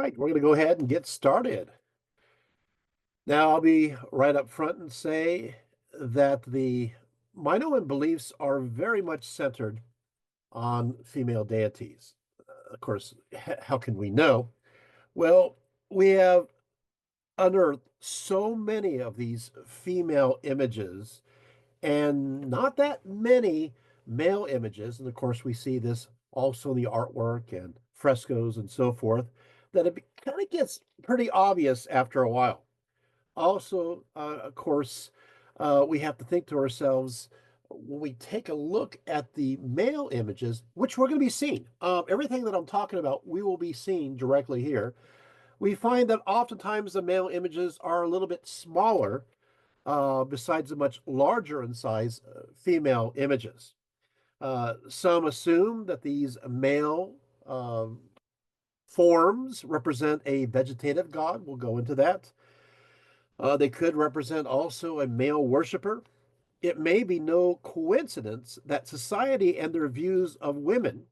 Right, we're going to go ahead and get started. Now, I'll be right up front and say that the Minoan beliefs are very much centered on female deities. Of course, how can we know? Well, we have unearthed so many of these female images and not that many male images. And of course, we see this also in the artwork and frescoes and so forth, that it kind of gets pretty obvious after a while. Also, of course, we have to think to ourselves when we take a look at the male images, which we're going to be seeing. Everything that I'm talking about, we will be seeing directly here. We find that oftentimes the male images are a little bit smaller, besides the much larger in size female images. Some assume that these male forms represent a vegetative god. We'll go into that. They could represent also a male worshiper. It may be no coincidence that society and their views of women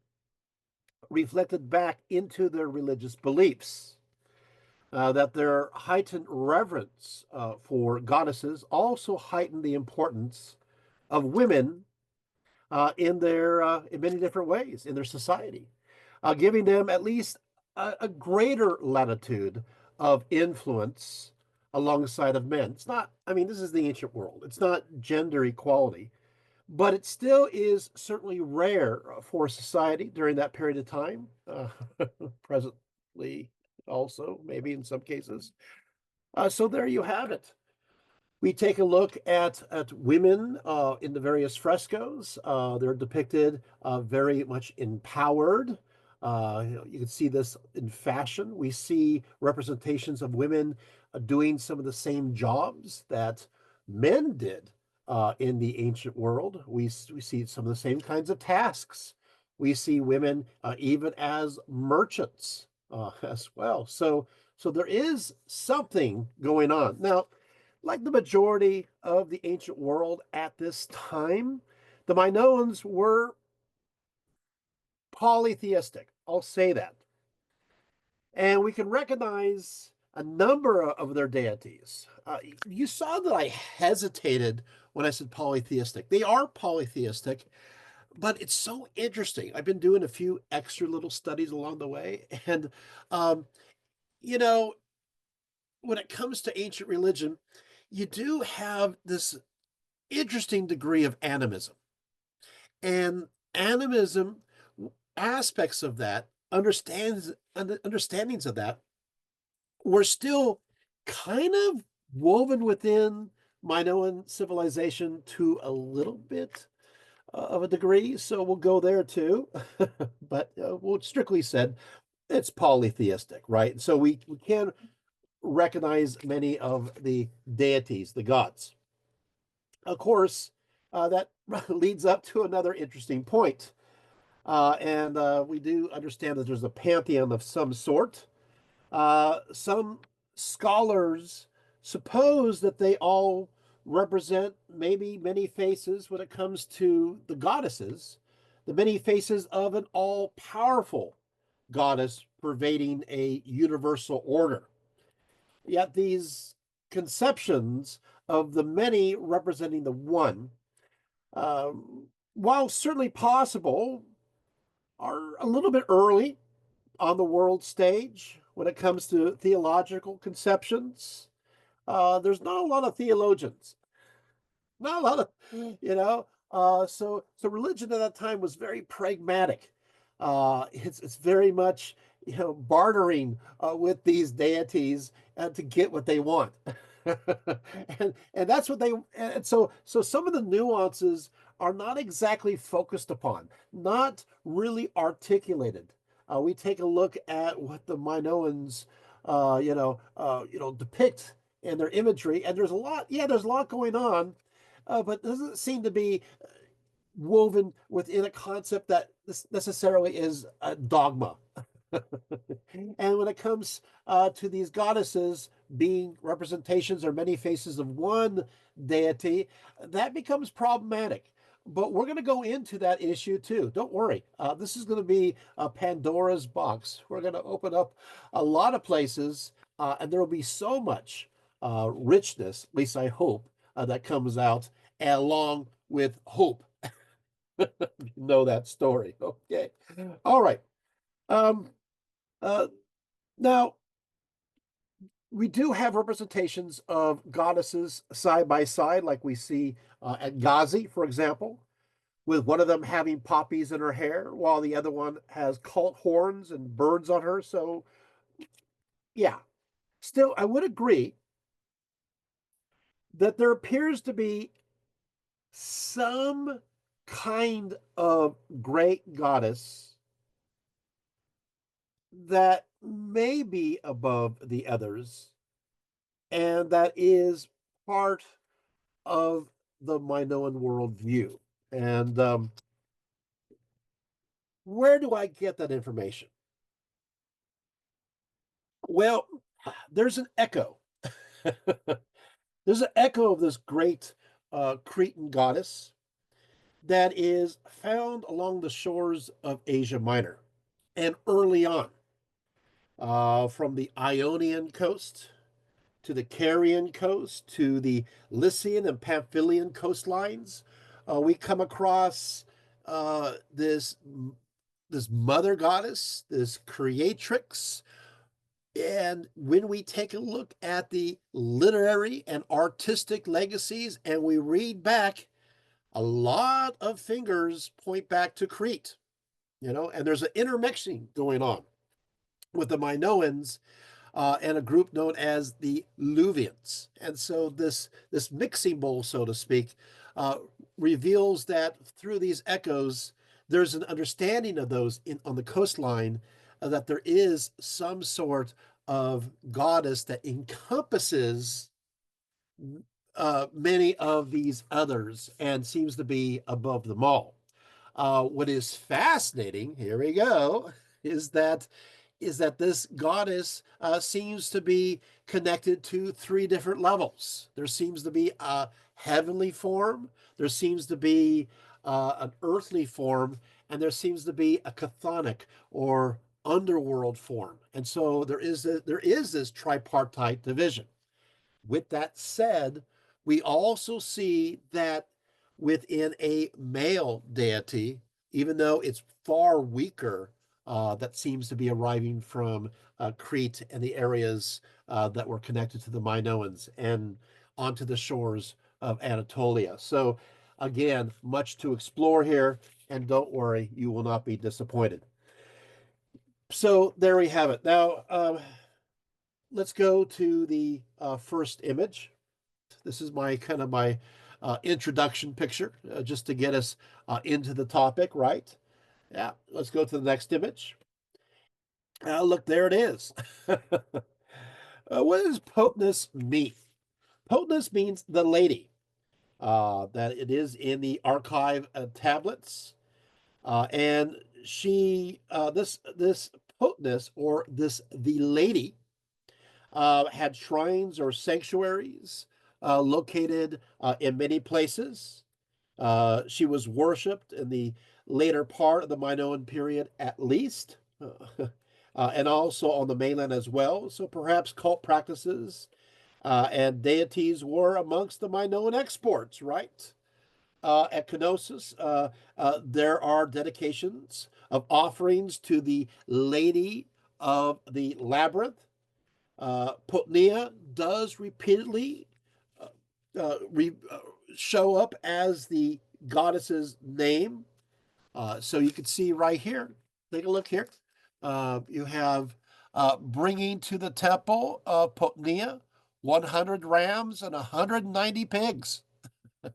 reflected back into their religious beliefs, that their heightened reverence for goddesses also heightened the importance of women in many different ways in their society, giving them at least a greater latitude of influence alongside of men. It's not, I mean, this is the ancient world. It's not gender equality, but it still is certainly rare for society during that period of time. Presently, also, maybe in some cases. So there you have it. We take a look at women in the various frescoes. They're depicted very much empowered. You can see this in fashion. We see representations of women doing some of the same jobs that men did in the ancient world. We see some of the same kinds of tasks. We see women even as merchants as well. So there is something going on. Now, like the majority of the ancient world at this time, the Minoans were polytheistic. I'll say that. And we can recognize a number of their deities. You saw that I hesitated when I said polytheistic. They are polytheistic, but it's so interesting. I've been doing a few extra little studies along the way. And, um, you know, when it comes to ancient religion, you do have this interesting degree of animism. And animism, aspects of that, understandings of that, were still kind of woven within Minoan civilization to a little bit of a degree. So we'll go there too. But we'll strictly said it's polytheistic, right? So we can recognize many of the deities, the gods. Of course, that leads up to another interesting point. And we do understand that there's a pantheon of some sort. Some scholars suppose that they all represent maybe many faces when it comes to the goddesses, the many faces of an all powerful goddess pervading a universal order. Yet these conceptions of the many representing the one, while certainly possible, are a little bit early on the world stage when it comes to theological conceptions. There's not a lot of theologians, not a lot of, so religion at that time was very pragmatic. It's very much bartering with these deities to get what they want. And that's what they and so some of the nuances are not exactly focused upon, not really articulated. We take a look at what the Minoans depict in their imagery, and there's a lot going on, but doesn't seem to be woven within a concept that necessarily is a dogma. And when it comes to these goddesses being representations or many faces of one deity, that becomes problematic. but we're going to go into that issue too. Don't worry. This is going to be a Pandora's box. We're going to open up a lot of places, and there will be so much richness, at least I hope, that comes out along with hope. You know that story. Okay. All right. Um, uh, Now, we do have representations of goddesses side by side, like we see at Gazi, for example, with one of them having poppies in her hair, while the other one has cult horns and birds on her. So, yeah, still, I would agree that there appears to be some kind of great goddess that may be above the others, and that is part of the Minoan worldview. And where do I get that information? Well, there's an echo. There's an echo of this great Cretan goddess that is found along the shores of Asia Minor and early on, from the Ionian coast to the Carian coast to the Lycian and Pamphylian coastlines. We come across this mother goddess, this creatrix. And when we take a look at the literary and artistic legacies and we read back, a lot of fingers point back to Crete, and there's an intermixing going on with the Minoans and a group known as the Luvians. And so this mixing bowl, so to speak, uh, reveals that through these echoes, there's an understanding of those on the coastline, that there is some sort of goddess that encompasses many of these others and seems to be above them all. What is fascinating, here we go, is that this goddess seems to be connected to three different levels. There seems to be a heavenly form, there seems to be an earthly form, and there seems to be a chthonic or underworld form. And so there is this tripartite division. With that said, we also see that within a male deity, even though it's far weaker, that seems to be arriving from Crete and the areas that were connected to the Minoans and onto the shores of Anatolia. So, again, much to explore here, and don't worry, you will not be disappointed. So, there we have it. Now, let's go to the first image. This is my introduction picture, just to get us into the topic, right? Yeah, let's go to the next image. Look, there it is. What does Potnus mean? Potnus means the lady. That it is in the archive tablets, and this Potnus, or this the lady, had shrines or sanctuaries located in many places. She was worshipped in the later part of the Minoan period, at least, and also on the mainland as well. So perhaps cult practices and deities were amongst the Minoan exports, right? At Kenosis, there are dedications of offerings to the Lady of the Labyrinth. Potnia does repeatedly uh, re show up as the goddess's name. So you can see right here, take a look here. You have bringing to the temple of Potnia 100 rams and 190 pigs. There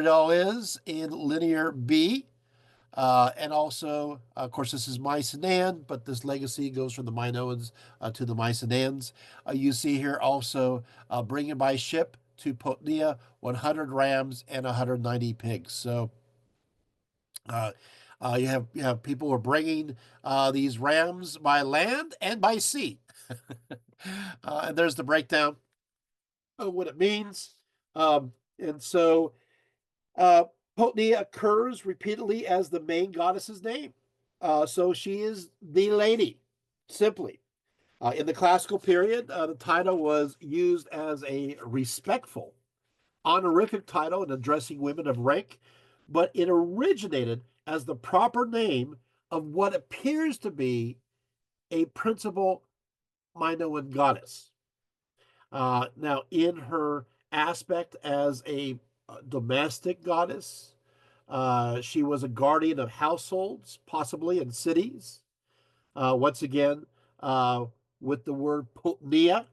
it all is in linear B. And also, of course, this is Mycenaean, but this legacy goes from the Minoans to the Mycenaeans. You see here also bringing by ship to Potnia 100 rams and 190 pigs. So uh, you have people who are bringing these rams by land and by sea. And there's the breakdown of what it means. And so Uh, Potnia occurs repeatedly as the main goddess's name. So she is the lady, simply. In the classical period, the title was used as a respectful, honorific title in addressing women of rank, but it originated as the proper name of what appears to be a principal Minoan goddess. Now, in her aspect as a domestic goddess, she was a guardian of households, possibly in cities. Once again, uh, with the word Potnia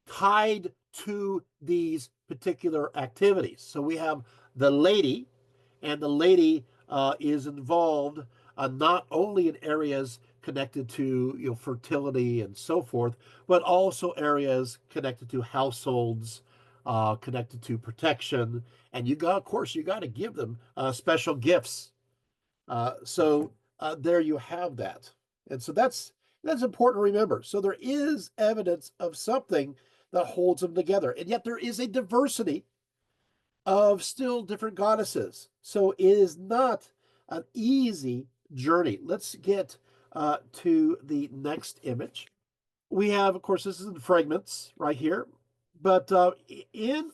tied to these particular activities. So we have the lady, and the lady is involved not only in areas connected to fertility and so forth, but also areas connected to households, connected to protection, and of course, you got to give them special gifts. So there you have that, and so that's important to remember. So there is evidence of something that holds them together, and yet there is a diversity of still different goddesses. So it is not an easy journey. Let's get to the next image. We have, of course, this is in fragments right here, but in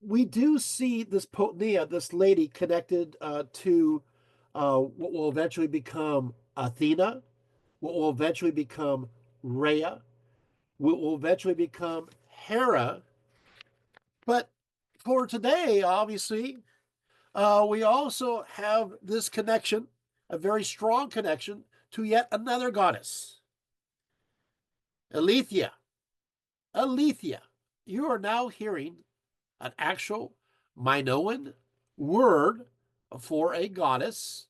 we do see this Potnia, this lady, connected to what will eventually become Athena, what will eventually become Rhea, what will eventually become Hera. But for today, obviously, we also have this connection, a very strong connection to yet another goddess, Ilithyia. Ilithyia. You are now hearing an actual Minoan word for a goddess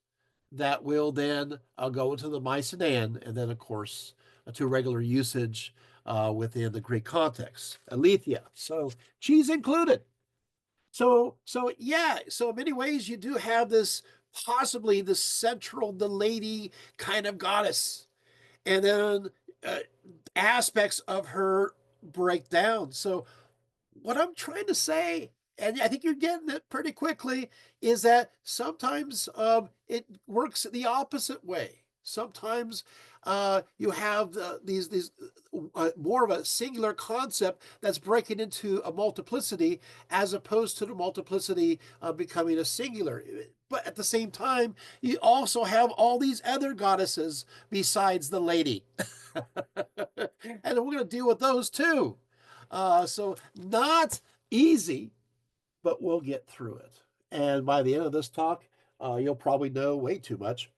that will then go into the Mycenaean and then, of course, to regular usage within the Greek context, Alethea. So she's included. So yeah. So in many ways, you do have this possibly the central, the lady kind of goddess, and then uh, aspects of her break down. So what I'm trying to say, and I think you're getting it pretty quickly, is that sometimes it works the opposite way. Sometimes you have these more of a singular concept that's breaking into a multiplicity, as opposed to the multiplicity becoming a singular. But at the same time, you also have all these other goddesses besides the lady, and we're going to deal with those too. So not easy, but we'll get through it. And by the end of this talk, you'll probably know way too much.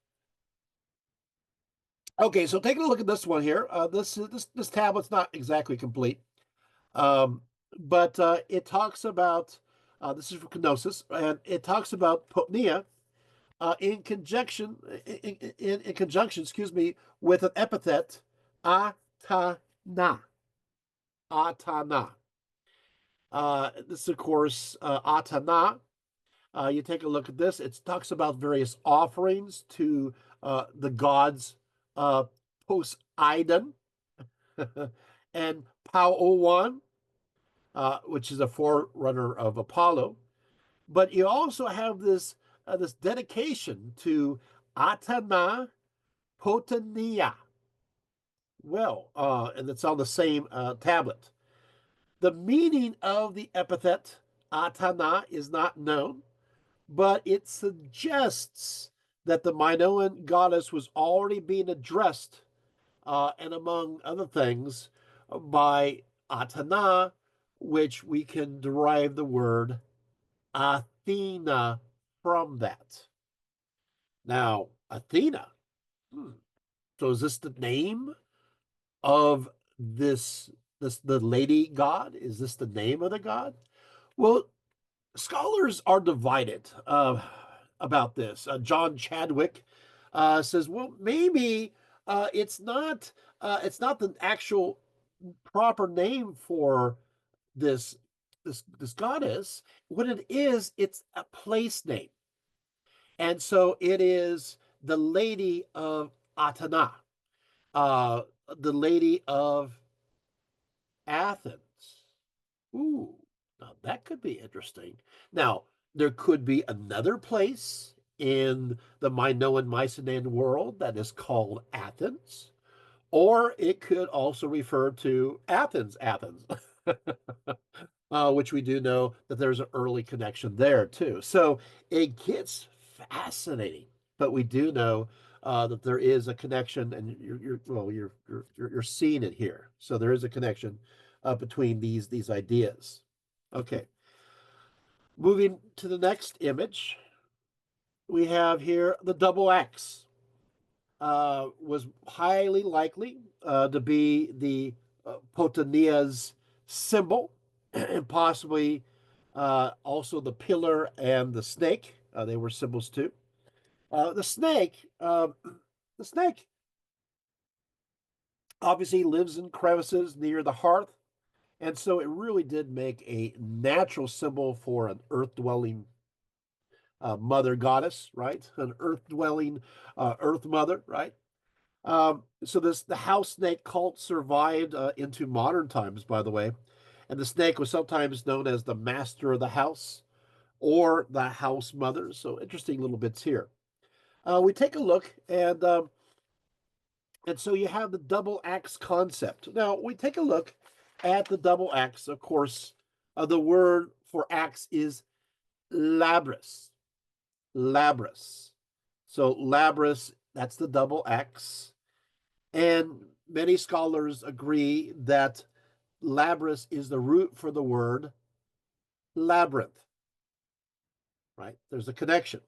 Okay, so taking a look at this one here. This tablet's not exactly complete, um, but it talks about this is for kenosis, and it talks about Potnia in conjunction in conjunction, excuse me, with an epithet Atana. Atana. This, of course, Atana. You take a look at this. It talks about various offerings to the gods uh, Poseidon and Pauowan, which is a forerunner of Apollo. But you also have this dedication to Atana Potania. Well, and it's on the same tablet. The meaning of the epithet Atana is not known, but it suggests that the Minoan goddess was already being addressed, and among other things, by Atana, which we can derive the word Athena from that. Now, Athena, hmm, so is this the name of this the lady god? Is this the name of the god? Well, scholars are divided about this. John Chadwick says, well, maybe it's not the actual proper name for this this goddess. What it is, it's a place name, and so it is the Lady of Atana, uh, the Lady of Athens. Ooh, now that could be interesting. Now, There could be another place in the Minoan Mycenaean world that is called Athens, or it could also refer to Athens, Athens, which we do know that there's an early connection there too. So it gets fascinating, but we do know that there is a connection, and you're seeing it here. So there is a connection between these ideas. Okay, moving to the next image, we have here the double X. Was highly likely to be the Potnia's symbol, and possibly also the pillar and the snake. They were symbols too. The snake, the snake obviously lives in crevices near the hearth, and so it really did make a natural symbol for an earth-dwelling mother goddess, right? An earth-dwelling earth mother, right? So the house snake cult survived into modern times, by the way, and the snake was sometimes known as the master of the house or the house mother. So interesting little bits here. We take a look, and so you have the double axe concept. Now we take a look at the double axe. Of course, the word for axe is labrys. Labrys. So labrys, that's the double axe. And many scholars agree that labrys is the root for the word labyrinth, right? There's a connection.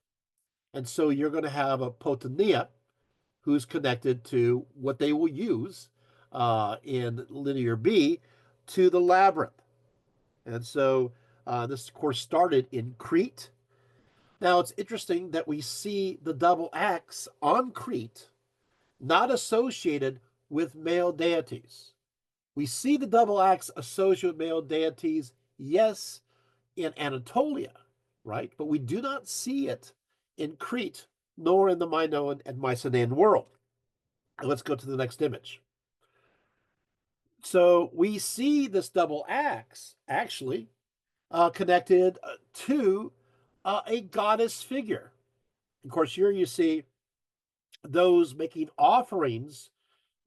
And so you're going to have a Potnia who's connected to what they will use in linear B to the labyrinth. And so this, of course, started in Crete. Now, it's interesting that we see the double axe on Crete not associated with male deities. We see the double axe associated with male deities, yes, in Anatolia, right? But we do not see it in Crete, nor in the Minoan and Mycenaean world. And let's go to the next image. So we see this double axe actually connected to a goddess figure. Of course, here you see those making offerings,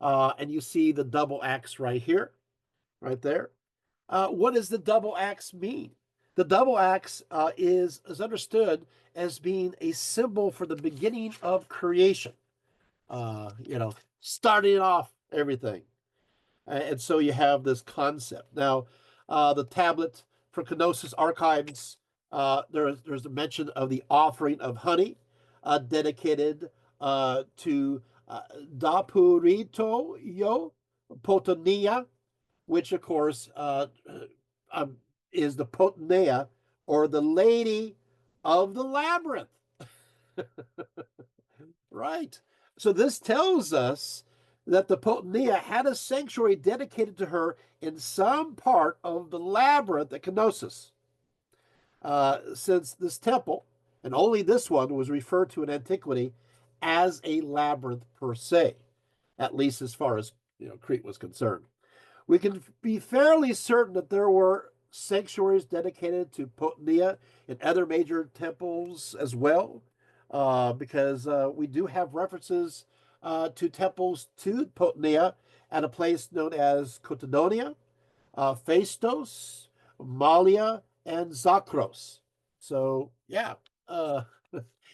and you see the double axe right here, right there. What does the double axe mean? The double axe is understood as being a symbol for the beginning of creation. Starting off everything, and so you have this concept. Now, the tablet for Kenosis archives. There's a mention of the offering of honey, dedicated to Dapurito Yo Potonia, which of course um, is the Potnia, or the Lady of the Labyrinth. Right. So this tells us that the Potnia had a sanctuary dedicated to her in some part of the labyrinth at Kenosis. Since this temple, and only this one, was referred to in antiquity as a labyrinth per se, at least as far as Crete was concerned. We can be fairly certain that there were sanctuaries dedicated to Potnia in other major temples as well, because we do have references to temples to Potnia at a place known as Cotodonia, Phaistos, Malia, and Zakros. So, yeah. Uh,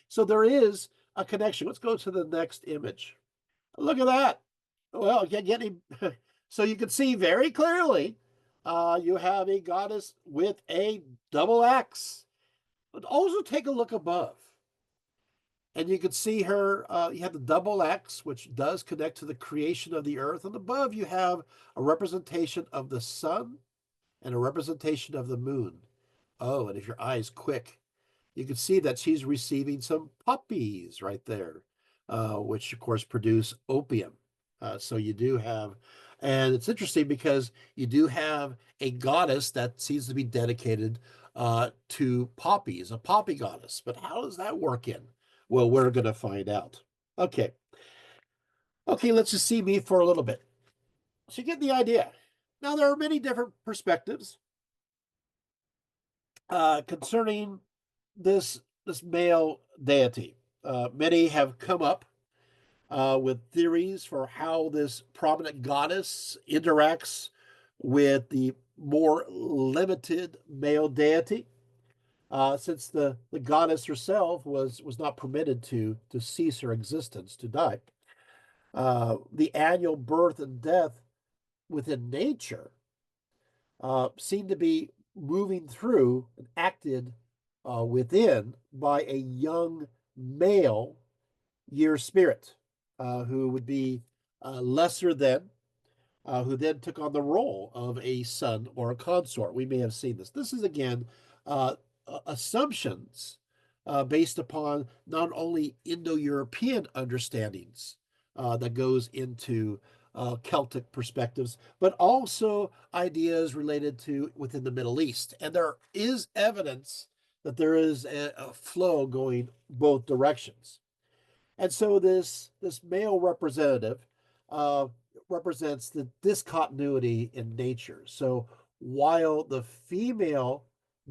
so there is a connection. Let's go to the next image. Look at that. Well, getting so you can see very clearly you have a goddess with a double axe. But also take a look above. And you can see her, you have the double axe, which does connect to the creation of the earth. And above, you have a representation of the sun and a representation of the moon. Oh, and if your eye is quick, you can see that she's receiving some puppies right there, which of course produce opium. So you do have, and it's interesting because you do have a goddess that seems to be dedicated to poppies, a poppy goddess. But how does that work in? Well, we're going to find out. Okay. Okay, let's just see me for a little bit. So you get the idea. Now, there are many different perspectives concerning this male deity. Many have come up with theories for how this prominent goddess interacts with the more limited male deity, since the goddess herself was not permitted to cease her existence, to die. The annual birth and death within nature seem to be moving through and acted within by a young male year spirit, who would be lesser than, who then took on the role of a son or a consort. We may have seen this. This is again uh, assumptions based upon not only Indo-European understandings that goes into Celtic perspectives, but also ideas related to within the Middle East. And there is evidence that there is a flow going both directions. And so this male representative uh, represents the discontinuity in nature. So while the female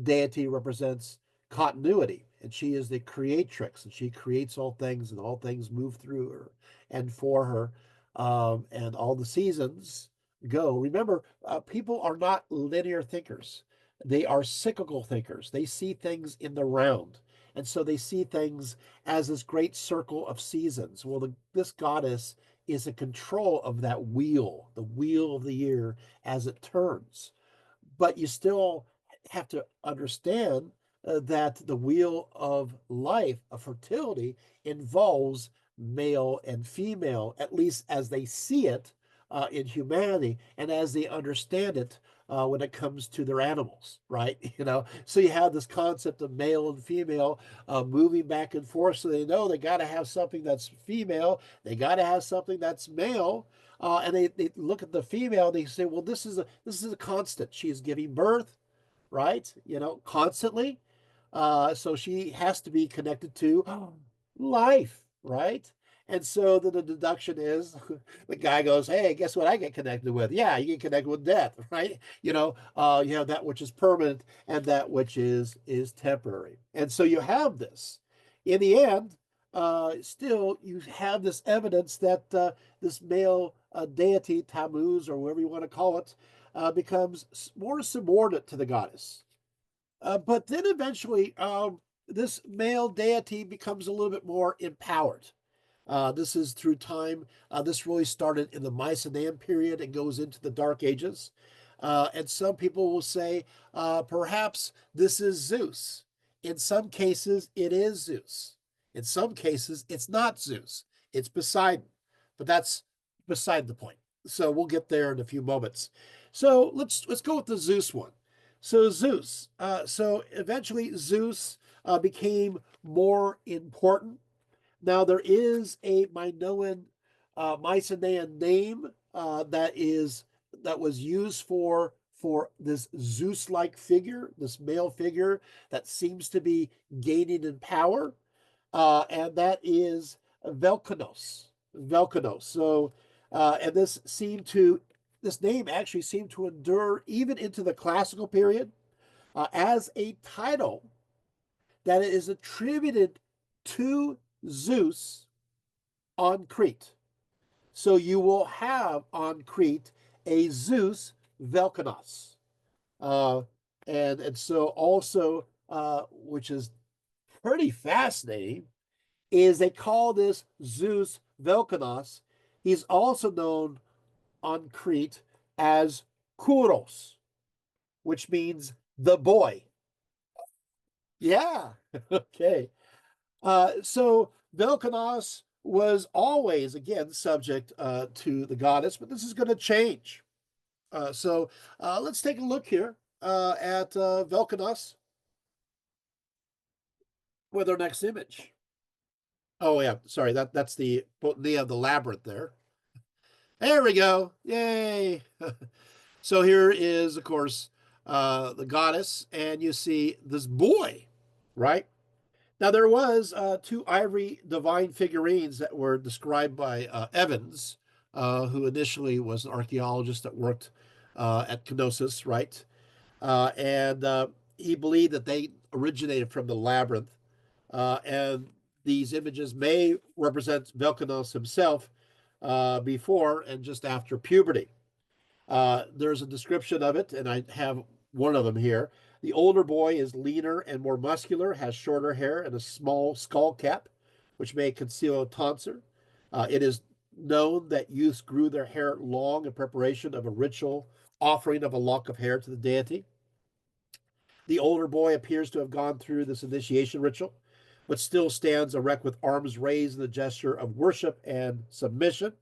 deity represents continuity, and she is the creatrix, and she creates all things, and all things move through her and for her, and all the seasons go. Remember, people are not linear thinkers; they are cyclical thinkers. They see things in the round, and so they see things as this great circle of seasons. Well, this goddess is in control of that wheel, the wheel of the year as it turns. But you still have to understand that the wheel of life, of fertility, involves male and female, at least as they see it in humanity and as they understand it when it comes to their animals, right? So you have this concept of male and female moving back and forth. So they know they got to have something that's female, they got to have something that's male. And they look at the female and they say, well, this is a constant. She is giving birth, right? Constantly. So she has to be connected to life, right? And so the deduction is the guy goes, hey, guess what I get connected with? Yeah, you get connected with death, right? You have that which is permanent and that which is temporary. And so you have this. In the end, still you have this evidence that this male deity, Tammuz, or whatever you want to call it, becomes more subordinate to the goddess. But then eventually, this male deity becomes a little bit more empowered. This is through time. This really started in the Mycenaean period and goes into the Dark Ages. And some people will say perhaps this is Zeus. In some cases, it is Zeus. In some cases, it's not Zeus. It's Poseidon. But that's beside the point. So we'll get there in a few moments. So let's go with the Zeus one. So Zeus. So eventually Zeus became more important. Now there is a Minoan Mycenaean name that was used for this Zeus-like figure, this male figure that seems to be gaining in power, and that is Velkanos. Velkanos. So, and this name actually seemed to endure even into the classical period as a title that is attributed to Zeus on Crete. So you will have on Crete a Zeus Velkanos. Uh, and so also, which is pretty fascinating, is they call this Zeus Velkanos. He's also known on Crete as Kouros, which means the boy. Yeah. Okay. So Velkanos was always, again, subject to the goddess, but this is going to change. So let's take a look here at Velkanos with our next image. Oh yeah, sorry, that's the Potnia, the labyrinth there. There we go. Yay. So here is, of course, the goddess, and you see this boy, right? Now there was two ivory divine figurines that were described by Evans, who initially was an archaeologist that worked at Knossos, right? And he believed that they originated from the labyrinth, and these images may represent Velkanos himself before and just after puberty. There's a description of it, and I have one of them here. The older boy is leaner and more muscular, has shorter hair and a small skull cap, which may conceal a tonsure. It is known that youths grew their hair long in preparation of a ritual offering of a lock of hair to the deity. The older boy appears to have gone through this initiation ritual, but still stands erect with arms raised in the gesture of worship and submission.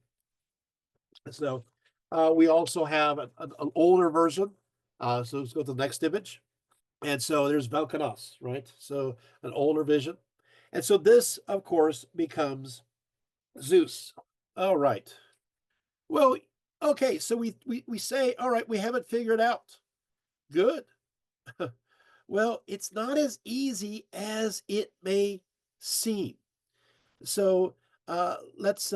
So we also have an older version. So let's go to the next image. And so there's Valkanos, right? So an older vision. And so this, of course, becomes Zeus. All right. Well, okay. So we say, all right, we have it figured out. Good. Well, it's not as easy as it may seem. So let's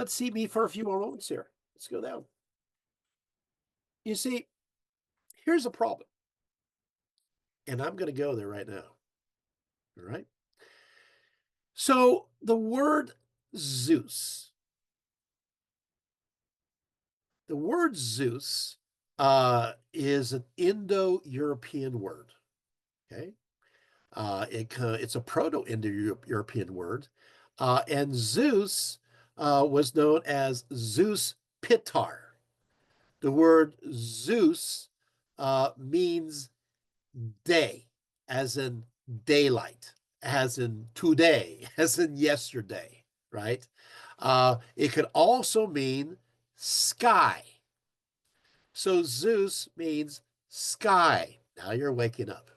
see me for a few more moments here. Let's go down. You see, here's a problem, and I'm going to go there right now. All right. So Zeus, the word Zeus is an Indo-European word. Okay. It's a Proto-Indo-European word. And Zeus was known as Zeus Pitar. The word Zeus means day, as in daylight, as in today, as in yesterday, right? It could also mean sky. So Zeus means sky. Now you're waking up.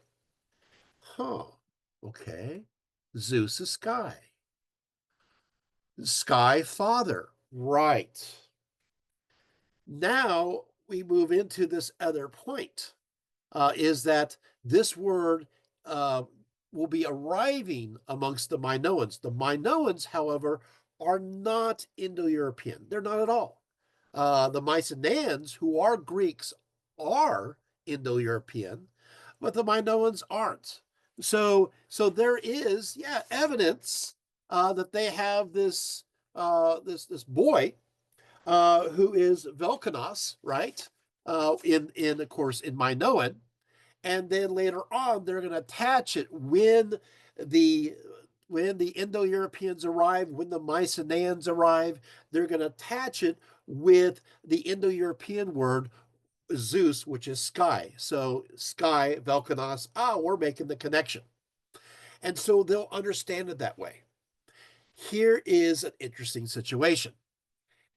Huh. Okay. Zeus is sky. Sky father. Right. Now we move into this other point, is that this word uh, will be arriving amongst the Minoans. The Minoans, however, are not Indo-European. They're not at all. The Mycenaeans, who are Greeks, are Indo-European, but the Minoans aren't. So there is, yeah, evidence that they have this boy who is Velkanos, right? In of course in Minoan, and then later on they're going to attach it the when the Indo-Europeans arrive, when the Mycenaeans arrive, they're going to attach it with the Indo-European word Zeus, which is sky. So sky, Velkanos, we're making the connection. And so they'll understand it that way. Here is an interesting situation.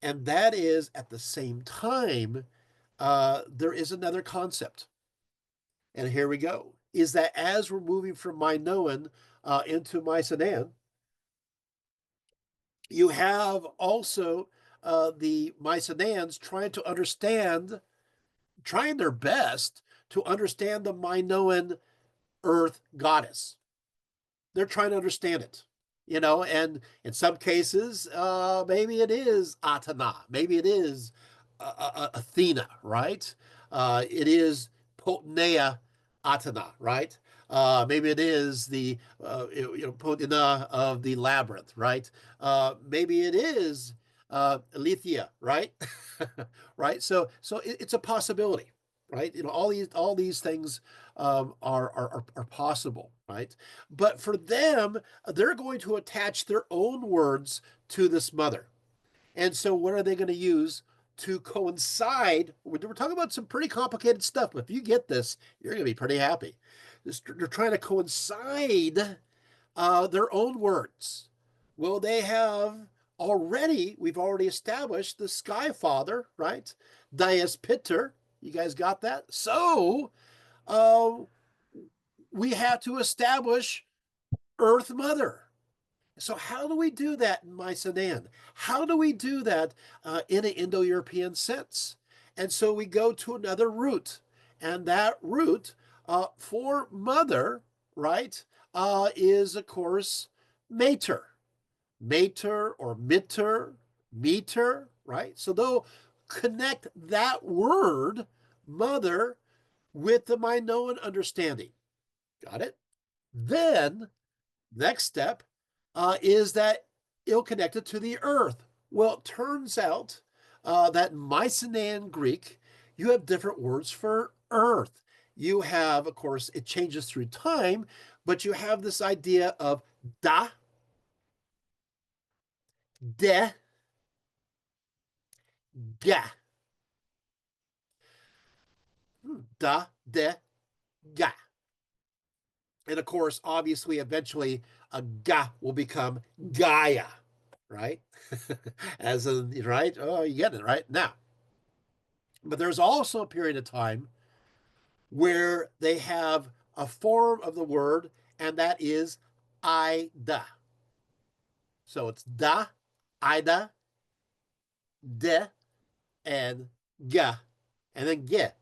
And that is at the same time, there is another concept. And here we go. Is that as we're moving from Minoan into Mycenaean, you have also the Mycenaeans trying their best to understand the Minoan earth goddess. They're trying to understand it, and in some cases, maybe it is Atana, maybe it is Athena, right? It is Potnia Atana, right? Maybe it is the Potnia of the labyrinth, right? Maybe it is Ilithyia, right? Right. So it's a possibility, right? All these things are possible, right? But for them, they're going to attach their own words to this mother. And so what are they going to use to coincide? We're talking about some pretty complicated stuff, but if you get this, you're going to be pretty happy. They're trying to coincide their own words. Well, we've already established the Sky Father, right? Dias Piter. You guys got that? So uh, we have to establish Earth Mother. So how do we do that in Mycenaean? How do we do that in an Indo-European sense? And so we go to another root, and that root for mother, right, is of course mater, mater or mitter, meter, right? So they'll connect that word mother with the Minoan understanding. Got it? Then, next step is that ill-connected to the earth. Well, it turns out that Mycenaean Greek, you have different words for earth. You have, of course, it changes through time, but you have this idea of da, de, ga, da, de, ga. And of course, obviously, eventually, a ga will become Gaia, right? As in, right? Oh, you get it, right? Now, but there's also a period of time where they have a form of the word, and that is Ida. So it's da, Ida, de, and ga, and then get.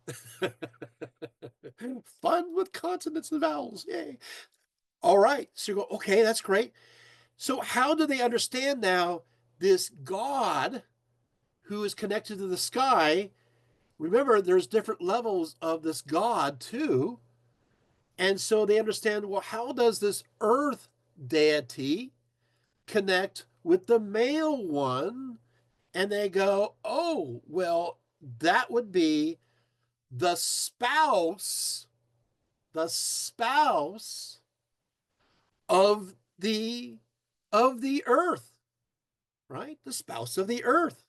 Fun with consonants and vowels. Yay. All right. So you go, okay, that's great. So, how do they understand now this God who is connected to the sky? Remember, there's different levels of this God too. And so they understand, well, how does this earth deity connect with the male one? And they go, oh, well, that would be the spouse, the spouse of the earth, right? The spouse of the earth.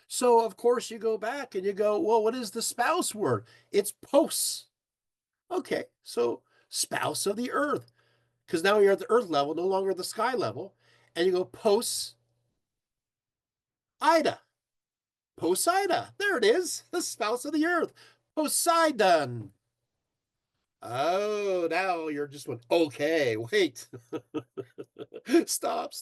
So of course you go back and you go, well, what is the spouse word? It's pos. Okay, so spouse of the earth, because now you're at the earth level, no longer at the sky level, and you go Poseidon. Poseidon. There it is, the spouse of the earth. Poseidon. Oh, now you're just went, okay, wait. Stop.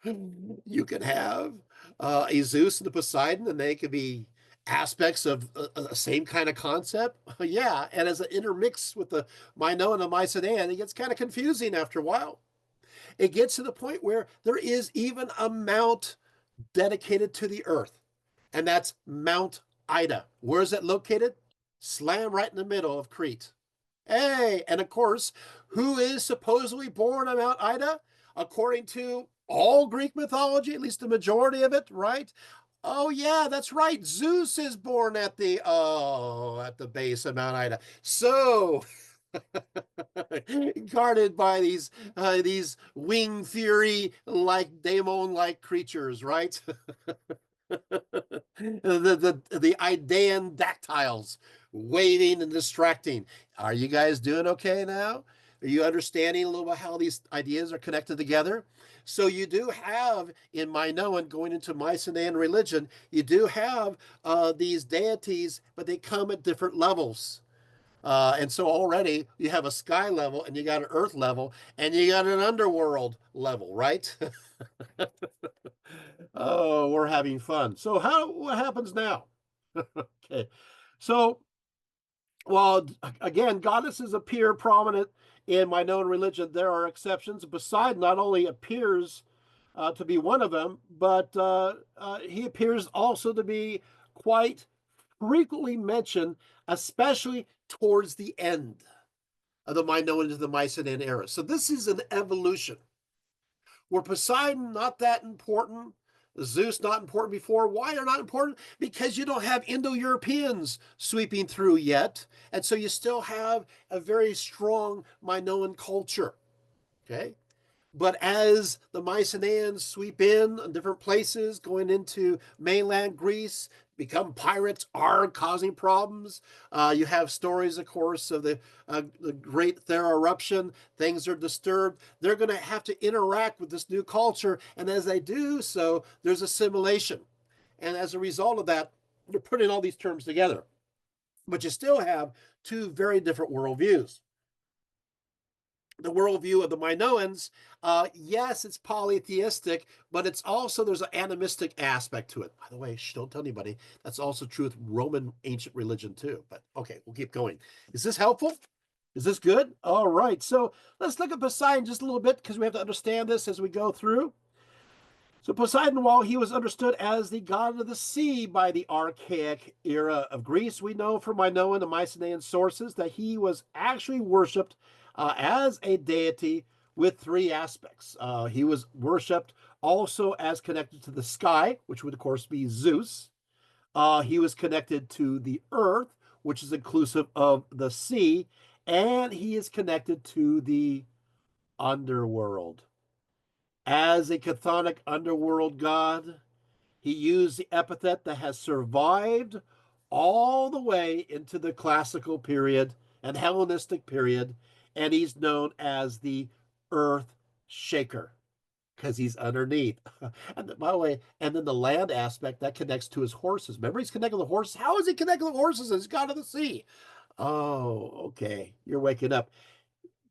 You can have a Zeus and a Poseidon, and they could be aspects of the same kind of concept. Yeah, and as it intermix with the Minoan and the Mycenaean, it gets kind of confusing after a while. It gets to the point where there is even a mount dedicated to the earth, and that's Mount Ida. Where is it located? Slam right in the middle of Crete. Hey, and of course, who is supposedly born on Mount Ida? According to all Greek mythology, at least the majority of it, right? Oh yeah, that's right. Zeus is born at the base of Mount Ida. So guarded by these wing fury like daemon like creatures, right? the Idaean dactyls waving and distracting. Are you guys doing okay now? Are you understanding a little bit how these ideas are connected together? So you do have in Minoan going into Mycenaean religion, you do have these deities, but they come at different levels. And so already you have a sky level and you got an earth level and you got an underworld level, right? Oh, we're having fun. So what happens now? Okay. So, well, again, goddesses appear prominent in my known religion. There are exceptions. Poseidon not only appears to be one of them, but he appears also to be quite frequently mentioned, especially towards the end of the Minoan to the Mycenaean era. So this is an evolution. Were Poseidon not that important? Zeus not important before? Why are not important? Because you don't have Indo-Europeans sweeping through yet. And so you still have a very strong Minoan culture. Okay. But as the Mycenaeans sweep in different places, going into mainland Greece, become pirates, are causing problems. You have stories, of course, of the Great Thera eruption. Things are disturbed. They're going to have to interact with this new culture. And as they do so, there's assimilation. And as a result of that, they're putting all these terms together. But you still have two very different worldviews. The worldview of the Minoans, yes, it's polytheistic, but it's also there's an animistic aspect to it. By the way, don't tell anybody. That's also true with Roman ancient religion too. But okay, we'll keep going. Is this helpful? Is this good? All right. So let's look at Poseidon just a little bit because we have to understand this as we go through. So Poseidon, while he was understood as the god of the sea by the archaic era of Greece, we know from Minoan and Mycenaean sources that he was actually worshipped as a deity with three aspects. He was worshipped also as connected to the sky, which would, of course, be Zeus. He was connected to the earth, which is inclusive of the sea, and he is connected to the underworld. As a chthonic underworld god, he used the epithet that has survived all the way into the classical period and Hellenistic period, and he's known as the earth shaker because he's underneath. And by the way, and then the land aspect that connects to his horses. Remember, he's connected to the horses. How is he connected to the horses? He's god of the sea. Oh, okay. You're waking up.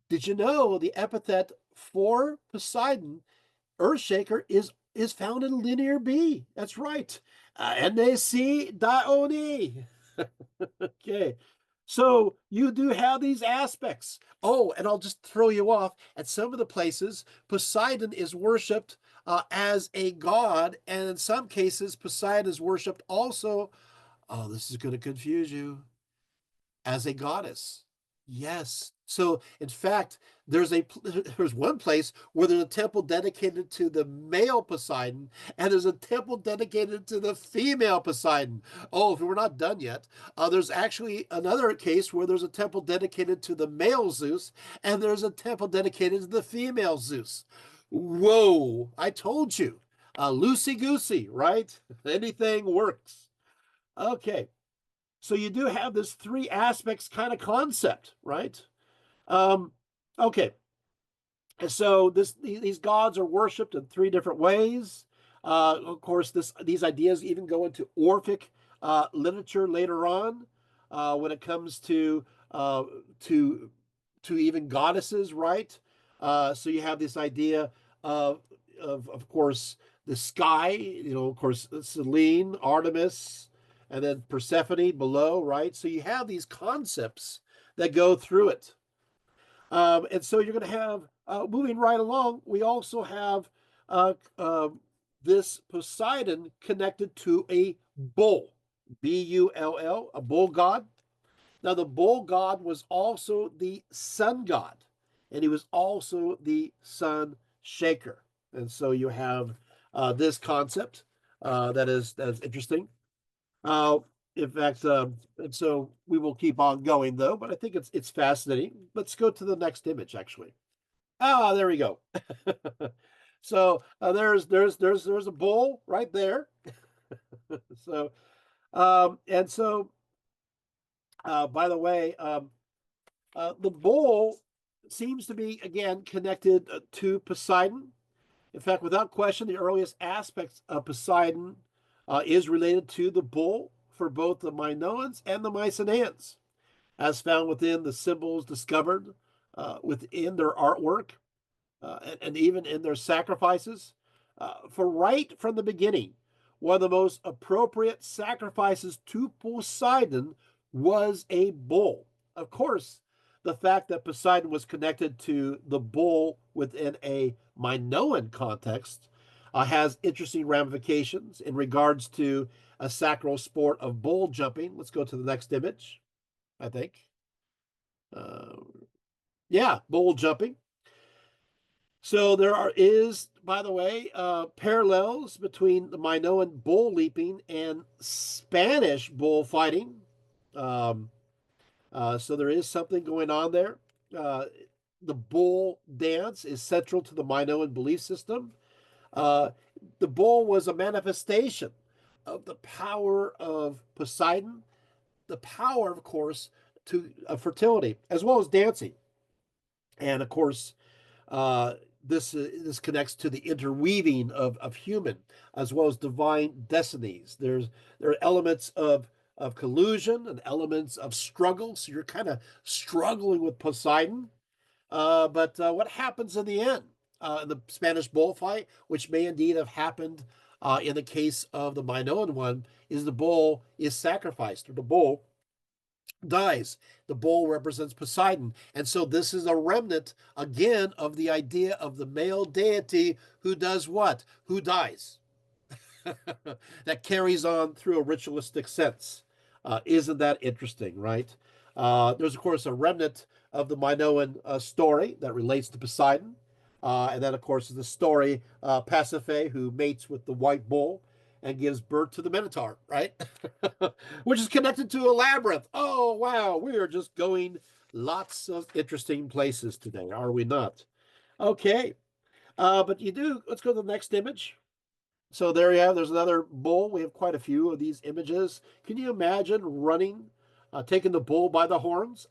Did you know the epithet for Poseidon, Earthshaker, is found in Linear B? That's right. NAC Dione. Okay. So you do have these aspects. Oh, and I'll just throw you off. At some of the places, Poseidon is worshipped as a god, and in some cases, Poseidon is worshipped also. Oh, this is going to confuse you, as a goddess. Yes. So, in fact, there's one place where there's a temple dedicated to the male Poseidon, and there's a temple dedicated to the female Poseidon. Oh, if we're not done yet, there's actually another case where there's a temple dedicated to the male Zeus, and there's a temple dedicated to the female Zeus. Whoa! I told you, loosey goosey, right? Anything works. Okay. So you do have this three aspects kind of concept, right? Um, okay, and so these gods are worshipped in three different ways. Of course, these ideas even go into Orphic literature later on when it comes uh, to to even goddesses, right? So you have this idea of of course the sky, of course Selene, Artemis, and then Persephone below, right? So you have these concepts that go through it. And so you're going to have, moving right along, we also have uh, uh, this Poseidon connected to a bull, Bull, a bull god. Now, the bull god was also the sun god, and he was also the sun shaker. And so you have this concept that's interesting. Uh, in fact, and so we will keep on going though, but I think it's fascinating. Let's go to the next image, actually. Ah, there we go. So there's a bull right there. So and so by the way, the bull seems to be again connected to Poseidon. In fact, without question, the earliest aspects of Poseidon is related to the bull for both the Minoans and the Mycenaeans, as found within the symbols discovered within their artwork and even in their sacrifices. For right from the beginning, one of the most appropriate sacrifices to Poseidon was a bull. Of course, the fact that Poseidon was connected to the bull within a Minoan context has interesting ramifications in regards to a sacral sport of bull jumping. Let's go to the next image, I think. Uh, yeah, bull jumping. So is, by the way, parallels between the Minoan bull leaping and Spanish bull fighting. Um, so there is something going on there. Uh, the bull dance is central to the Minoan belief system. Uh, the bull was a manifestation of the power of Poseidon, the power, of course, to fertility, as well as dancing. And of course, uh, this connects to the interweaving of human as well as divine destinies. There are elements of collusion and elements of struggle. So you're kind of struggling with Poseidon. But what happens in the end? In the Spanish bullfight, which may indeed have happened in the case of the Minoan one, is the bull is sacrificed, or the bull dies. The bull represents Poseidon. And so this is a remnant, again, of the idea of the male deity who does what? Who dies. That carries on through a ritualistic sense. Isn't that interesting, right? There's, of course, a remnant of the Minoan story that relates to Poseidon. And then, of course, is the story Pasiphae, who mates with the white bull and gives birth to the Minotaur, right? Which is connected to a labyrinth. Oh, wow. We are just going lots of interesting places today, are we not? Okay. But you do, let's go to the next image. So there you have, there's another bull. We have quite a few of these images. Can you imagine running, taking the bull by the horns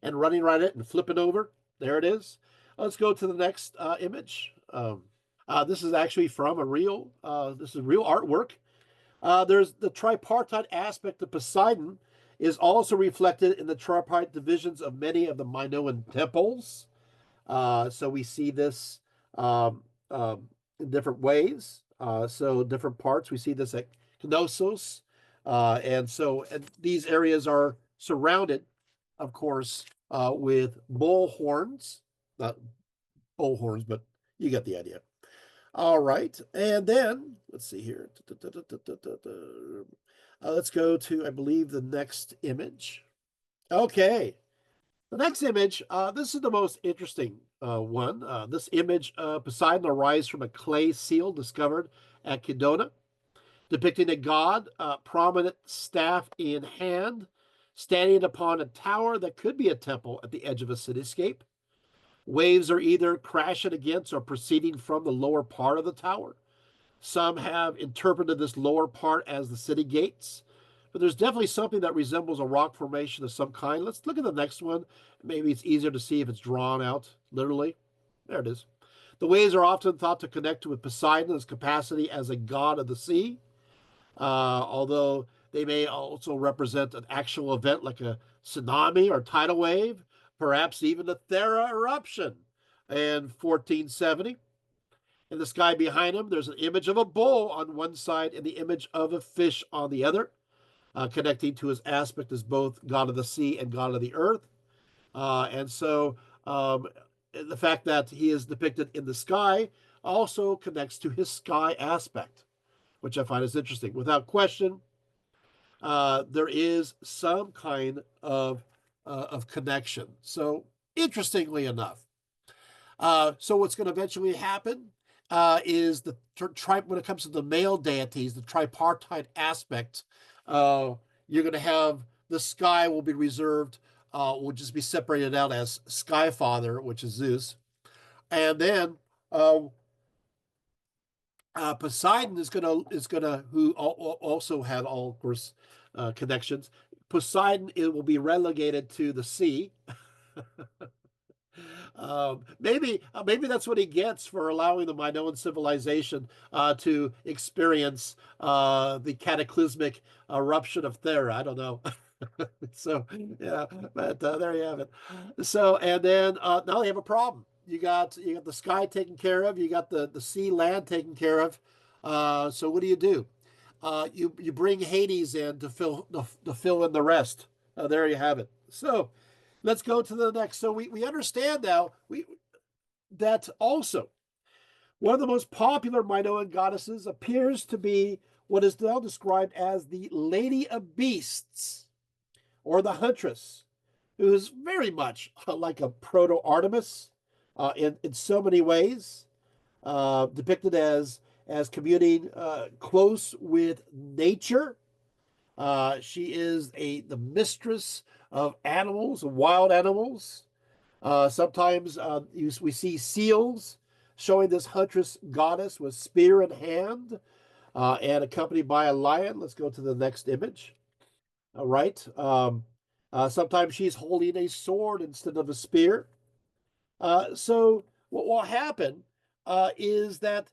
and running right it and flipping over? There it is. Let's go to the next image. This is actually from this is real artwork. There's the tripartite aspect of Poseidon is also reflected in the tripartite divisions of many of the Minoan temples. So we see this um, in different ways. So different parts. We see this at Knossos. And these areas are surrounded, of course, with bull horns. Not bull horns, but you get the idea. All right. And then let's see here. Let's go to, I believe, the next image. Okay. The next image, this is the most interesting one. This image, Poseidon arises from a clay seal discovered at Kidona, depicting a god, prominent staff in hand, standing upon a tower that could be a temple at the edge of a cityscape. Waves are either crashing against or proceeding from the lower part of the tower. Some have interpreted this lower part as the city gates, but there's definitely something that resembles a rock formation of some kind. Let's look at the next one. Maybe it's easier to see if it's drawn out literally. There it is. The waves are often thought to connect with Poseidon's capacity as a god of the sea, although they may also represent an actual event like a tsunami or tidal wave, perhaps even a Thera eruption in 1470. In the sky behind him, there's an image of a bull on one side and the image of a fish on the other, connecting to his aspect as both God of the sea and God of the earth. And so the fact that he is depicted in the sky also connects to his sky aspect, which I find is interesting. Without question, there is some kind of connection. So, interestingly enough, so what's going to eventually happen is when it comes to the male deities, the tripartite aspect, you're going to have the sky will be reserved, will just be separated out as Sky Father, which is Zeus, and then uh, Poseidon is gonna who also had all of course connections. Poseidon it will be relegated to the sea. Maybe that's what he gets for allowing the Minoan civilization to experience the cataclysmic eruption of Thera. I don't know. So yeah, but there you have it. So and then now they have a problem. You got the sky taken care of. You got the sea land taken care of. So what do? You bring Hades in to fill in the rest. There you have it. So let's go to the next. So we understand now that also one of the most popular Minoan goddesses appears to be what is now described as the Lady of Beasts or the Huntress, who is very much like a proto Artemis in so many ways, depicted as communing close with nature. She is the mistress of animals, of wild animals. Sometimes we see seals showing this huntress goddess with spear in hand and accompanied by a lion. Let's go to the next image. All right. Sometimes she's holding a sword instead of a spear. So what will happen is that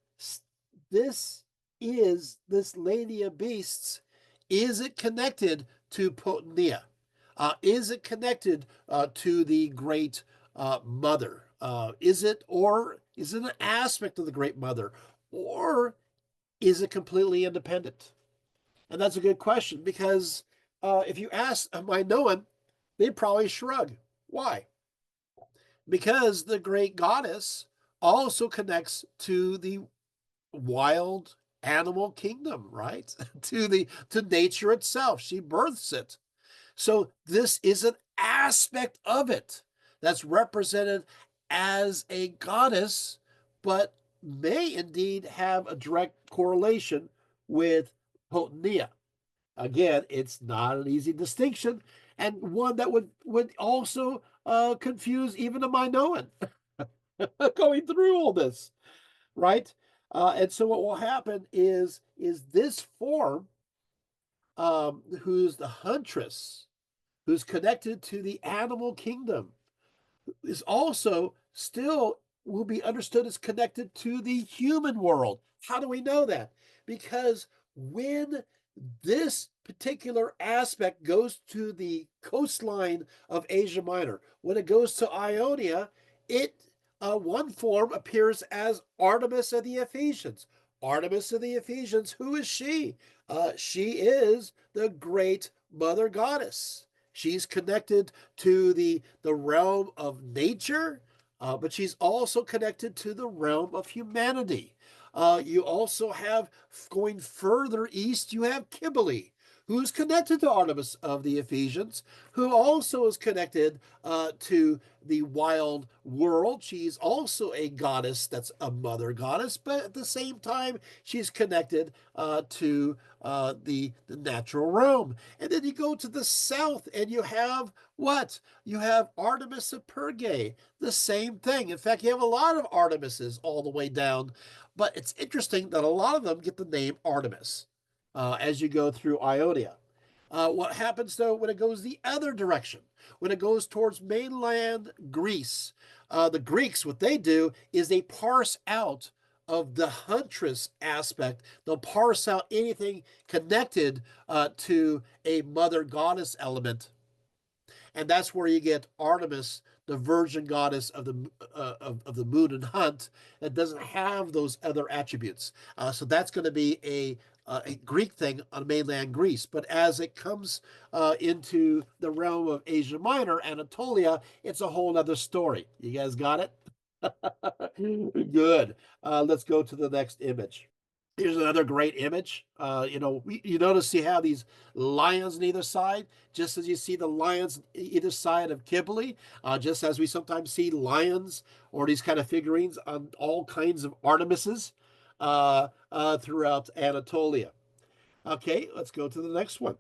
this this Lady of Beasts, is it connected to Potnia? Is it connected to the Great Mother? Or is it an aspect of the Great Mother? Or is it completely independent? And that's a good question because if you ask Minoan, they'd probably shrug. Why? Because the great goddess also connects to the wild animal kingdom, right? To nature itself. She births it. So this is an aspect of it. that's represented as a goddess, but may indeed have a direct correlation with Potnia. Again, it's not an easy distinction, and one that would also confuse even a Minoan going through all this, right? And so what will happen is this form, who's the huntress, who's connected to the animal kingdom, is also still will be understood as connected to the human world. How do we know that? Because when this particular aspect goes to the coastline of Asia Minor, when it goes to Ionia, it one form appears as Artemis of the Ephesians. Artemis of the Ephesians, who is she? She is the great mother goddess. She's connected to the realm of nature, but she's also connected to the realm of humanity. You also have, going further east, you have Cybele, who's connected to Artemis of the Ephesians, who also is connected to the wild world. She's also a goddess that's a mother goddess, but at the same time, she's connected to the natural realm. And then you go to the south and you have what? You have Artemis of Pergae, the same thing. In fact, you have a lot of Artemises all the way down, but it's interesting that a lot of them get the name Artemis as you go through Ionia. What happens though when it goes the other direction? When it goes towards mainland Greece, the Greeks, what they do is they parse out of the huntress aspect. They'll parse out anything connected to a mother goddess element, and that's where you get Artemis, the virgin goddess of the moon and hunt, that doesn't have those other attributes. So that's going to be a Greek thing on mainland Greece. But as it comes into the realm of Asia Minor, Anatolia, it's a whole other story. You guys got it? Good. Let's go to the next image. Here's another great image. You notice you have these lions on either side, just as you see the lions either side of Cybele, just as we sometimes see lions or these kind of figurines on all kinds of Artemises throughout Anatolia. Okay, let's go to the next one.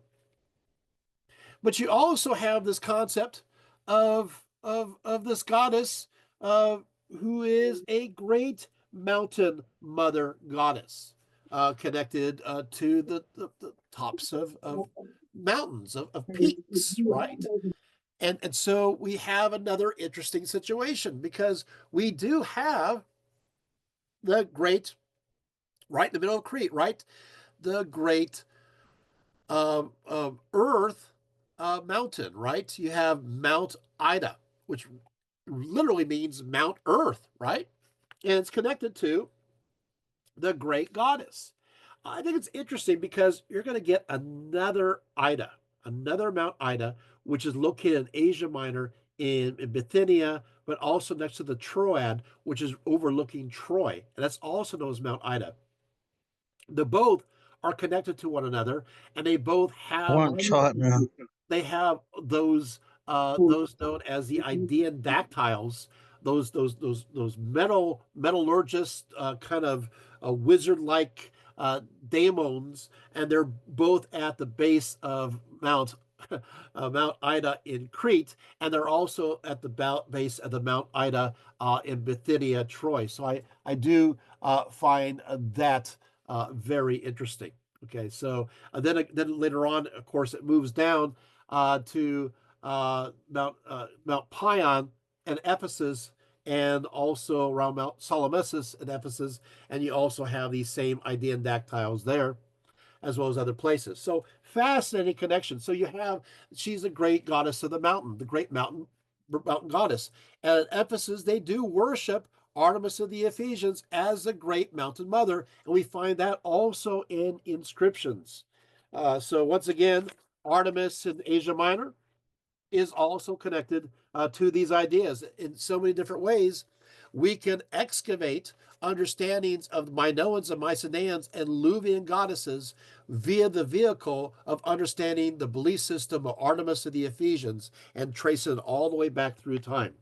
But you also have this concept of this goddess uh, who is a great mountain mother goddess, connected to the tops of mountains, of peaks, right? And so we have another interesting situation because we do have the great, right in the middle of Crete, right? The great Earth mountain, right? You have Mount Ida, which literally means Mount Earth, right? And it's connected to the great goddess. I think it's interesting because you're going to get another Ida, another Mount Ida, which is located in Asia Minor in Bithynia, but also next to the Troad, which is overlooking Troy. And that's also known as Mount Ida. The both are connected to one another, and they both have One shot now. they have those known as the Idaean dactyls, those metallurgists, kind of wizard like daemons, and they're both at the base of Mount Ida in Crete, and they're also at the base of the Mount Ida in Bithynia, Troy. So I do find that very interesting. Okay, so then later on, of course, it moves down to Mount Pion and Ephesus, and also around Mount Salamissus at Ephesus, and you also have these same Idaean dactyls there, as well as other places. So fascinating connection. So you have, she's a great goddess of the mountain, the great mountain goddess. And at Ephesus, they do worship Artemis of the Ephesians as the great mountain mother, and we find that also in inscriptions. So once again, Artemis in Asia Minor is also connected to these ideas in so many different ways. We can excavate understandings of Minoans and Mycenaeans and Luvian goddesses via the vehicle of understanding the belief system of Artemis of the Ephesians and trace it all the way back through time.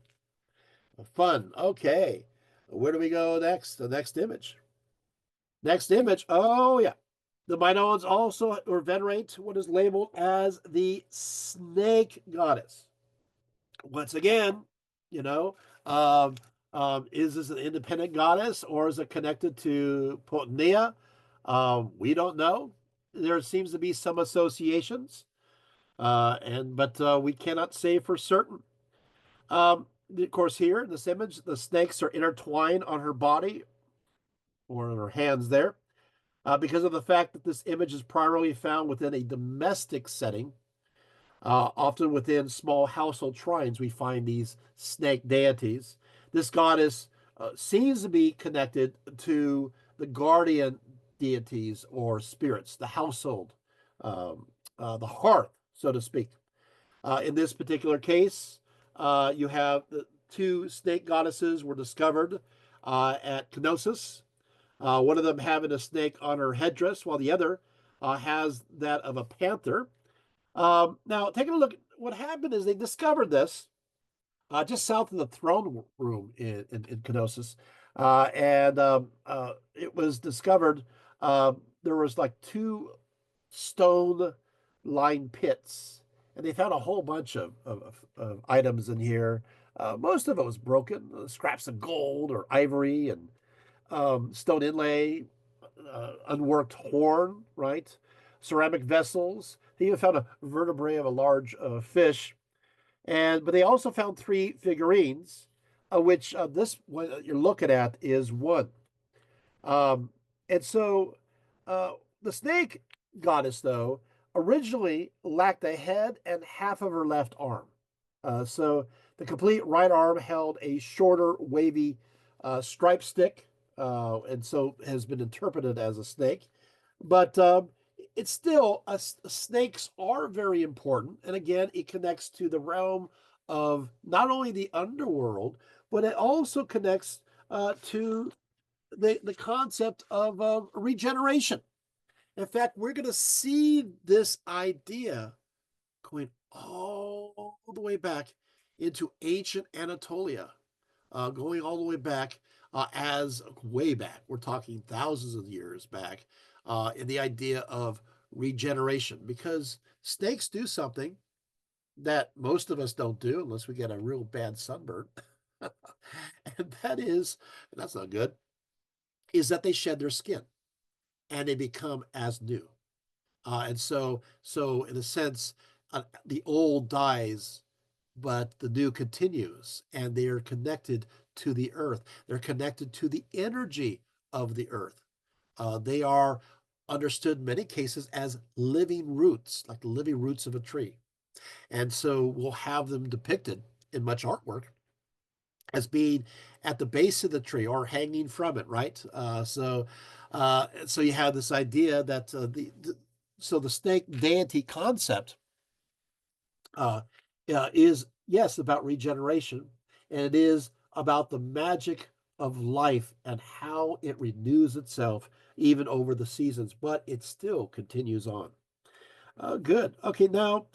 Fun. Okay. Where do we go next? The next image. Next image. Oh, yeah. The Minoans also or venerate what is labeled as the snake goddess. Once again, you know, um, is this an independent goddess or is it connected to Potnia? We don't know. There seems to be some associations, but we cannot say for certain. Of course, here in this image, the snakes are intertwined on her body or on her hands there, because of the fact that this image is primarily found within a domestic setting. Often within small household shrines, we find these snake deities. This goddess seems to be connected to the guardian deities or spirits, the household, um, the hearth, so to speak. In this particular case, you have the two snake goddesses were discovered at Knossos. One of them having a snake on her headdress, while the other has that of a panther. Now, taking a look at what happened is they discovered this just south of the throne room in Knossos. And it was discovered there was like two stone lined pits, and they found a whole bunch of items in here. Most of it was broken, scraps of gold or ivory and stone inlay, unworked horn, right? Ceramic vessels. They even found a vertebrae of a large fish, but they also found three figurines, of which this one that you're looking at is one. Um, and so uh, the snake goddess, though, originally lacked a head and half of her left arm. So the complete right arm held a shorter, wavy stripe stick, and so has been interpreted as a snake. But it's still, snakes are very important. And again, it connects to the realm of not only the underworld, but it also connects to the concept of regeneration. In fact, we're going to see this idea going all the way back into ancient Anatolia, going all the way back as way back. We're talking thousands of years back in the idea of regeneration, because snakes do something that most of us don't do unless we get a real bad sunburn. And that's not good, is that they shed their skin and they become as new. And so in a sense, the old dies, but the new continues, and they are connected to the earth. They're connected to the energy of the earth. They are understood in many cases as living roots, like the living roots of a tree. And so we'll have them depicted in much artwork as being at the base of the tree or hanging from it, right? So you have this idea that so the snake deity concept uh, is, yes, about regeneration, and it is about the magic of life and how it renews itself even over the seasons, but it still continues on. Good. Okay, now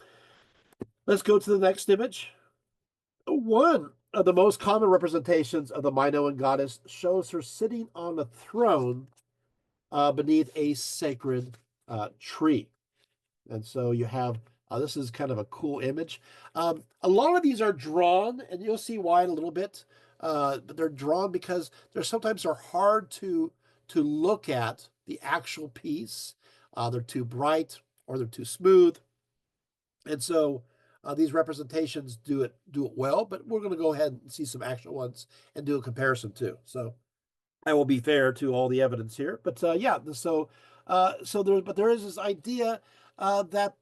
let's go to the next image. One of the most common representations of the Minoan goddess shows her sitting on a throne beneath a sacred tree. And so you have this is kind of a cool image. A lot of these are drawn, and you'll see why in a little bit. But they're drawn because they're hard to look at the actual piece. They're too bright or they're too smooth, and so these representations do it well. But we're going to go ahead and see some actual ones and do a comparison too. So I will be fair to all the evidence here, but yeah. There is this idea that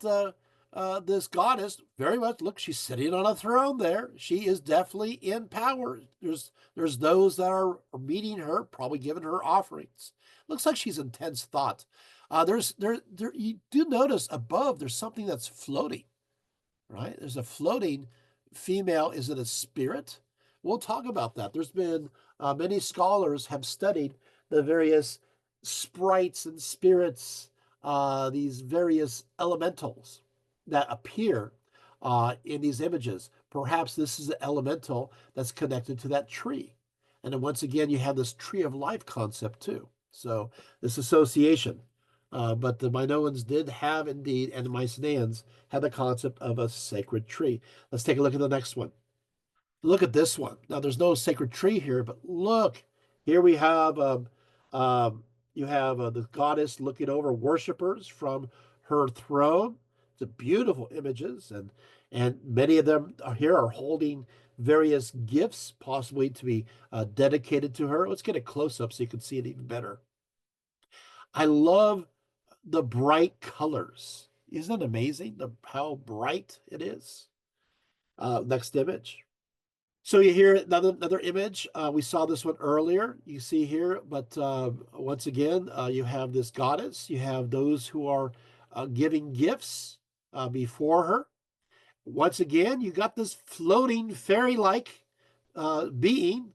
this goddess very much, look, she's sitting on a throne there. She is definitely in power. There's those that are meeting her, probably giving her offerings. Looks like she's in tense thought. There you do notice above there's something that's floating, right? There's a floating female. Is it a spirit? We'll talk about that. There's been many scholars have studied the various sprites and spirits, these various elementals that appear in these images. Perhaps this is an elemental that's connected to that tree. And then once again, you have this tree of life concept too. So this association. But the Minoans did have indeed, and the Mycenaeans had the concept of a sacred tree. Let's take a look at the next one. Look at this one. Now, there's no sacred tree here, but look, here we have you have the goddess looking over worshipers from her throne. It's a beautiful images, and many of them are here are holding various gifts, possibly to be dedicated to her. Let's get a close up so you can see it even better. I love the bright colors. Isn't it amazing how bright it is? Next image. So you hear another image. We saw this one earlier. You see here, but once again, you have this goddess. You have those who are giving gifts before her. Once again, you got this floating fairy-like being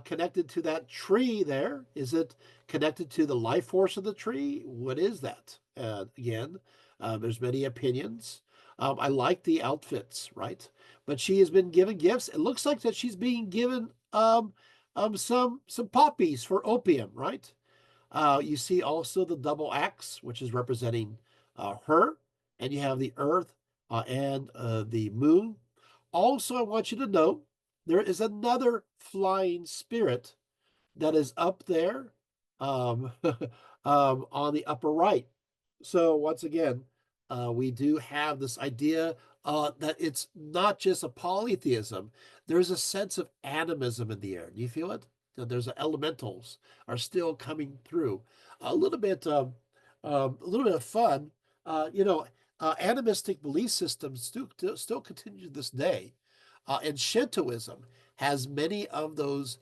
connected to that tree there. Is it connected to the life force of the tree? What is that? Again, there's many opinions. I like the outfits, right? But she has been given gifts. It looks like that she's being given some poppies for opium, right? You see also the double axe, which is representing her, and you have the earth and the moon. Also, I want you to note there is another flying spirit that is up there on the upper right. So once again, we do have this idea that it's not just a polytheism. There's a sense of animism in the air. Do you feel it? That there's elementals are still coming through. A little bit of fun. Animistic belief systems still continue to this day, and Shintoism has many of those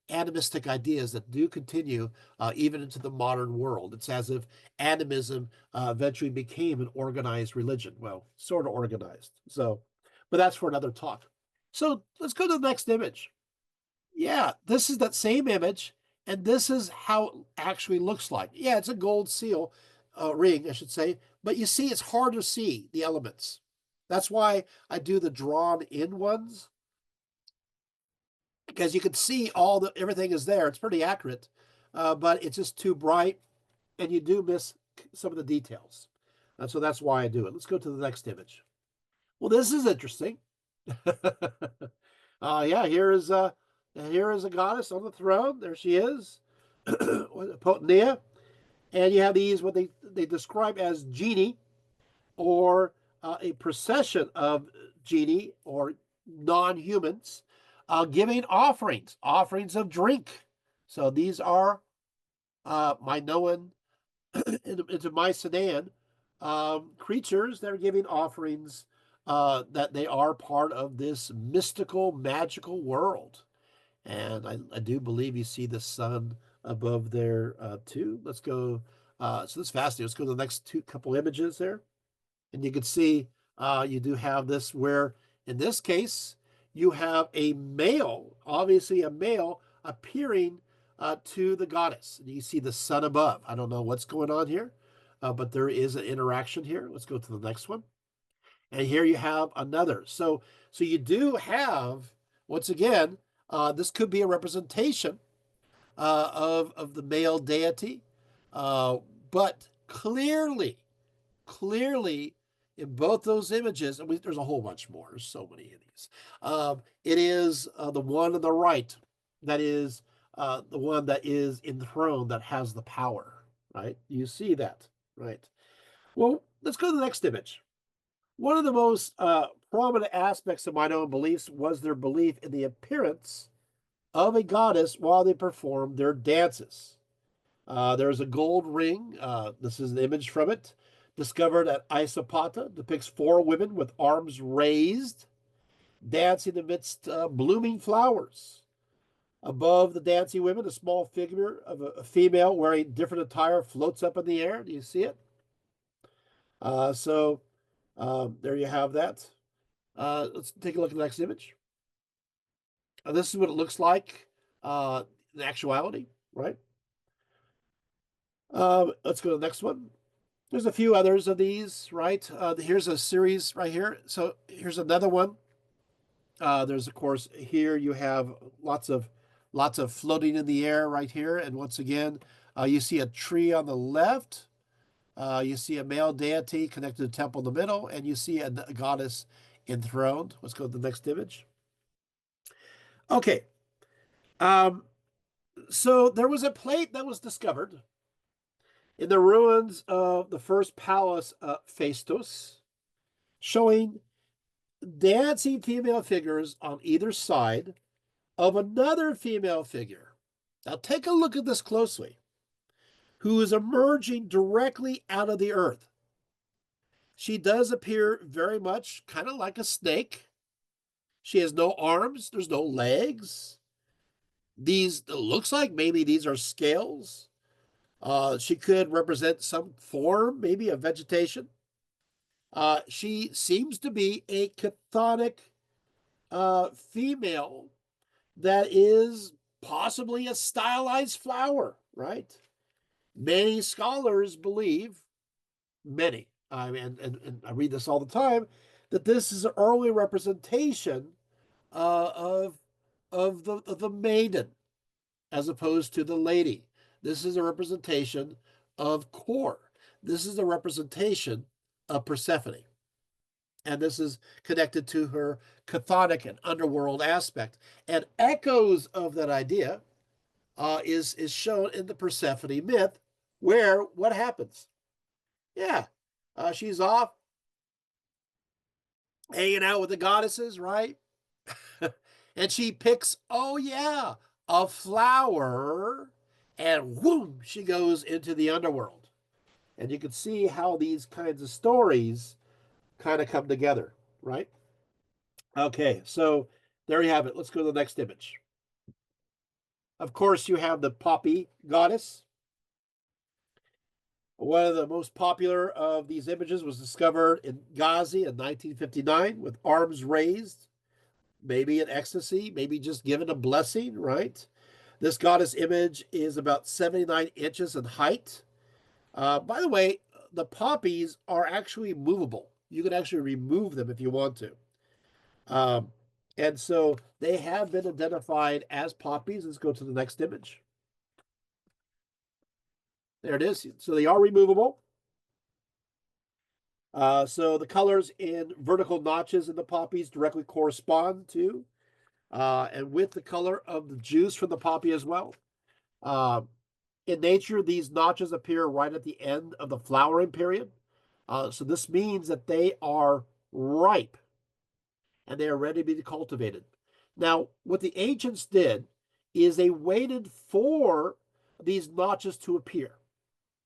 animistic ideas that do continue even into the modern world. It's as if animism eventually became an organized religion. Well, sort of organized. So, but that's for another talk. So let's go to the next image. Yeah, this is that same image, and this is how it actually looks like. Yeah, it's a gold seal ring, I should say, but you see, it's hard to see the elements. That's why I do the drawn in ones because you can see everything is there. It's pretty accurate, but it's just too bright, and you do miss some of the details. And so that's why I do it. Let's go to the next image. Well, this is interesting. Yeah, here is a goddess on the throne. There she is, Potnia, and you have these what they describe as genie or a procession of genie or non-humans giving offerings of drink. So these are Minoan into Mycenaean creatures that are giving offerings that they are part of this mystical, magical world. And I do believe you see the sun above there too. Let's go. So this is fascinating. Let's go to the next couple images there. And you can see you do have this where, in this case, you have a male, obviously a male, appearing to the goddess. And you see the sun above. I don't know what's going on here, but there is an interaction here. Let's go to the next one. And here you have another. So you do have, once again, this could be a representation of the male deity, uh, but clearly in both those images, and there's a whole bunch more. There's so many of these. It is the one on the right that is the one that is enthroned that has the power, right? You see that, right? Well, let's go to the next image. One of the most prominent aspects of Minoan beliefs was their belief in the appearance of a goddess while they performed their dances. There's a gold ring. This is an image from it, discovered at Isopata. Depicts four women with arms raised, dancing amidst blooming flowers. Above the dancing women, a small figure of a female wearing different attire floats up in the air. Do you see it? So there you have that. Let's take a look at the next image. This is what it looks like in actuality, right? Let's go to the next one. There's a few others of these, right? Here's a series right here. So here's another one. There's of course here you have lots of floating in the air right here, and once again, you see a tree on the left. You see a male deity connected to the temple in the middle, and you see a goddess enthroned. Let's go to the next image. Okay. Um, so there was a plate that was discovered in the ruins of the first palace, Phaistos, showing dancing female figures on either side of another female figure. Now take a look at this closely, who is emerging directly out of the earth. She does appear very much kind of like a snake. She has no arms, there's no legs. These it looks like maybe these are scales. She could represent some form, maybe of vegetation. She seems to be a chthonic female that is possibly a stylized flower, right? Many scholars believe, many, and I read this all the time, that this is an early representation uh, of of the maiden as opposed to the lady. This is a representation of Kor. This is a representation of Persephone. And this is connected to her chthonic and underworld aspect. And echoes of that idea is shown in the Persephone myth, where what happens? Yeah, she's off hanging out with the goddesses, right? And she picks, oh yeah, a flower, and whoom, she goes into the underworld. And you can see how these kinds of stories kind of come together, right? Okay, so there you have it. Let's go to the next image. Of course, you have the poppy goddess. One of the most popular of these images was discovered in Ghazi in 1959 with arms raised, maybe in ecstasy, maybe just given a blessing, right? This goddess image is about 79 inches in height. By the way, the poppies are actually movable. You can actually remove them if you want to. Um, and so they have been identified as poppies. Let's go to the next image. There it is. So they are removable. So the colors in vertical notches in the poppies directly correspond to and with the color of the juice from the poppy as well. Uh, in nature, these notches appear right at the end of the flowering period. So this means that they are ripe and they are ready to be cultivated. Now, what the ancients did is they waited for these notches to appear.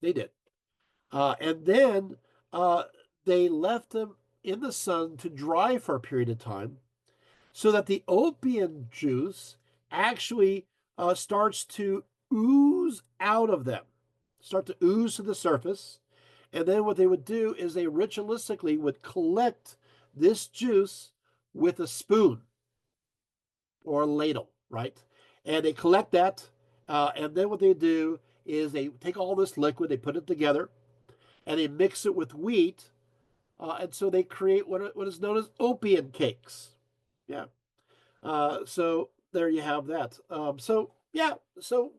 They did. And then uh, they left them in the sun to dry for a period of time so that the opium juice actually starts to ooze out of them, start to ooze to the surface. And then what they would do is they ritualistically would collect this juice with a spoon or a ladle, right? And they collect that. And then what they do is they take all this liquid, they put it together, and they mix it with wheat. And so they create what is known as opium cakes. Yeah. So there you have that. So yeah, so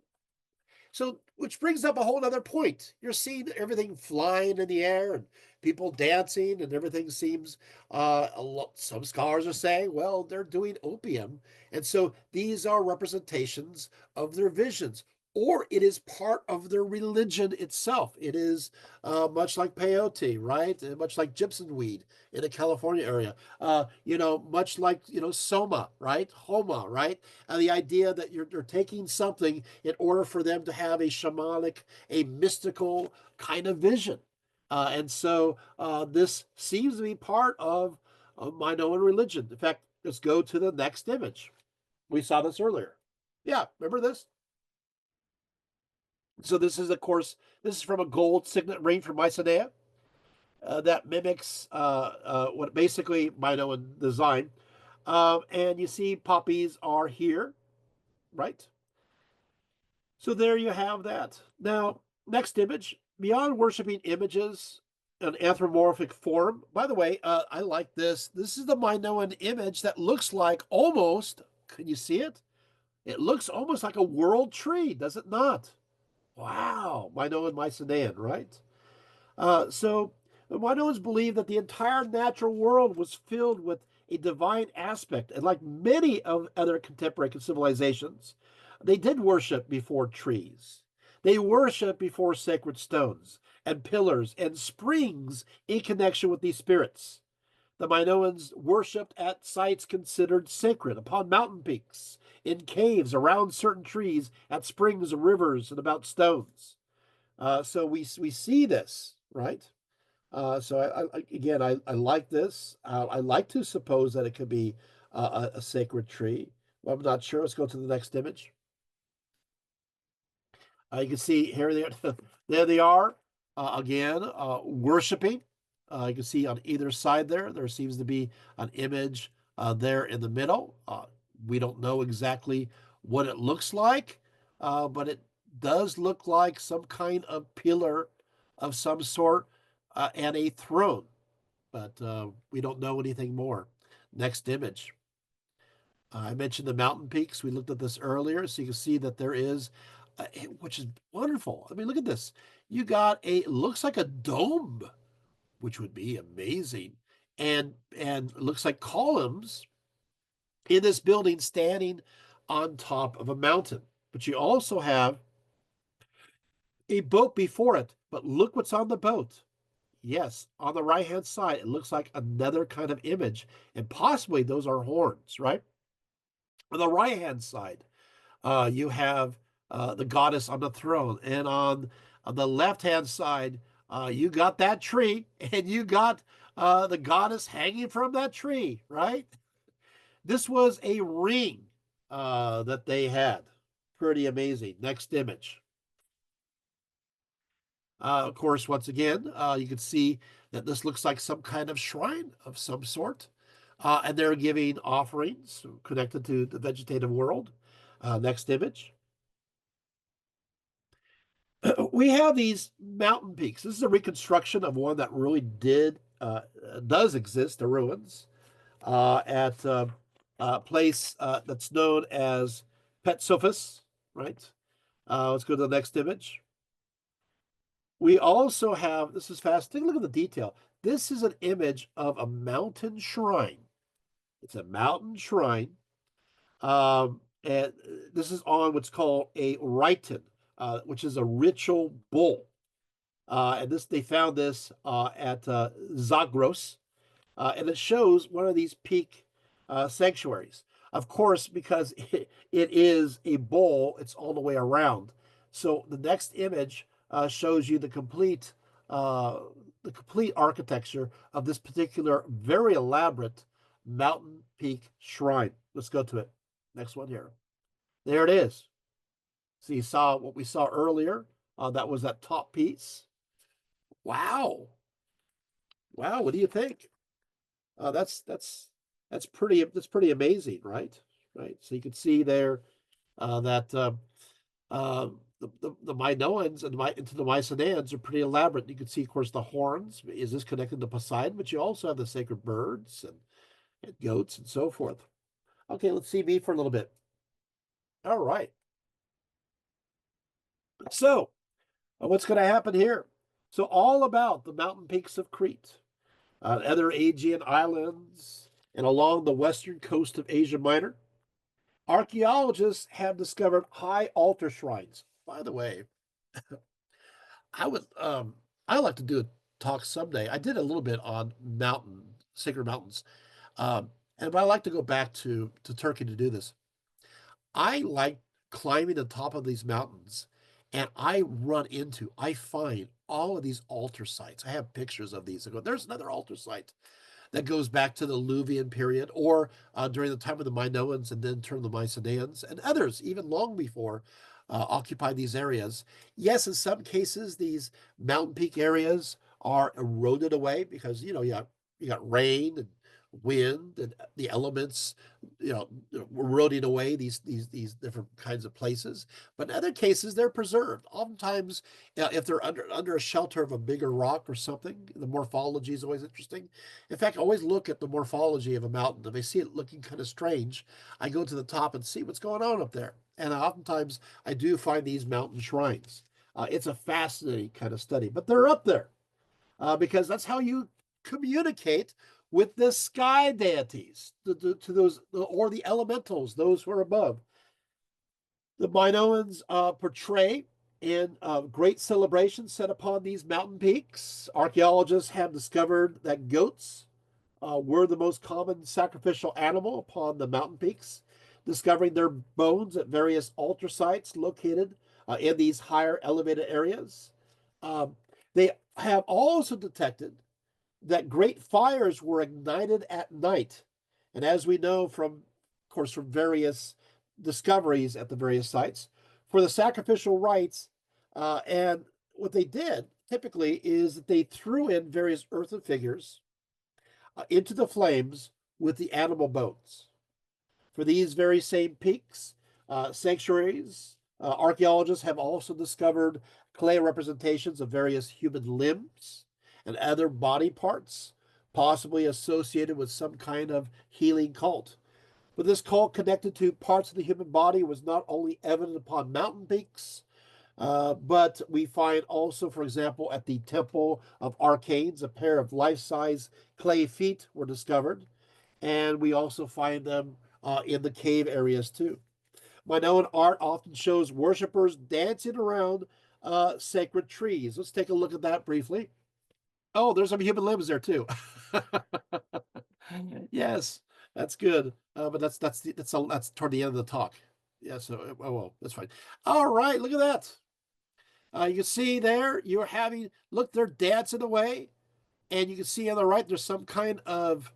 which brings up a whole other point. You're seeing everything flying in the air and people dancing, and everything seems a lot. Some scholars are saying, well, they're doing opium, and so these are representations of their visions. Or it is part of their religion itself. It is much like peyote, right? And much like gypsum weed in the California area. Much like soma, right? Homa, right? And the idea that you're taking something in order for them to have a shamanic, a mystical kind of vision. And so this seems to be part of Minoan religion. In fact, let's go to the next image. We saw this earlier. Yeah, remember this? So this is, of course, this is from a gold signet ring from Mycenae that mimics what basically Minoan design. And you see poppies are here, right? So there you have that. Now, next image. beyond worshiping images an anthropomorphic form. By the way, I like this. This is the Minoan image that looks like almost, can you see it? It looks almost like a world tree, does it not? Wow, Minoan Mycenaean, right? So the Minoans believed that the entire natural world was filled with a divine aspect. And like many of other contemporary civilizations, they did worship before trees. They worshiped before sacred stones and pillars and springs in connection with these spirits. The Minoans worshipped at sites considered sacred, upon mountain peaks, in caves, around certain trees, at springs and rivers, and about stones. So we see this, right? So again, I like this. I like to suppose that it could be a sacred tree. Well, I'm not sure. Let's go to the next image. You can see here they are. There they are again, worshiping. You can see on either side there seems to be an image there in the middle. We don't know exactly what it looks like, but it does look like some kind of pillar of some sort and a throne, but we don't know anything more. Next image. I mentioned the mountain peaks. We looked at this earlier, so you can see that there is, which is wonderful. I mean, look at this. You got looks like a dome, which would be amazing, and looks like columns in this building standing on top of a mountain. But you also have a boat before it. But look what's on the boat. Yes, on the right-hand side, it looks like another kind of image, and possibly those are horns, right? On the right-hand side, you have the goddess on the throne, and on the left-hand side, you got that tree, and you got the goddess hanging from that tree, right? This was a ring that they had. Pretty amazing. Next image. Of course, once again, you can see that this looks like some kind of shrine of some sort. And they're giving offerings connected to the vegetative world. Next image. We have these mountain peaks. This is a reconstruction of one that really does exist, the ruins, at a place that's known as Petsophis, right? Let's go to the next image. We also have, this is fast, take a look at the detail. This is an image of a mountain shrine. It's a mountain shrine. And this is on what's called a rhyton, which is a ritual bull. And this they found this at Zagros, and it shows one of these peak sanctuaries. Of course, because it is a bowl, it's all the way around. So the next image shows you the complete architecture of this particular very elaborate mountain peak shrine. Let's go to it. Next one here. There it is. So you saw what we saw earlier. That was that top piece. Wow. Wow. What do you think? That's pretty amazing, right? Right. So you can see there that the Minoans and into the Mycenaeans are pretty elaborate. You can see, of course, the horns. Is this connected to Poseidon? But you also have the sacred birds and goats and so forth. Okay, let's see me for a little bit. All right. So, what's going to happen here? So, all about the mountain peaks of Crete, other Aegean islands, and along the western coast of Asia Minor. Archaeologists have discovered high altar shrines. By the way, I would I like to do a talk someday. I did a little bit on sacred mountains. But I like to go back to Turkey to do this. I like climbing the top of these mountains, and I find all of these altar sites. I have pictures of these. I go, there's another altar site that goes back to the Illuvian period or during the time of the Minoans and then turn the Mycenaeans and others, even long before, occupied these areas. Yes, in some cases, these mountain peak areas are eroded away because, you got rain and wind and the elements, eroding away these different kinds of places. But in other cases, they're preserved. Oftentimes, if they're under a shelter of a bigger rock or something, the morphology is always interesting. In fact, I always look at the morphology of a mountain. If I see it looking kind of strange, I go to the top and see what's going on up there. And oftentimes, I do find these mountain shrines. It's a fascinating kind of study, but they're up there because that's how you communicate with the sky deities, to those, or the elementals, those who are above. The Minoans portray in great celebrations set upon these mountain peaks. Archaeologists have discovered that goats were the most common sacrificial animal upon the mountain peaks, discovering their bones at various altar sites located in these higher elevated areas. Um, they have also detected that great fires were ignited at night. And as we know from, of course, from various discoveries at the various sites, for the sacrificial rites, and what they did typically is that they threw in various earthen figures into the flames with the animal bones. For these very same peaks, sanctuaries, archaeologists have also discovered clay representations of various human limbs and other body parts, possibly associated with some kind of healing cult. But this cult connected to parts of the human body was not only evident upon mountain peaks, but we find also, for example, at the Temple of Arcanes, a pair of life-size clay feet were discovered, and we also find them in the cave areas too. Minoan art often shows worshippers dancing around sacred trees. Let's take a look at that briefly. Oh, there's some human limbs there too. Yes, that's good. But that's toward the end of the talk. Yeah, so oh well, that's fine. All right, look at that. You can see there you're having look, they're dancing away, and you can see on the right there's some kind of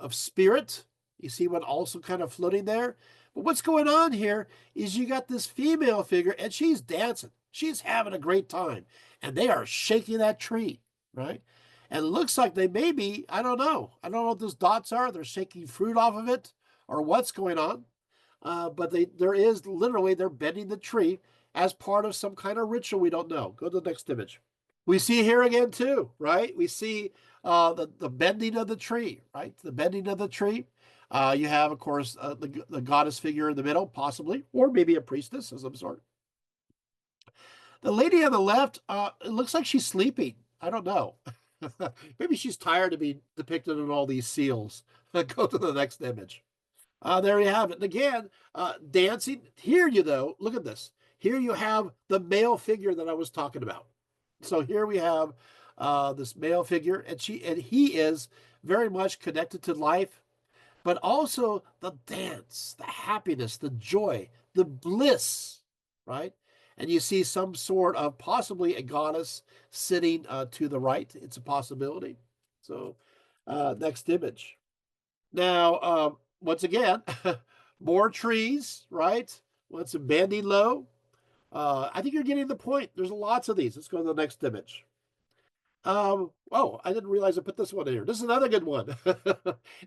spirit. You see one also kind of floating there. But what's going on here is you got this female figure, and she's dancing. She's having a great time, and they are shaking that tree, right? And it looks like they may be, I don't know. I don't know what those dots are. They're shaking fruit off of it or what's going on. But there is literally, they're bending the tree as part of some kind of ritual we don't know. Go to the next image. We see here again too, right? We see the bending of the tree, right? The bending of the tree. You have, of course, the goddess figure in the middle, possibly, or maybe a priestess of some sort. The lady on the left, it looks like she's sleeping. I don't know. Maybe she's tired of being depicted in all these seals. Go to the next image. There you have it. And again, dancing. Here you though, look at this. Here you have the male figure that I was talking about. So here we have this male figure, and he is very much connected to life, but also the dance, the happiness, the joy, the bliss, right? And you see some sort of possibly a goddess sitting to the right. It's a possibility. So next image. Now, once again, more trees, right? Once a bending low. I think you're getting the point. There's lots of these. Let's go to the next image. Oh, I didn't realize I put this one in here. This is another good one.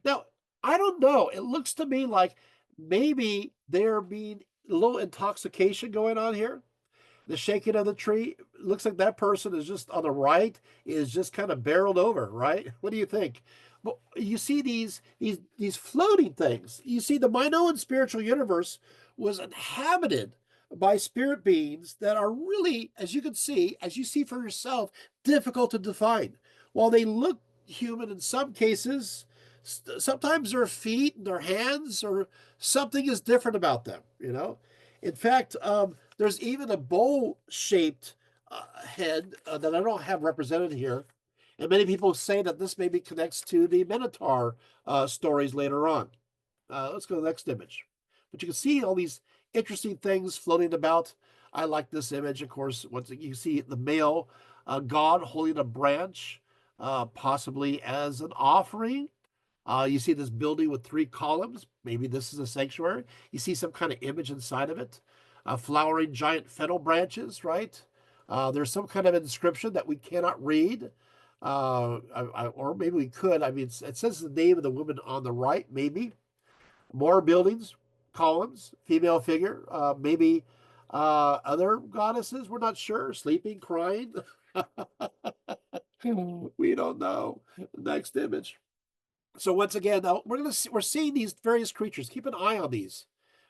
Now, I don't know. It looks to me like maybe there being a little intoxication going on here. The shaking of the tree looks like that person is just on the right is just kind of barreled over, right? What do you think? Well, you see these floating things. You see the Minoan spiritual universe was inhabited by spirit beings that are really, as you can see, as you see for yourself, difficult to define. While they look human in some cases, sometimes their feet and their hands or something is different about them, you know? In fact, there's even a bowl-shaped head that I don't have represented here. And many people say that this maybe connects to the Minotaur stories later on. Let's go to the next image. But you can see all these interesting things floating about. I like this image, of course. Once you see the male god holding a branch, possibly as an offering. You see this building with three columns. Maybe this is a sanctuary. You see some kind of image inside of it. Flowering giant fennel branches, right? There's some kind of inscription that we cannot read. Or maybe we could. I mean, it says the name of the woman on the right, maybe. More buildings, columns, female figure, maybe other goddesses. We're not sure. Sleeping, crying. We don't know. Next image. So once again, now we're seeing these various creatures. Keep an eye on these.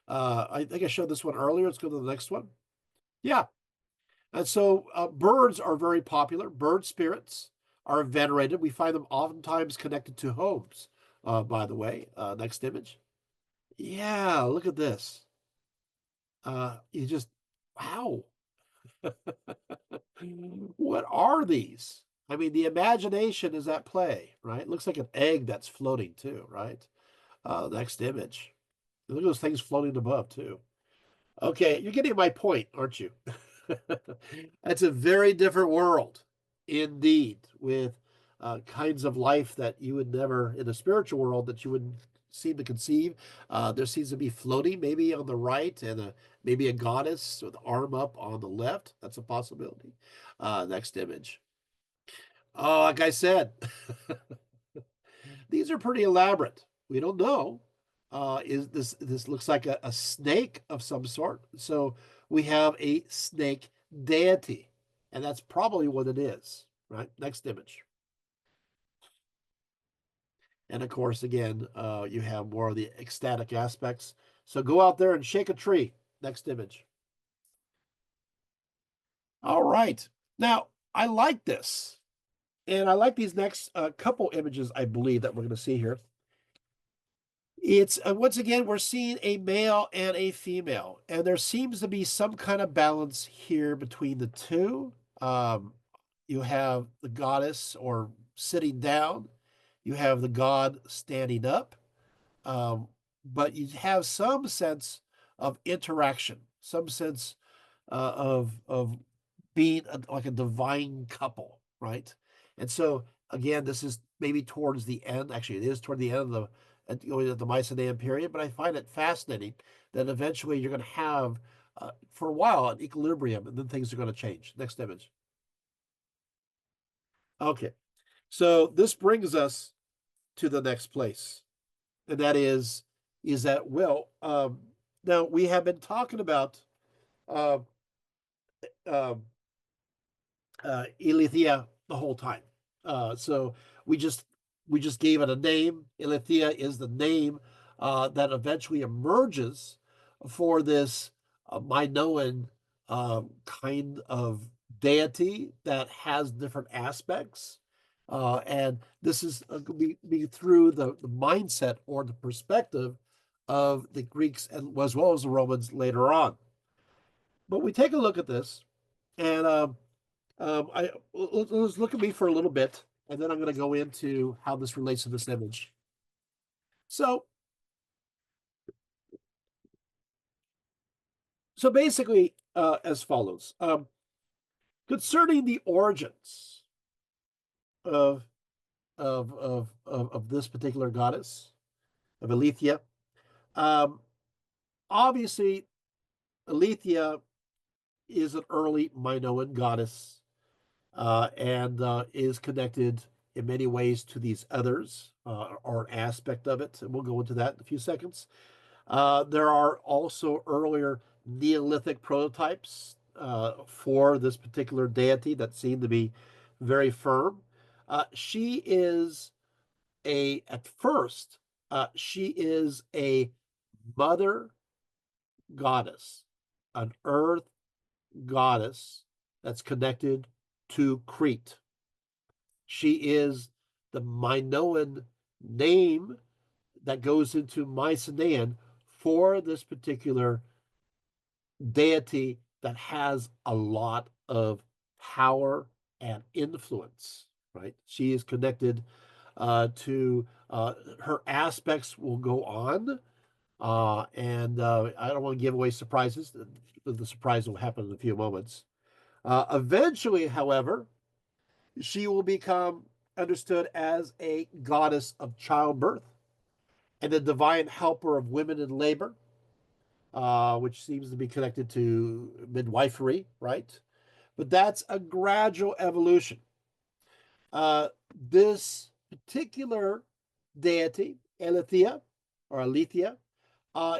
I think I showed this one earlier. Let's go to the next one. Yeah. And so birds are very popular. Bird spirits are venerated. We find them oftentimes connected to homes, by the way. Next image. Yeah, look at this. You just, wow. What are these? I mean, the imagination is at play, right? Looks like an egg that's floating too, right? Next image. Look at those things floating above too. Okay, you're getting my point, aren't you? That's a very different world, indeed, with kinds of life that you would never, in the spiritual world, that you wouldn't seem to conceive. There seems to be floating, maybe on the right, and maybe a goddess with arm up on the left. That's a possibility. Next image. Oh, like I said, these are pretty elaborate. We don't know. Is this looks like a snake of some sort? So we have a snake deity, and that's probably what it is, right? Next image. And of course, again, you have more of the ecstatic aspects. So go out there and shake a tree. Next image. All right. Now, I like this. And I like these next couple images, I believe, that we're going to see here. It's once again, we're seeing a male and a female, and there seems to be some kind of balance here between the two. You have the goddess or sitting down, you have the god standing up, um, but you have some sense of interaction, some sense of being like a divine couple, right? And so again, this is maybe towards the end. Actually, it is toward the end of the Mycenaean period. But I find it fascinating that eventually you're going to have, for a while, an equilibrium, and then things are going to change. Next image. Okay, so this brings us to the next place, and that is that well, now we have been talking about uh, uh, Ilithyia the whole time. So we just we just gave it a name. Ilithyia is the name that eventually emerges for this Minoan kind of deity that has different aspects. And this is be through the mindset or the perspective of the Greeks and as well as the Romans later on. But we take a look at this, and let's look at me for a little bit, and then I'm going to go into how this relates to this image. So, so basically, as follows: concerning the origins of of this particular goddess of Ilithyia, um, obviously, Ilithyia is an early Minoan goddess and is connected in many ways to these others or an aspect of it. And we'll go into that in a few seconds. There are also earlier Neolithic prototypes for this particular deity that seem to be very firm. She is at first, she is a mother goddess, an earth goddess that's connected to Crete. She is the Minoan name that goes into Mycenaean for this particular deity that has a lot of power and influence, right? She is connected to her aspects will go on. And I don't want to give away surprises. The surprise will happen in a few moments. Eventually, however, she will become understood as a goddess of childbirth and the divine helper of women in labor, which seems to be connected to midwifery, right? But that's a gradual evolution. This particular deity, Eleutheia or Ilithyia,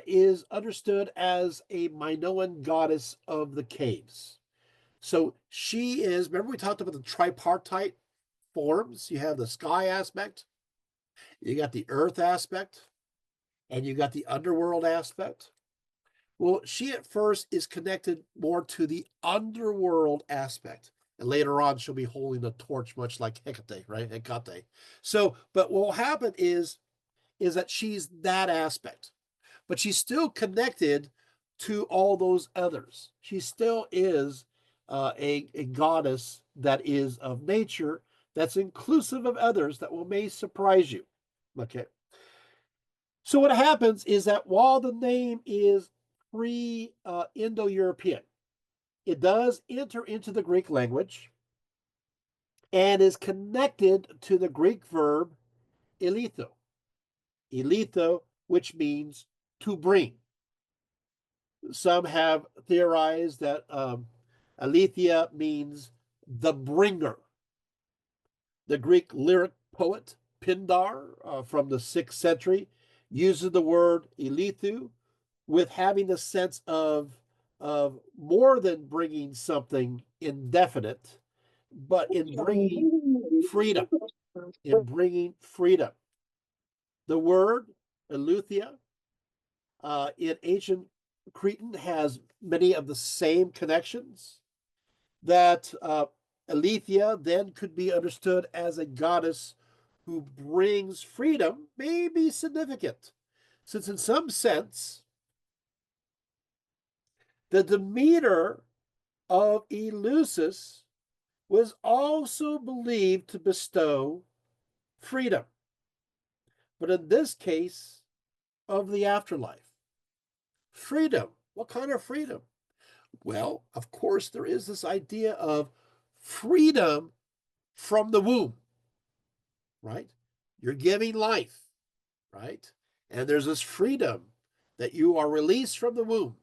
is understood as a Minoan goddess of the caves. So she is, remember we talked about the tripartite forms? You have the sky aspect, you got the earth aspect, and you got the underworld aspect. Well, she at first is connected more to the underworld aspect. And later on, she'll be holding the torch, much like Hecate, right? Hecate. So, but what will happen is that she's that aspect, but she's still connected to all those others. She still is a goddess that is of nature, that's inclusive of others that will may surprise you. Okay. So what happens is that while the name is pre Indo-European, it does enter into the Greek language and is connected to the Greek verb elitho, elitho, which means to bring. Some have theorized that Ilithyia means the bringer. The Greek lyric poet Pindar from the 6th century uses the word elithu with having the sense of more than bringing something indefinite, but in bringing freedom, in bringing freedom. The word Eleutheia in ancient Cretan has many of the same connections that Ilithyia then could be understood as a goddess who brings freedom may be significant, since in some sense, the Demeter of Eleusis was also believed to bestow freedom, but in this case, of the afterlife. Freedom. What kind of freedom? Well, of course, there is this idea of freedom from the womb, right? You're giving life, right? And there's this freedom that you are released from the womb.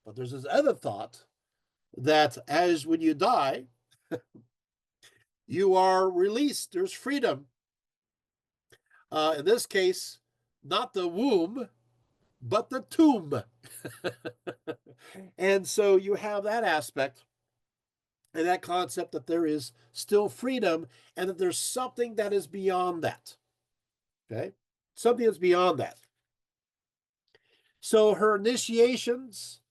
But there's this other thought that as when you die, you are released. There's freedom. In this case, not the womb, but the tomb. And so you have that aspect and that concept that there is still freedom and that there's something that is beyond that. Okay? Something that's beyond that. So her initiations,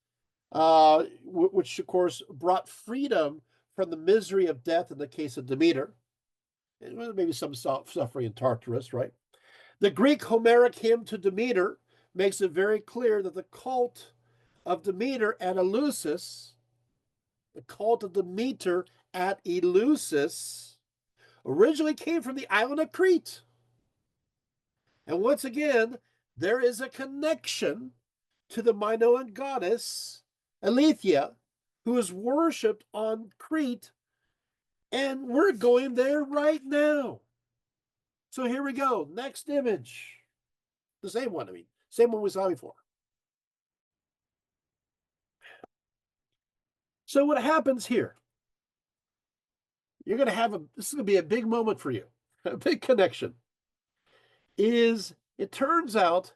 which of course brought freedom from the misery of death in the case of Demeter, and maybe some suffering in Tartarus, right? The Greek Homeric hymn to Demeter makes it very clear that the cult of Demeter at Eleusis, the cult of Demeter at Eleusis, originally came from the island of Crete. And once again, there is a connection to the Minoan goddess Ilithyia, who is worshipped on Crete, and we're going there right now. So here we go. Next image. The same one, I mean, same one we saw before. So what happens here? You're going to have this is going to be a big moment for you, a big connection. Is it turns out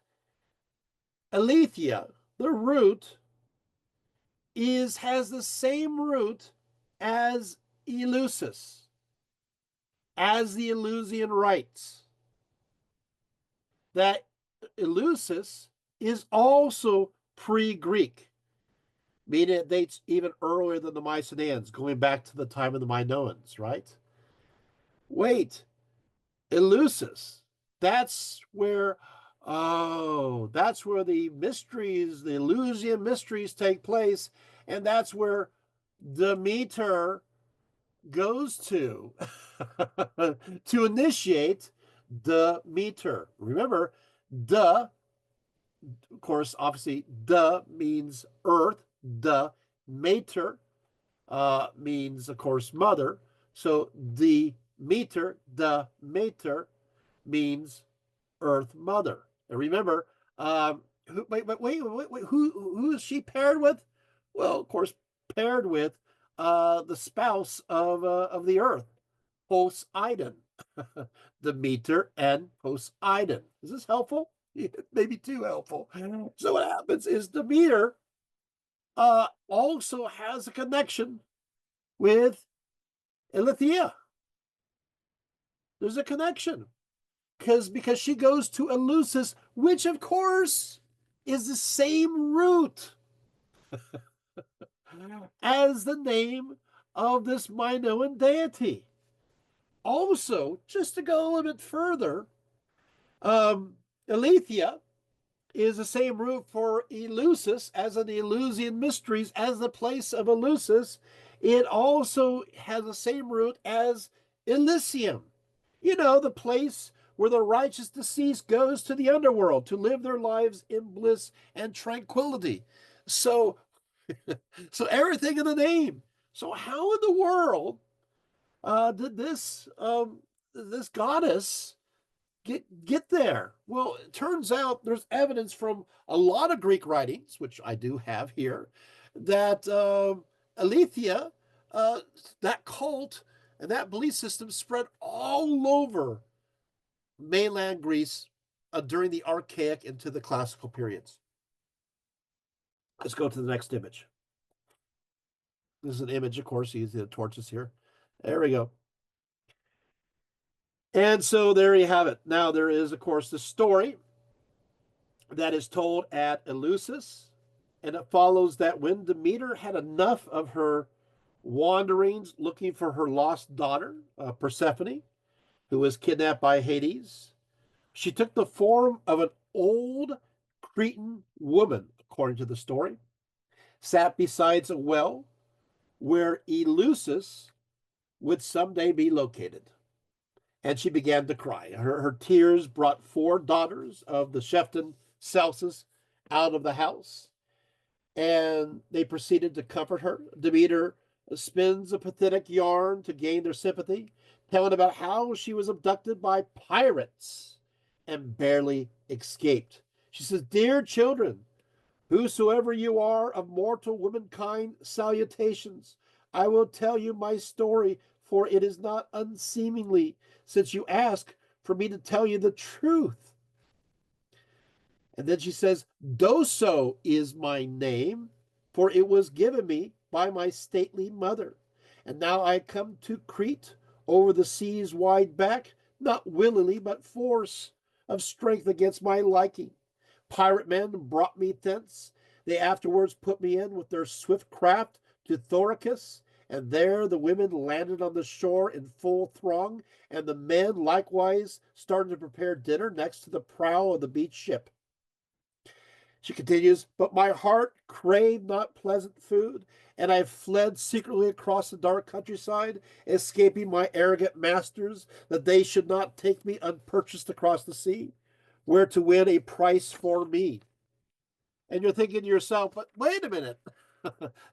Ilithyia, the root, has the same root as Eleusis, as the Eleusinian rites. That Eleusis is also pre-Greek, meaning it dates even earlier than the Mycenaeans, going back to the time of the Minoans, right? Wait, Eleusis, that's where, oh, that's where the mysteries, the Eleusinian mysteries take place, and that's where Demeter goes to to initiate the meter. Remember, of course, obviously, means earth. The mater means, of course, mother. So the mater means earth mother. And remember, who is she paired with? Well, of course, paired with the spouse of the earth, Poseidon. Demeter and Poseidon. Is this helpful? Maybe too helpful. So what happens is Demeter also has a connection with Ilithyia. There's a connection because she goes to Eleusis, which of course is the same root as the name of this Minoan deity. Also, just to go a little bit further, Ilithyia is the same root for Eleusis as in the Eleusinian mysteries as the place of Eleusis. It also has the same root as Elysium, the place where the righteous deceased goes to the underworld to live their lives in bliss and tranquility. So, so everything in the name. So how in the world did this goddess get there? Well, it turns out there's evidence from a lot of Greek writings, which I do have here, that Ilithyia, uh, that cult and that belief system spread all over mainland Greece during the Archaic into the classical periods. Let's go to the next image. This is an image, of course. You see the torches here. There we go. And so there you have it. Now, there is, of course, the story that is told at Eleusis, and it follows that when Demeter had enough of her wanderings looking for her lost daughter, Persephone, who was kidnapped by Hades, she took the form of an old Cretan woman, according to the story, sat beside a well where Eleusis would someday be located. And she began to cry. Her tears brought four daughters of the chieftain Celsus out of the house, and they proceeded to comfort her. Demeter spins a pathetic yarn to gain their sympathy, telling about how she was abducted by pirates and barely escaped. She says, "Dear children, whosoever you are of mortal womankind, salutations. I will tell you my story, for it is not unseemly, since you ask for me to tell you the truth." And then she says, "Doso is my name, for it was given me by my stately mother. And now I come to Crete over the sea's wide back, not willingly, but force of strength against my liking. Pirate men brought me thence. They afterwards put me in with their swift craft to Thoricus, and there the women landed on the shore in full throng, and the men likewise started to prepare dinner next to the prow of the beach ship." She continues, "But my heart craved not pleasant food, and I fled secretly across the dark countryside, escaping my arrogant masters, that they should not take me unpurchased across the sea, where to win a price for me." And you're thinking to yourself, but wait a minute,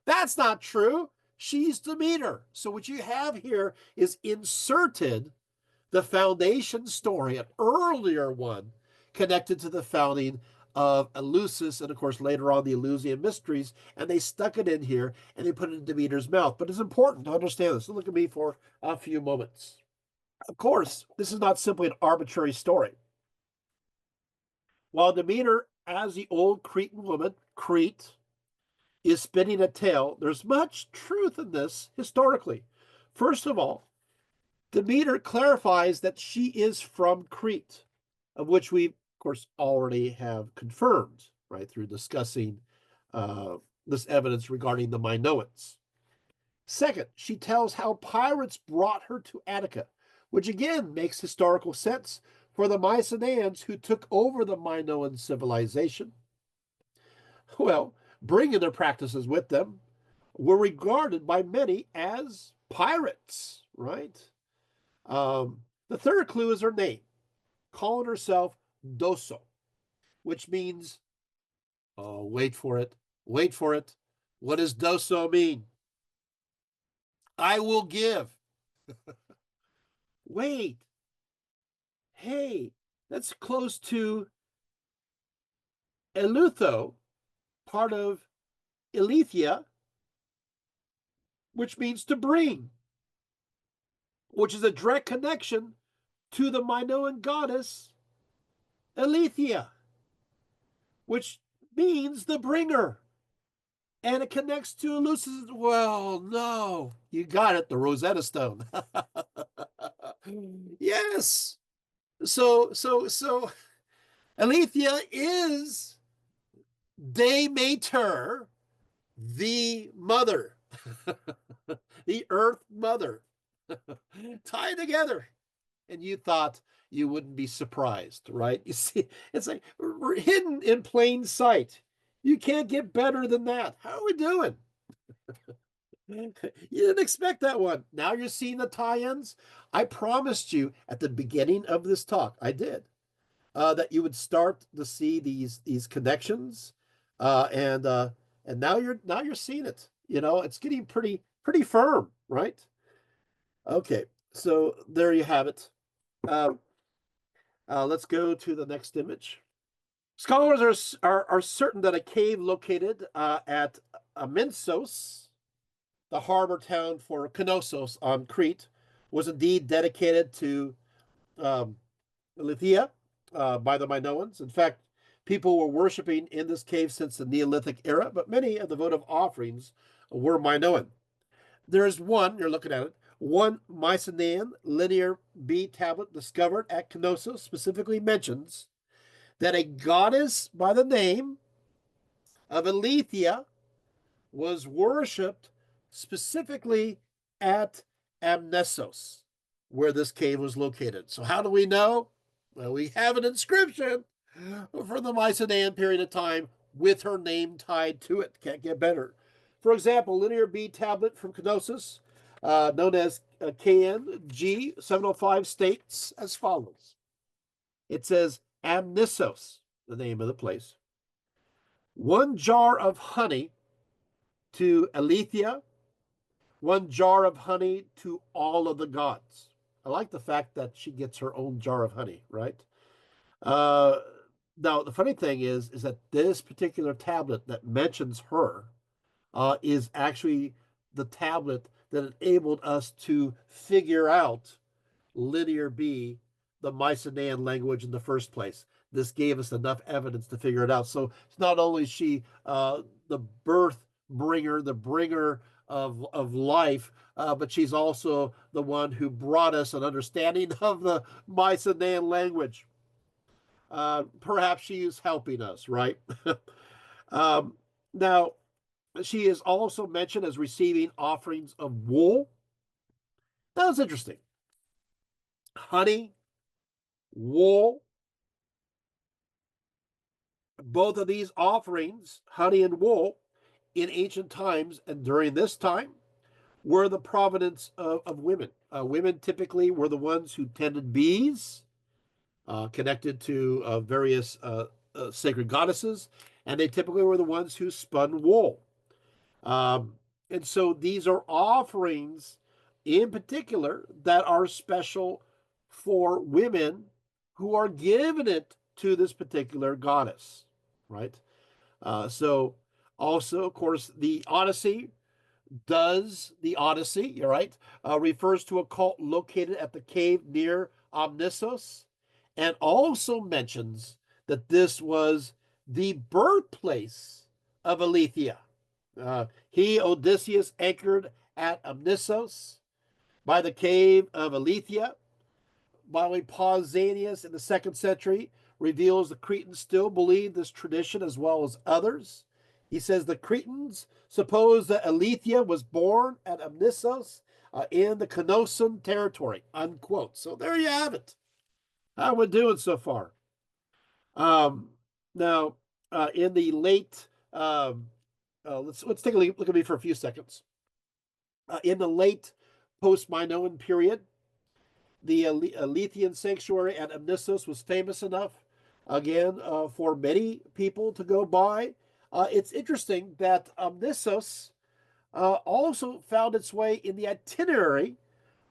that's not true. She's Demeter. So what you have here is inserted the foundation story, an earlier one connected to the founding of Eleusis, and of course later on the Eleusinian mysteries, and they stuck it in here and they put it in Demeter's mouth. But it's important to understand this. So look at me for a few moments. Of course, this is not simply an arbitrary story. While Demeter, as the old Cretan woman, Crete, is spinning a tale, there's much truth in this historically. First of all, Demeter clarifies that she is from Crete, of which we, of course, already have confirmed, right, through discussing this evidence regarding the Minoans. Second, she tells how pirates brought her to Attica, which again makes historical sense for the Mycenaeans who took over the Minoan civilization. Well, bringing their practices with them, were regarded by many as pirates, right? The third clue is her name, calling herself Doso, which means, oh, wait for it, wait for it. What does Doso mean? I will give. Wait, hey, that's close to Eleutho, part of Ilithyia, which means to bring. which is a direct connection to the Minoan goddess Ilithyia, which means the bringer. And it connects to Lucis. Well, no, you got it, the Rosetta Stone. Yes. So Ilithyia is Demeter, the mother, the earth mother, tied together. And you thought you wouldn't be surprised, right? You see, it's like hidden in plain sight. You can't get better than that. How are we doing? You didn't expect that one. Now you're seeing the tie-ins. I promised you at the beginning of this talk, I did, that you would start to see these connections, and now you're seeing it. It's getting pretty firm, right? Okay, so there you have it. Uh, let's go to the next image. Scholars are certain that a cave located at Amensos, the harbor town for Knossos on Crete, was indeed dedicated to um, Ilithyia by the Minoans. In fact, people were worshiping in this cave since the Neolithic era, but many of the votive offerings were Minoan. There is one, you're looking at it, one Mycenaean linear B tablet discovered at Knossos specifically mentions that a goddess by the name of Ilithyia was worshipped specifically at Amnessos, where this cave was located. So, how do we know? Well, we have an inscription from the Mycenaean period of time with her name tied to it. Can't get better. For example, Linear B tablet from Knossos, known as KNG 705, states as follows. It says Amnissos, the name of the place. One jar of honey to Ilithyia, one jar of honey to all of the gods. I like the fact that she gets her own jar of honey, right? Uh, Now, the funny thing is that this particular tablet that mentions her is actually the tablet that enabled us to figure out Linear B, the Mycenaean language in the first place. This gave us enough evidence to figure it out. So it's not only is she the birth bringer, the bringer of life, but she's also the one who brought us an understanding of the Mycenaean language. Perhaps she is helping us, right? um, Now, she is also mentioned as receiving offerings of wool. That was interesting. Honey, wool, both of these offerings, honey and wool, in ancient times and during this time, were the provenance of women. Women typically were the ones who tended bees, connected to various sacred goddesses, and they typically were the ones who spun wool. Um, and so these are offerings in particular that are special for women who are giving it to this particular goddess, right? So also, of course, the Odyssey, you're right, refers to a cult located at the cave near Omnissos, and also mentions that this was the birthplace of Ilithyia. He, Odysseus, anchored at Amnissos by the cave of Ilithyia. While Pausanias in the 2nd century reveals the Cretans still believe this tradition as well as others. He says the Cretans suppose that Ilithyia was born at Amnissos in the Cnosan territory, unquote. So there you have it. How we doing so far? Um, Now, in the late let's take a look at me for a few seconds. In the late post-Minoan period, the Lethean sanctuary at Amnissos was famous enough, again, for many people to go by. It's interesting that Amnissos also found its way in the itinerary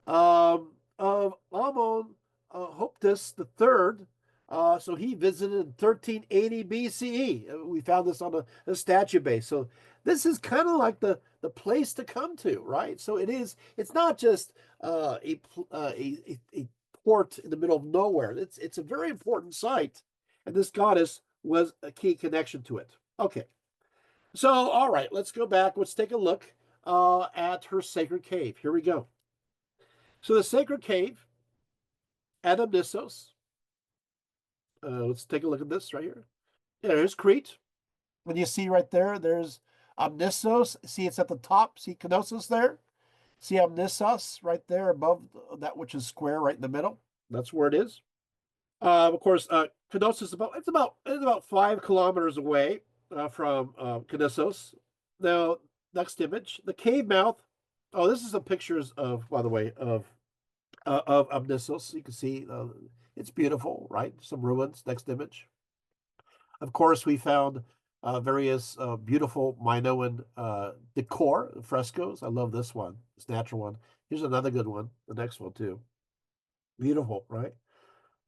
of Amon Hoptus III, So he visited in 1380 BCE. We found this on a statue base. So this is kind of like the place to come to, right? So it is. It's not just a port in the middle of nowhere. It's a very important site, and this goddess was a key connection to it. Okay. So all right, let's go back. Let's take a look at her sacred cave. Here we go. So the sacred cave at Abyssos. Let's take a look at this right here. Yeah, there's Crete. When you see right there, there's Amnissos. See, it's at the top. See Knossos there? See Amnissos right there above that which is square right in the middle? That's where it is. Of course, Knossos it's about 5 kilometers away from Knossos. Now, next image, the cave mouth. Oh, this is some pictures of, by the way, of Amnissos. You can see it's beautiful, right? Some ruins. Next image. Of course, we found various beautiful Minoan decor, frescoes. I love this one, this natural one. Here's another good one, the next one too. Beautiful, right?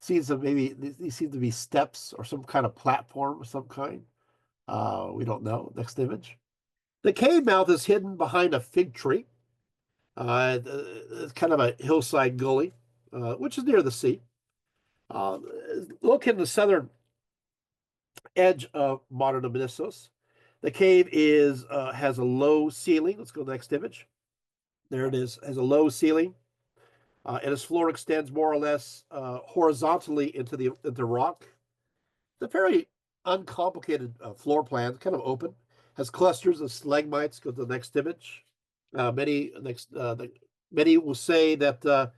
Seems to maybe these seem to be steps or some kind of platform of some kind. We don't know. Next image. The cave mouth is hidden behind a fig tree. It's kind of a hillside gully, which is near the sea. Look in the southern edge of modern Abyssos. The cave is has a low ceiling. Let's go to the next image. There it is. Has a low ceiling, and its floor extends more or less horizontally into rock. It's a very uncomplicated floor plan, kind of open. Has clusters of stalagmites. Go to the next image. Many will say that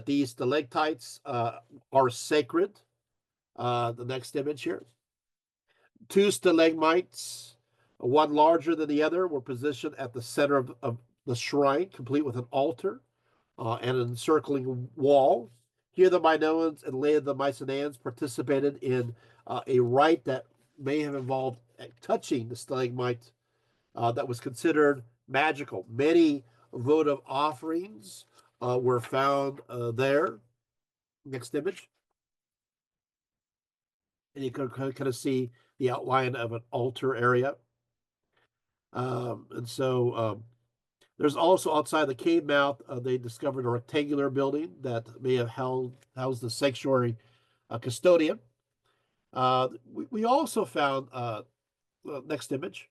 these stalactites are sacred. The next image here. Two stalagmites, one larger than the other, were positioned at the center of the shrine, complete with an altar and an encircling wall. Here, the Minoans and later the Mycenaeans participated in a rite that may have involved touching the stalagmite that was considered magical. Many votive offerings were found there. Next image. And you can kind of see the outline of an altar area. And so there's also outside the cave mouth, they discovered a rectangular building that may have housed the sanctuary custodian. We also found, next image,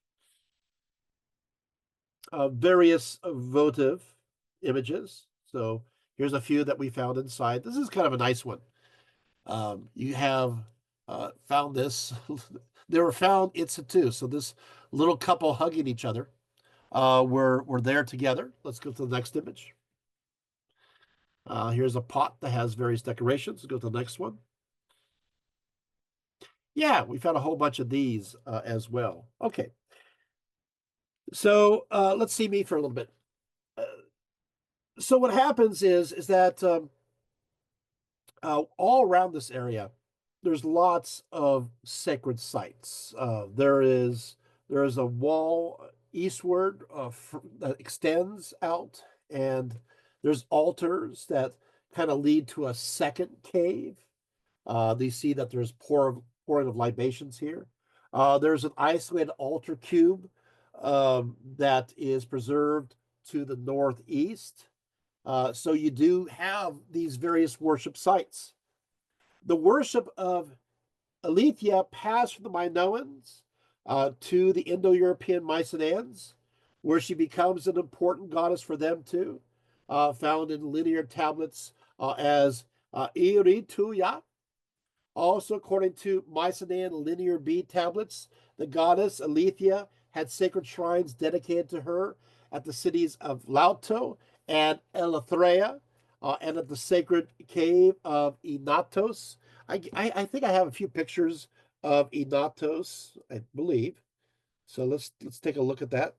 various votive images. So here's a few that we found inside. This is kind of a nice one. You have found this. They were found in situ. So this little couple hugging each other were there together. Let's go to the next image. Here's a pot that has various decorations. Let's go to the next one. Yeah, we found a whole bunch of these as well. Okay, so let's see me for a little bit. Uh, so what happens is that all around this area, there's lots of sacred sites. There is a wall eastward that extends out, and there's altars that kind of lead to a second cave. They see that there's pouring of libations here. There's an isolated altar cube that is preserved to the northeast. So you do have these various worship sites. The worship of Ilithyia passed from the Minoans to the Indo-European Mycenaeans, where she becomes an important goddess for them too, found in linear tablets as Ilithyia. Also, according to Mycenaean linear bead tablets, the goddess Ilithyia had sacred shrines dedicated to her at the cities of Lauto and Eleutheia, and at the sacred cave of Inatos. I think I have a few pictures of Inatos, I believe. So let's take a look at that.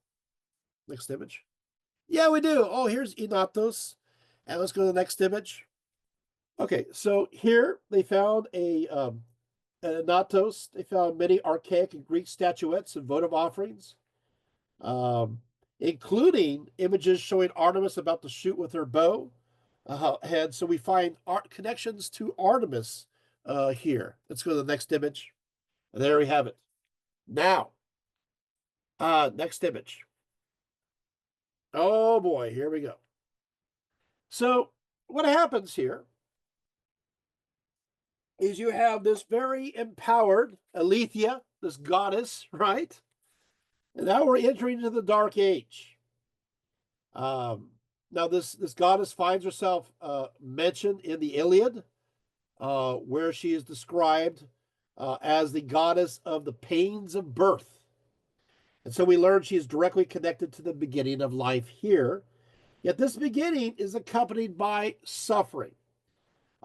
Next image. Yeah, we do. Oh, here's Inatos. And let's go to the next image. Okay, so here they found Natos. They found many archaic and Greek statuettes and votive offerings, um, including images showing Artemis about to shoot with her bow. And so we find art connections to Artemis here. Let's go to the next image. And there we have it. Now, next image. Oh boy, here we go. So what happens here is you have this very empowered Ilithyia, this goddess, right? And now we're entering into the Dark Age. Um, Now this goddess finds herself mentioned in the Iliad, where she is described as the goddess of the pains of birth. And so we learn she is directly connected to the beginning of life here. Yet this beginning is accompanied by suffering.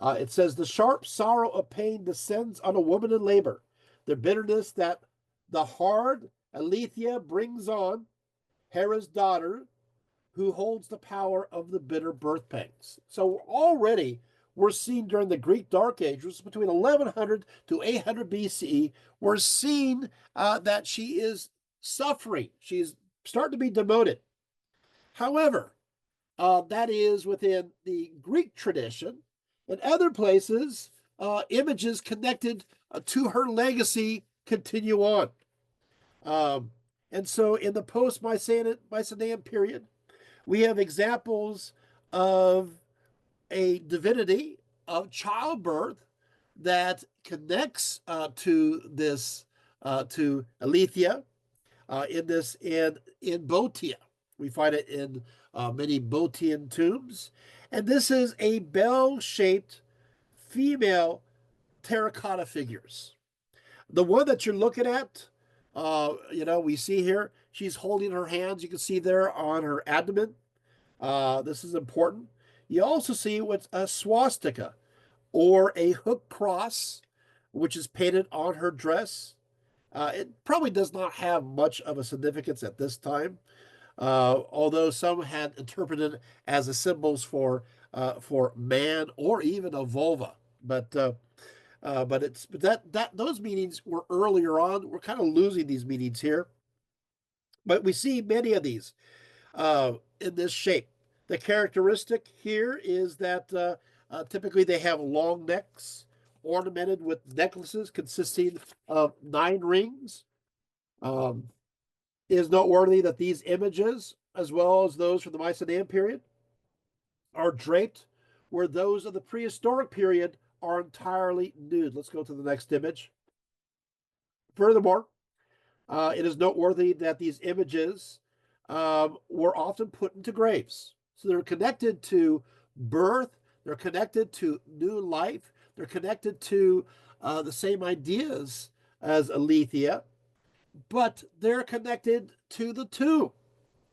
It says, the sharp sorrow of pain descends on a woman in labor, the bitterness that the hard Ilithyia brings on Hera's daughter, who holds the power of the bitter birth pangs. So already we're seeing during the Greek Dark Age, which is between 1100 to 800 BCE, we're seeing that she is suffering. She's starting to be demoted. However, that is within the Greek tradition. In other places, images connected to her legacy continue on. And so in the post-Mycenaean period, we have examples of a divinity of childbirth that connects to this to Ilithyia in Botia. We find it in many Botian tombs, and this is a bell-shaped female terracotta figures. The one that you're looking at, we see here, she's holding her hands. You can see there on her abdomen. This is important. You also see what's a swastika or a hook cross, which is painted on her dress. It probably does not have much of a significance at this time, although some had interpreted it as a symbols for man or even a vulva. But that those meanings were earlier on. We're kind of losing these meanings here, but we see many of these in this shape. The characteristic here is that typically they have long necks ornamented with necklaces consisting of 9 rings. It is noteworthy that these images, as well as those from the Mycenaean period, are draped, where those of the prehistoric period are entirely nude. Let's go to the next image. Furthermore, it is noteworthy that these images were often put into graves. So they're connected to birth, they're connected to new life, they're connected to the same ideas as Ilithyia, but they're connected to the tomb.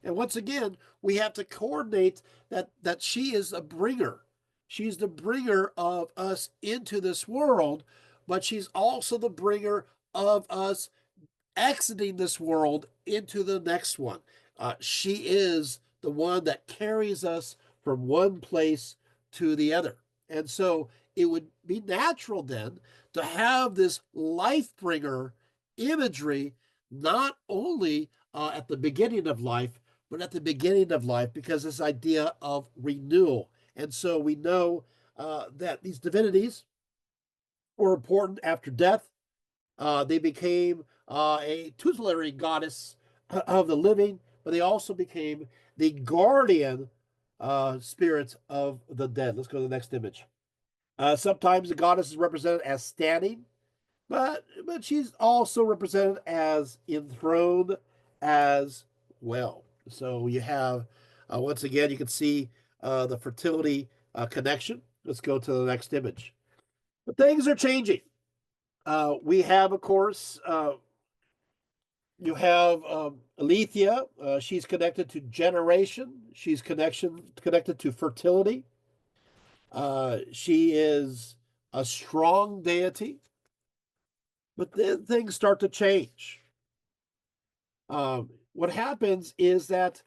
And once again, we have to coordinate that she is a bringer. She's the bringer of us into this world, but she's also the bringer of us exiting this world into the next one. She is the one that carries us from one place to the other. And so it would be natural then to have this life bringer imagery, not only at the beginning of life, but at the beginning of life, because this idea of renewal. And so we know that these divinities were important after death. They became a tutelary goddess of the living, but they also became the guardian spirits of the dead. Let's go to the next image. Sometimes the goddess is represented as standing, but she's also represented as enthroned as well. So you have, once again, you can see the fertility connection. Let's go to the next image. But things are changing. We have, of course, you have Ilithyia. She's connected to generation. She's connected to fertility. She is a strong deity. But then things start to change. What happens is that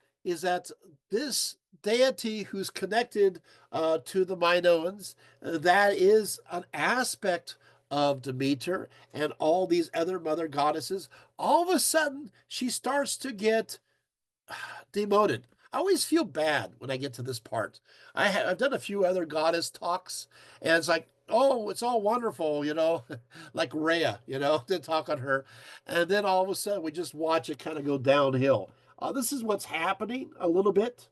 this deity who's connected to the Minoans, that is an aspect of Demeter and all these other mother goddesses. All of a sudden, she starts to get demoted. I always feel bad when I get to this part. I've done a few other goddess talks, and it's like oh, it's all wonderful, like Rhea, to talk on her. And then all of a sudden we just watch it kind of go downhill. This is what's happening a little bit,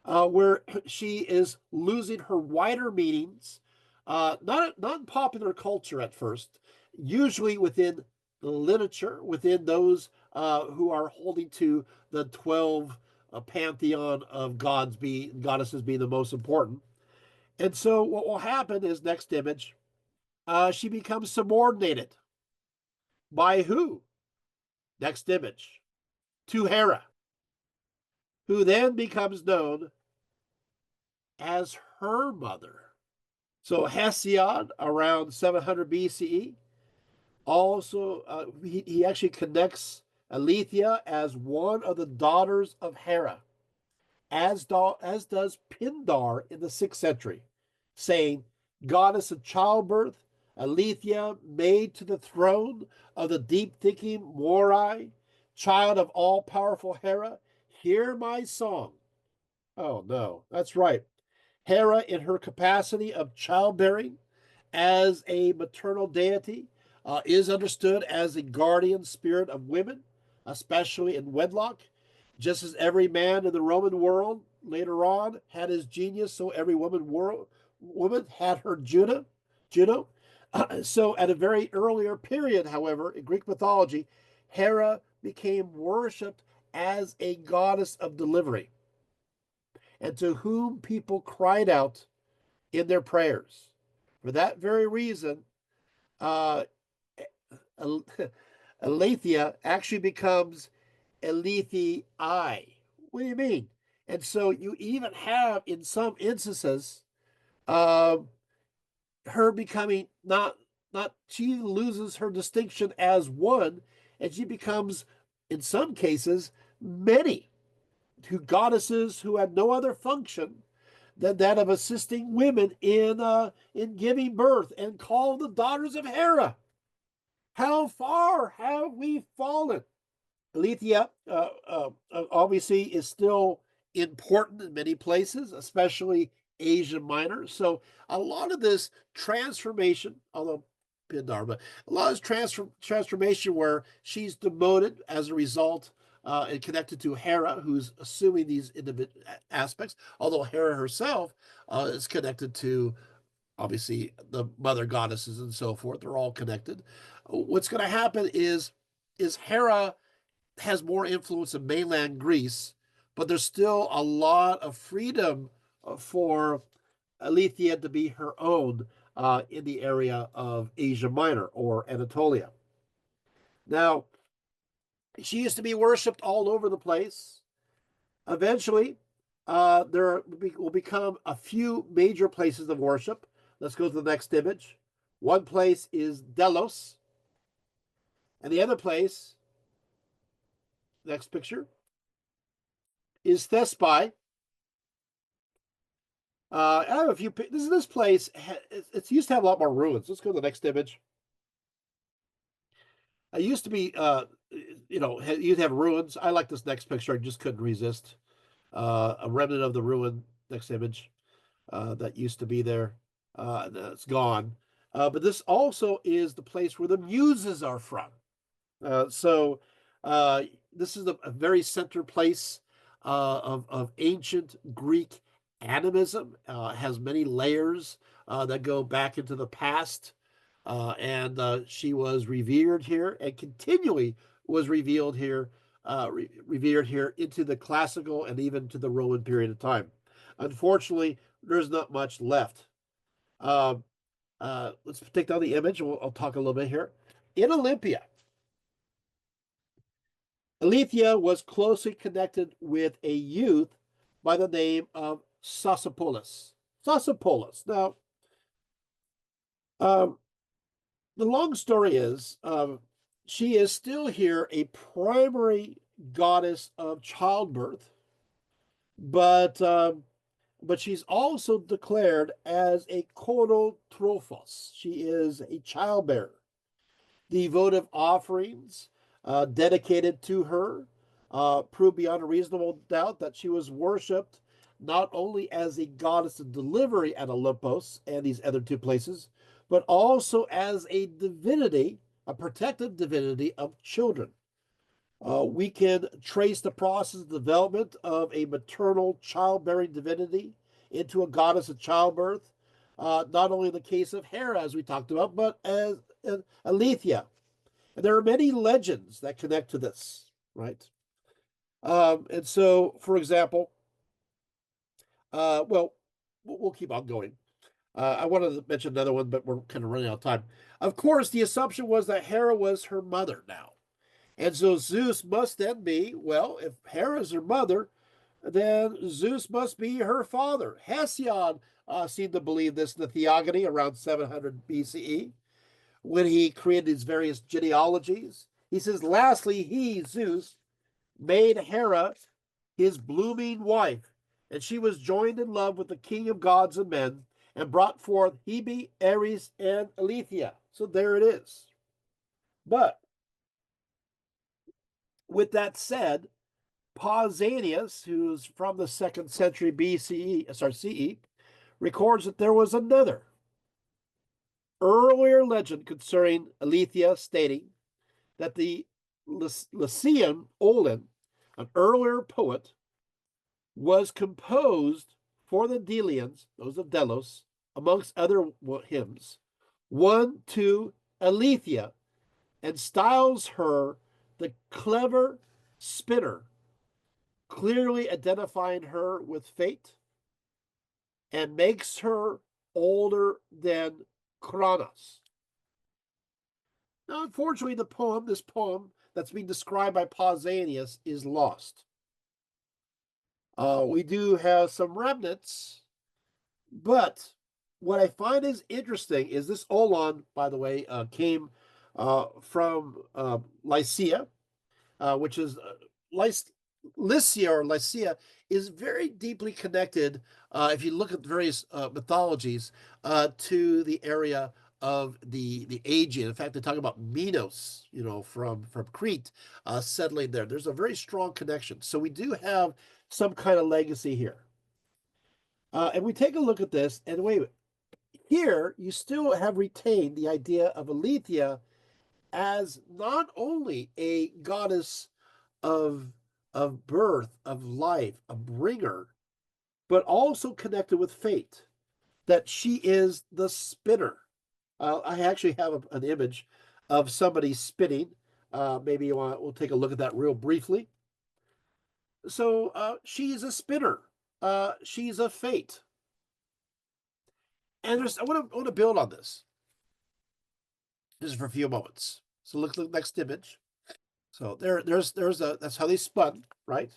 where she is losing her wider meanings, not in popular culture at first, usually within the literature, within those who are holding to the 12 pantheon of goddesses being the most important. And so what will happen is, next image, she becomes subordinated. By who? Next image. To Hera, who then becomes known as her mother. So Hesiod, around 700 BCE, also he actually connects Ilithyia as one of the daughters of Hera, as does Pindar in the 6th century, saying, "Goddess of childbirth, Ilithyia, maid to the throne of the deep-thinking Moirai, child of all-powerful Hera, hear my song." Oh no, that's right. Hera, in her capacity of childbearing as a maternal deity, is understood as the guardian spirit of women, especially in wedlock. Just as every man in the Roman world later on had his genius, so every woman had her Juno. So at a very earlier period, however, in Greek mythology, Hera became worshipped as a goddess of delivery, and to whom people cried out in their prayers. For that very reason, uh, Aletheia actually becomes Elithii. What do you mean? And so you even have, in some instances, uh, her becoming not she loses her distinction as one, and she becomes, in some cases, many, to goddesses who had no other function than that of assisting women in giving birth, and called the daughters of Hera. How far have we fallen? Ilithyia obviously is still important in many places, especially Asia Minor. So a lot of this transformation, although Pindar, but a lot of this transformation where she's demoted as a result, and connected to Hera, who's assuming these aspects, although Hera herself is connected to, obviously, the mother goddesses and so forth. They're all connected. What's going to happen is Hera has more influence in mainland Greece, but there's still a lot of freedom for Ilithyia to be her own in the area of Asia Minor or Anatolia. Now, she used to be worshipped all over the place. Eventually, there will become a few major places of worship. Let's go to the next image. One place is Delos, and the other place, next picture, is Thespi. I have a few. This place, it's used to have a lot more ruins. Let's go to the next image. It used to be, you'd have ruins. I like this next picture. I just couldn't resist. A remnant of the ruin. Next image. That used to be there. It's gone. But this also is the place where the muses are from. So uh, this is a very center place of ancient Greek animism. Has many layers that go back into the past, and she was revered here and continually was revered here into the classical and even to the Roman period of time. Unfortunately, there's not much left. Um, let's take down the image. I'll talk a little bit here. In Olympia, Ilithyia was closely connected with a youth by the name of Sosopolus. Sosopolus. Now, um, the long story is, she is still here a primary goddess of childbirth, but she's also declared as a chorotrophos. She is a childbearer. The votive offerings dedicated to her prove beyond a reasonable doubt that she was worshipped not only as a goddess of delivery at Olympos and these other two places, but also as a divinity, a protective divinity of children. We can trace the process of development of a maternal childbearing divinity into a goddess of childbirth, not only in the case of Hera, as we talked about, but as Ilithyia. And there are many legends that connect to this, right? And so, for example, well, we'll keep on going. I wanted to mention another one, but we're kind of running out of time. Of course, the assumption was that Hera was her mother now. And so Zeus must then be, well, if Hera is her mother, then Zeus must be her father. Hesiod seemed to believe this in the Theogony around 700 BCE when he created his various genealogies. He says, lastly, he, Zeus, made Hera his blooming wife, and she was joined in love with the king of gods and men, and brought forth Hebe, Ares, and Ilithyia. So there it is. But with that said, Pausanias, who's from the 2nd century CE, records that there was another earlier legend concerning Ilithyia, stating that the Lycian Olin, an earlier poet, was composed for the Delians, those of Delos, amongst other hymns, one to Ilithyia, and styles her the clever spinner, clearly identifying her with fate, and makes her older than Kronos. Now, unfortunately, this poem that's being described by Pausanias is lost. We do have some remnants, but what I find is interesting is this Olon, by the way, came from Lycia, which is Lycia or Lycia is very deeply connected, if you look at various mythologies, to the area of the Aegean. In fact, they talk about Minos, from Crete, settling there. There's a very strong connection. So we do have some kind of legacy here. And we take a look at this, and wait, here you still have retained the idea of Ilithyia as not only a goddess of birth, of life, a bringer, but also connected with fate, that she is the spinner. I actually have an image of somebody spinning. Maybe we'll take a look at that real briefly. So she's a spinner. She's a fate. And I want to build on this just for a few moments. So look at the next image. So that's how they spun, right?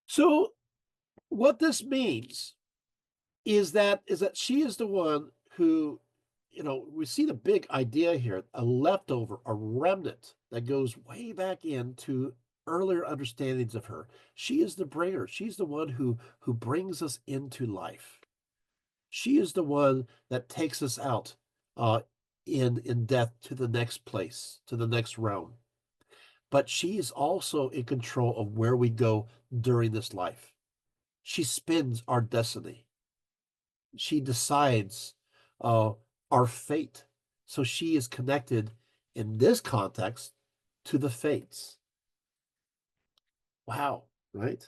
So what this means is that she is the one who, we see the big idea here, a leftover, a remnant that goes way back into earlier understandings of her. She is the bringer. She's the one who brings us into life. She is the one that takes us out in death to the next place, to the next realm. But she is also in control of where we go during this life. She spins our destiny. She decides our fate. So she is connected in this context to the fates. Wow, right?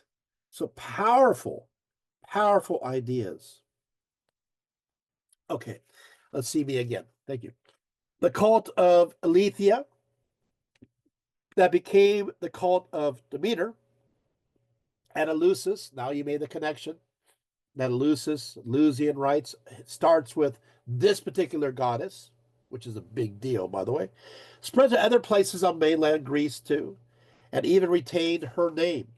So powerful, powerful ideas. Okay, let's see me again. Thank you. The cult of Ilithyia that became the cult of Demeter and Eleusis. Now you made the connection. That Eleusinian rites starts with this particular goddess, which is a big deal, by the way, spread to other places on mainland Greece too, and even retained her name.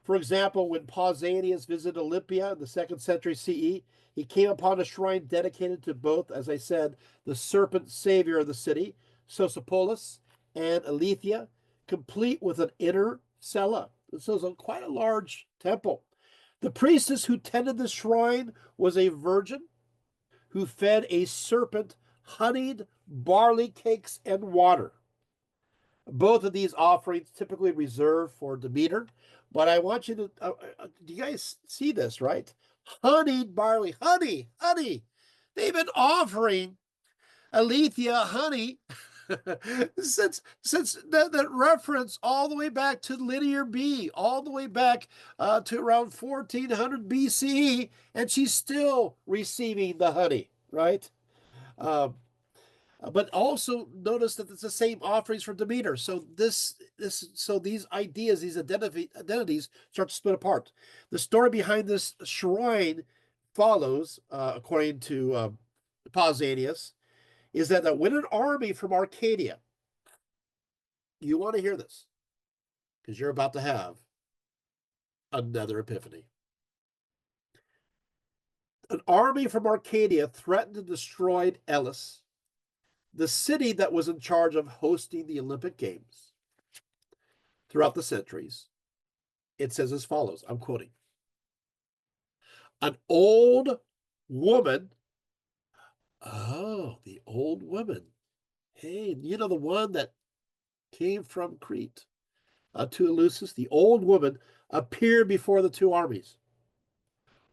For example, when Pausanias visited Olympia in the 2nd century CE, he came upon a shrine dedicated to both, as I said, the serpent savior of the city, Sosopolis, and Ilithyia, complete with an inner cella. This is quite a large temple. The priestess who tended the shrine was a virgin who fed a serpent honeyed barley cakes and water. Both of these offerings typically reserved for Demeter, but I want you to, do you guys see this, right? Honeyed barley, honey. They've been offering Ilithyia honey since that reference all the way back to Linear B, all the way back to around 1400 BCE, and she's still receiving the honey, right? Um, but also notice that it's the same offerings for Demeter. So these ideas, these identities start to split apart. The story behind this shrine follows, according to Pausanias, is that when an army from Arcadia, you want to hear this because you're about to have another epiphany. An army from Arcadia threatened to destroy Elis, the city that was in charge of hosting the Olympic Games throughout the centuries. It says as follows, I'm quoting, an old woman, oh, the old woman, hey, you know, the one that came from Crete to Eleusis, the old woman appeared before the two armies,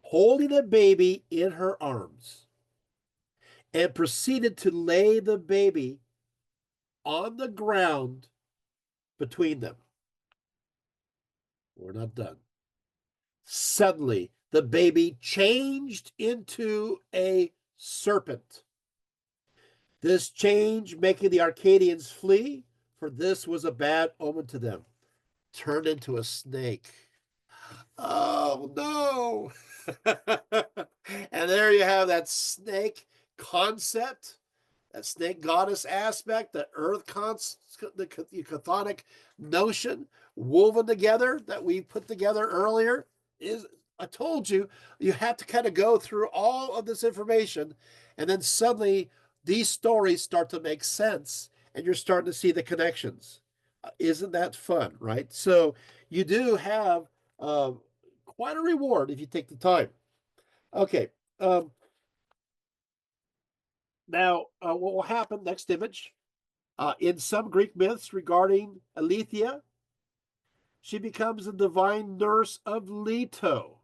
holding a baby in her arms, and proceeded to lay the baby on the ground between them. We're not done. Suddenly, the baby changed into a serpent. This change making the Arcadians flee, for this was a bad omen to them. Turned into a snake. Oh no! And there you have that snake concept, that snake goddess aspect, the earth the chthonic notion woven together that we put together earlier. Is I told you, you have to kind of go through all of this information, and then suddenly these stories start to make sense, and you're starting to see the connections. Isn't that fun, right? So you do have quite a reward if you take the time. Okay. Now, what will happen? Next image. In some Greek myths regarding Ilithyia, she becomes the divine nurse of Leto,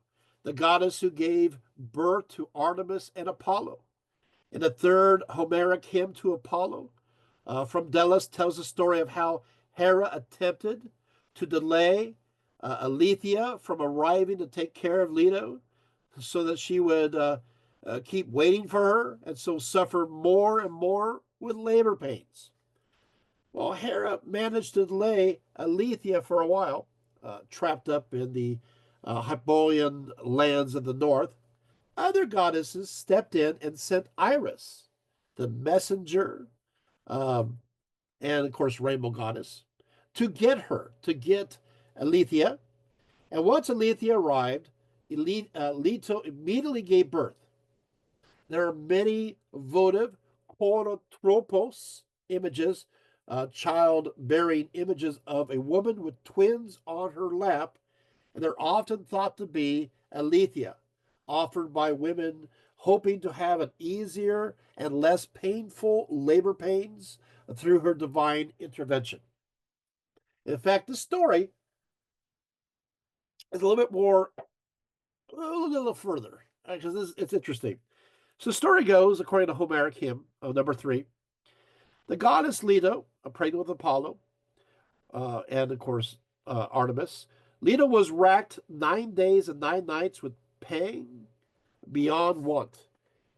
the goddess who gave birth to Artemis and Apollo. In the third Homeric hymn to Apollo, from Delos, tells the story of how Hera attempted to delay Ilithyia from arriving to take care of Leto so that she would keep waiting for her and so suffer more and more with labor pains. Well, Hera managed to delay Ilithyia for a while, trapped up in the Hypoean lands of the north. Other goddesses stepped in and sent Iris, the messenger, um, and of course, Rainbow Goddess, to get her, to get Ilithyia. And once Ilithyia arrived, Leto immediately gave birth. There are many votive chorotropos images, child-bearing images of a woman with twins on her lap, and they're often thought to be Ilithyia, offered by women hoping to have an easier and less painful labor pains through her divine intervention. In fact, the story is a little bit more, a little further, because it's interesting. So the story goes, according to Homeric hymn, number 3, the goddess Leto, pregnant with Apollo, and of course Artemis. Leto was racked 9 days and 9 nights with pain beyond want.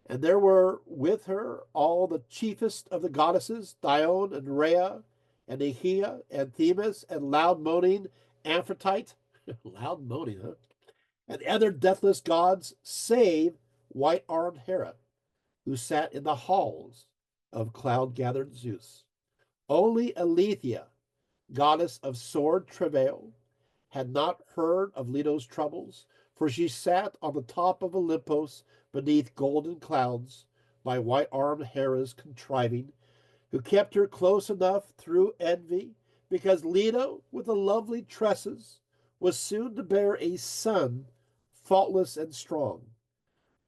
And there were with her all the chiefest of the goddesses, Dione and Rhea, and Aegea, and Themis, and loud moaning Amphitrite, loud moaning, huh? And other deathless gods, save white-armed Hera, who sat in the halls of cloud-gathered Zeus. Only Ilithyia, goddess of sword travail, had not heard of Leto's troubles, for she sat on the top of Olympus beneath golden clouds, by white-armed Hera's contriving, who kept her close enough through envy, because Leto, with the lovely tresses, was soon to bear a son, faultless and strong.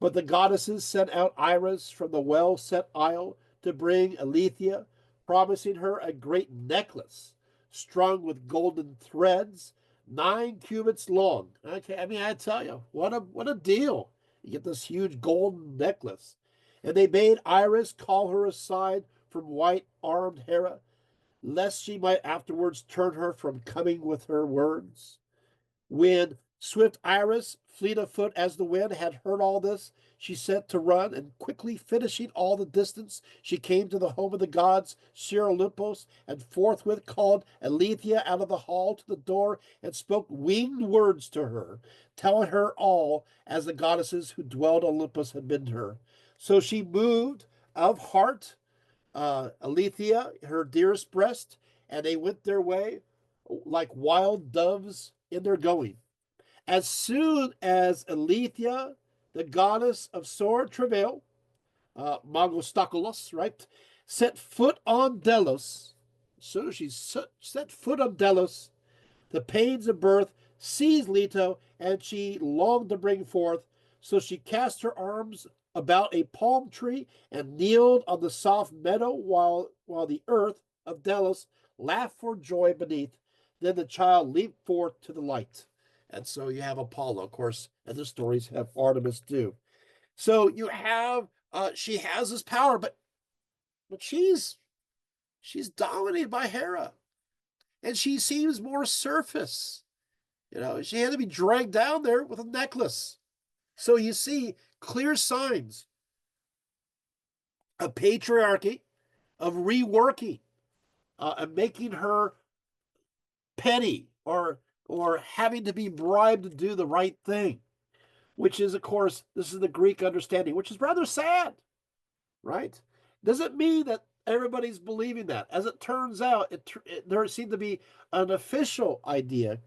But the goddesses sent out Iris from the well-set isle to bring Ilithyia, promising her a great necklace strung with golden threads, 9 cubits long. Okay, I mean, I tell you, what a deal! You get this huge golden necklace, And they bade Iris call her aside from white-armed Hera, lest she might afterwards turn her from coming with her words. When swift Iris, fleet of foot as the wind, had heard all this, she set to run, and quickly finishing all the distance, she came to the home of the gods, Sir Olympos, and forthwith called Ilithyia out of the hall to the door, and spoke winged words to her, telling her all as the goddesses who dwelled on Olympus had bidden her. So she moved of heart, Ilithyia, her dearest breast, and they went their way like wild doves in their going. As soon as Ilithyia, the goddess of sore travail, Magostakolos, right, set foot on Delos, as soon as she set foot on Delos, the pains of birth seized Leto, and she longed to bring forth. So she cast her arms about a palm tree and kneeled on the soft meadow while the earth of Delos laughed for joy beneath. Then the child leaped forth to the light. And so you have Apollo, of course, and the stories have Artemis too. So you have she has this power, but she's dominated by Hera, and she seems more surface. She had to be dragged down there with a necklace. So you see clear signs of patriarchy, of reworking, and making her petty or having to be bribed to do the right thing, which is, of course, this is the Greek understanding, which is rather sad, right? Doesn't mean that everybody's believing that. As it turns out, there seemed to be an official idea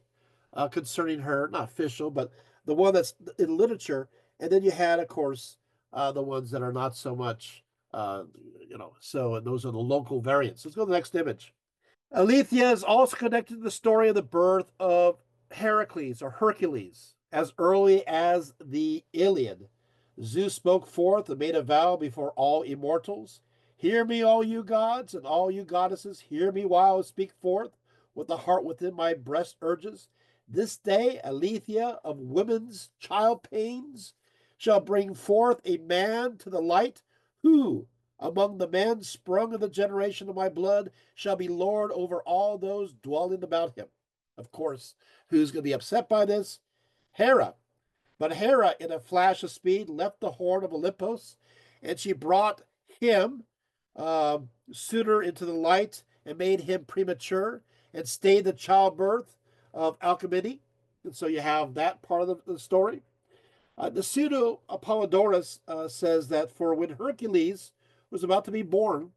concerning her, not official, but the one that's in literature. And then you had, of course, the ones that are not so much, and those are the local variants. Let's go to the next image. Ilithyia is also connected to the story of the birth of Heracles or Hercules. As early as the Iliad, Zeus spoke forth and made a vow before all immortals. Hear me, all you gods, and all you goddesses, hear me while I speak forth what the heart within my breast urges. This day, Ilithyia of women's child pains shall bring forth a man to the light who, among the men sprung of the generation of my blood, shall be lord over all those dwelling about him. Of course, who's going to be upset by this? Hera. But Hera, in a flash of speed, left the horn of Olympus, and she brought him, suitor, into the light and made him premature and stayed the childbirth of Alcmene. And so you have that part of the story. The pseudo Apollodorus says that for when Hercules was about to be born,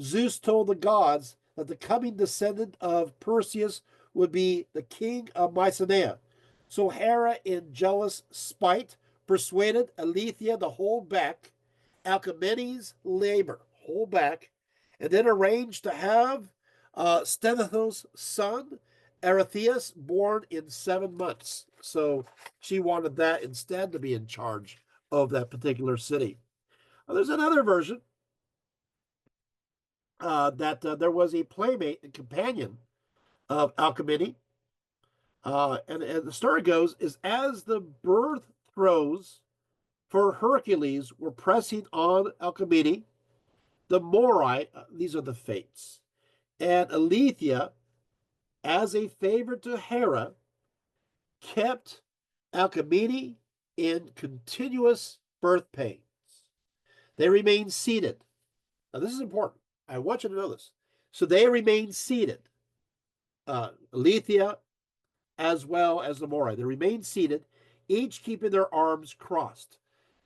Zeus told the gods that the coming descendant of Perseus would be the king of Mycenae. So Hera, in jealous spite, persuaded Ilithyia to hold back Alcmene's labor, and then arranged to have Sthenethos' son, Aretheus, born in 7 months. So she wanted that instead to be in charge of that particular city. There's another version that there was a playmate and companion of Alcmene. And the story goes is as the birth throes for Hercules were pressing on Alcmene, the Morai, these are the fates, and Ilithyia, as a favor to Hera, kept Alcmene in continuous birth pains. They remained seated. Now, this is important. I want you to know this. So they remained seated. Ilithyia as well as the Morai. They remained seated, each keeping their arms crossed.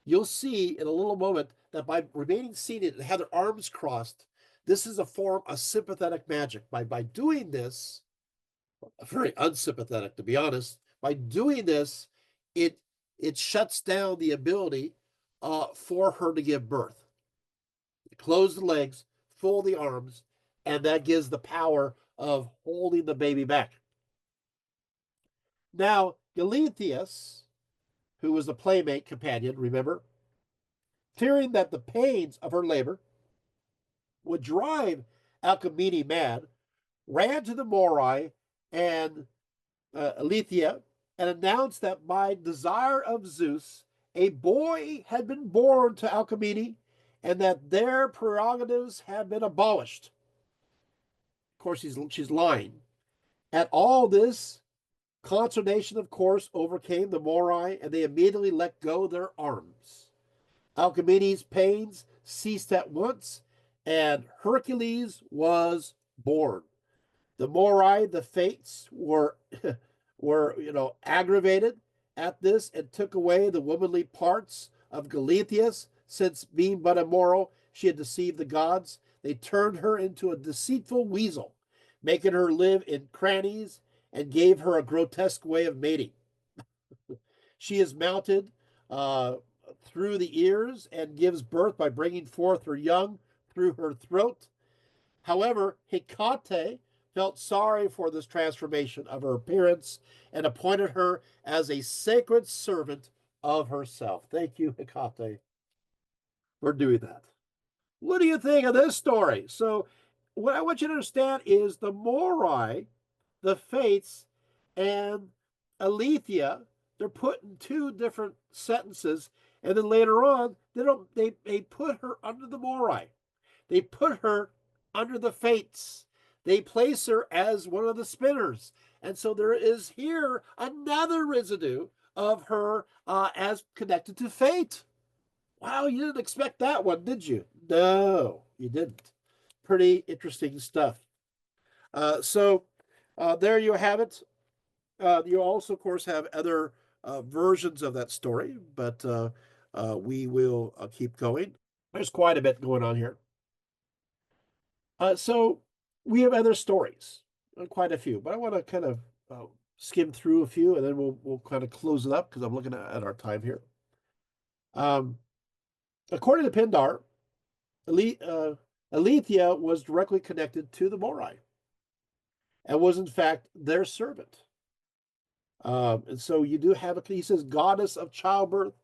You'll see in a little moment that by remaining seated and have their arms crossed, this is a form of sympathetic magic. By doing this, very unsympathetic to be honest, by doing this, it shuts down the ability for her to give birth. Close the legs, fold the arms, and that gives the power of holding the baby back. Now, Ilithyia, who was the playmate companion, remember, fearing that the pains of her labor would drive Alcmene mad, ran to the Morai and Ilithyia and announced that by desire of Zeus, a boy had been born to Alcmene, and that their prerogatives have been abolished. Of course, she's lying. At all this, consternation, of course, overcame the Morai, and they immediately let go their arms. Alcmene's pains ceased at once, and Hercules was born. The Morai, the Fates, were aggravated at this and took away the womanly parts of Ilithyia, since being but immoral, she had deceived the gods. They turned her into a deceitful weasel, making her live in crannies, and gave her a grotesque way of mating. She is mounted uh, through the ears and gives birth by bringing forth her young through her throat. However, Hecate felt sorry for this transformation of her appearance and appointed her as a sacred servant of herself. Thank you, Hecate, for doing that. What do you think of this story? So, what I want you to understand is the Morai, the Fates, and Ilithyia, they're put in two different sentences, and then later on, they put her under the Morai. They put her under the Fates. They place her as one of the spinners. And so there is here another residue of her as connected to fate. Wow, you didn't expect that one, did you? No, you didn't. Pretty interesting stuff. So there you have it. You also, of course, have other versions of that story, but we will keep going. There's quite a bit going on here. So we have other stories, quite a few, but I want to kind of skim through a few, and then we'll kind of close it up because I'm looking at our time here. Um, According to Pindar, Ilithyia was directly connected to the Morai and was in fact their servant. And so you do have he says, goddess of childbirth,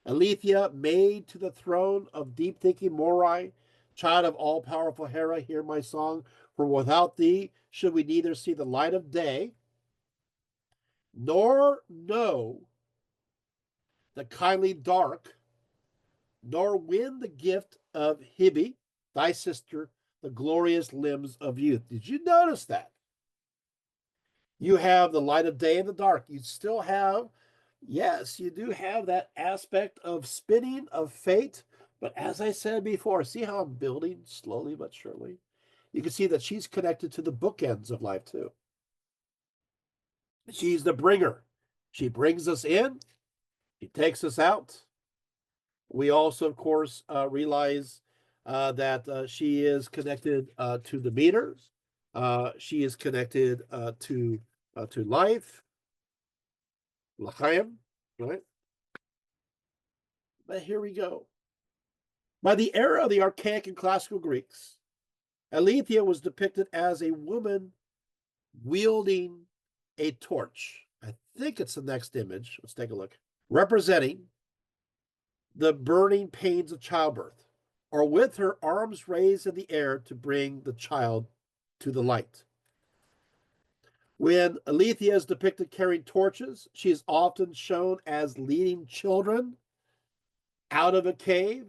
Ilithyia, maid to the throne of deep thinking Morai, child of all powerful Hera, hear my song. For without thee should we neither see the light of day, nor know the kindly dark, nor win the gift of Hebe, thy sister, the glorious limbs of youth. Did you notice that? You have the light of day and the dark. You still have, yes, you do have that aspect of spinning, of fate. But as I said before, see how I'm building slowly but surely? You can see that she's connected to the bookends of life too. She's the bringer. She brings us in, she takes us out. We also, of course, realize that she is connected to the meters. She is connected to life, l'chaim, right? But here we go. By the era of the archaic and classical Greeks, Ilithyia was depicted as a woman wielding a torch. I think it's the next image. Let's take a look. Representing the burning pains of childbirth, or with her arms raised in the air to bring the child to the light. When Ilithyia is depicted carrying torches, she is often shown as leading children out of a cave,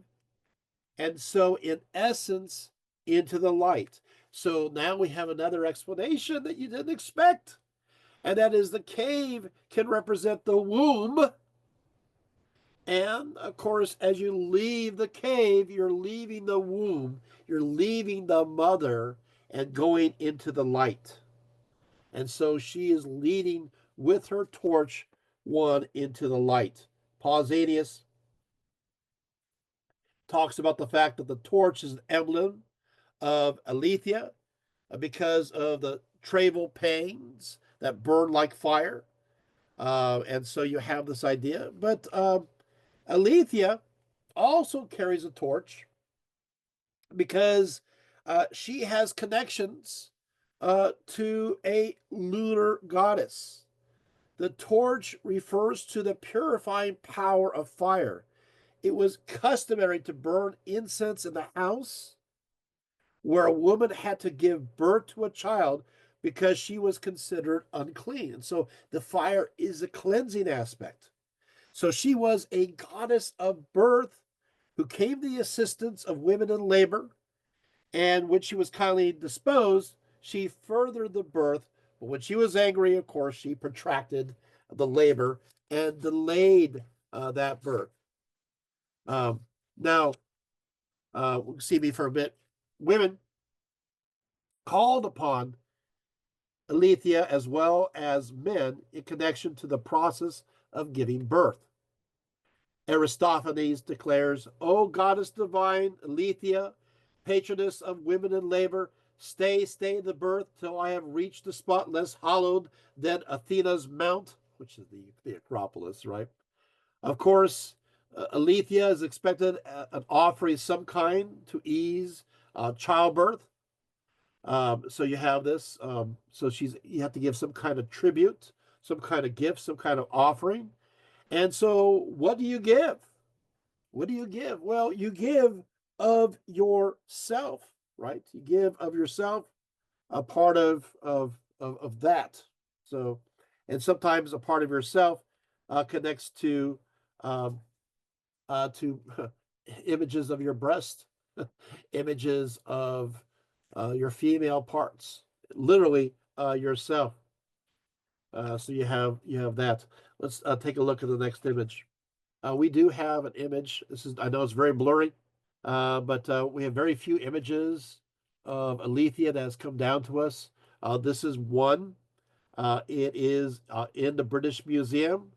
and so in essence, into the light. So now we have another explanation that you didn't expect, and that is the cave can represent the womb. And of course, as you leave the cave, you're leaving the womb, you're leaving the mother and going into the light. And so she is leading with her torch one into the light. Pausanias talks about the fact that the torch is an emblem of Ilithyia because of the travel pains that burn like fire. And so you have this idea. But Ilithyia also carries a torch because she has connections to a lunar goddess. The torch refers to the purifying power of fire. It was customary to burn incense in the house where a woman had to give birth to a child because she was considered unclean. And so the fire is a cleansing aspect. So she was a goddess of birth who came to the assistance of women in labor, and when she was kindly disposed, she furthered the birth. But when she was angry, of course, she protracted the labor and delayed that birth. Now, see me for a bit. Women called upon Ilithyia as well as men in connection to the process of giving birth. Aristophanes declares, O goddess divine, Ilithyia, patroness of women in labor, stay the birth till I have reached the spot less hallowed than Athena's mount, which is the Acropolis, right? Of course, Ilithyia is expected an offering of some kind to ease childbirth. So you have this. So you have to give some kind of tribute, some kind of gift, some kind of offering. And so what do you give? What do you give? Well, you give of yourself, right? You give of yourself, a part of that. So, and sometimes a part of yourself connects um, to images of your breast, images of your female parts, literally yourself. So you have that. Let's take a look at the next image. We do have an image. I know it's very blurry, but we have very few images of Ilithyia that has come down to us. This is one. It is in the British Museum.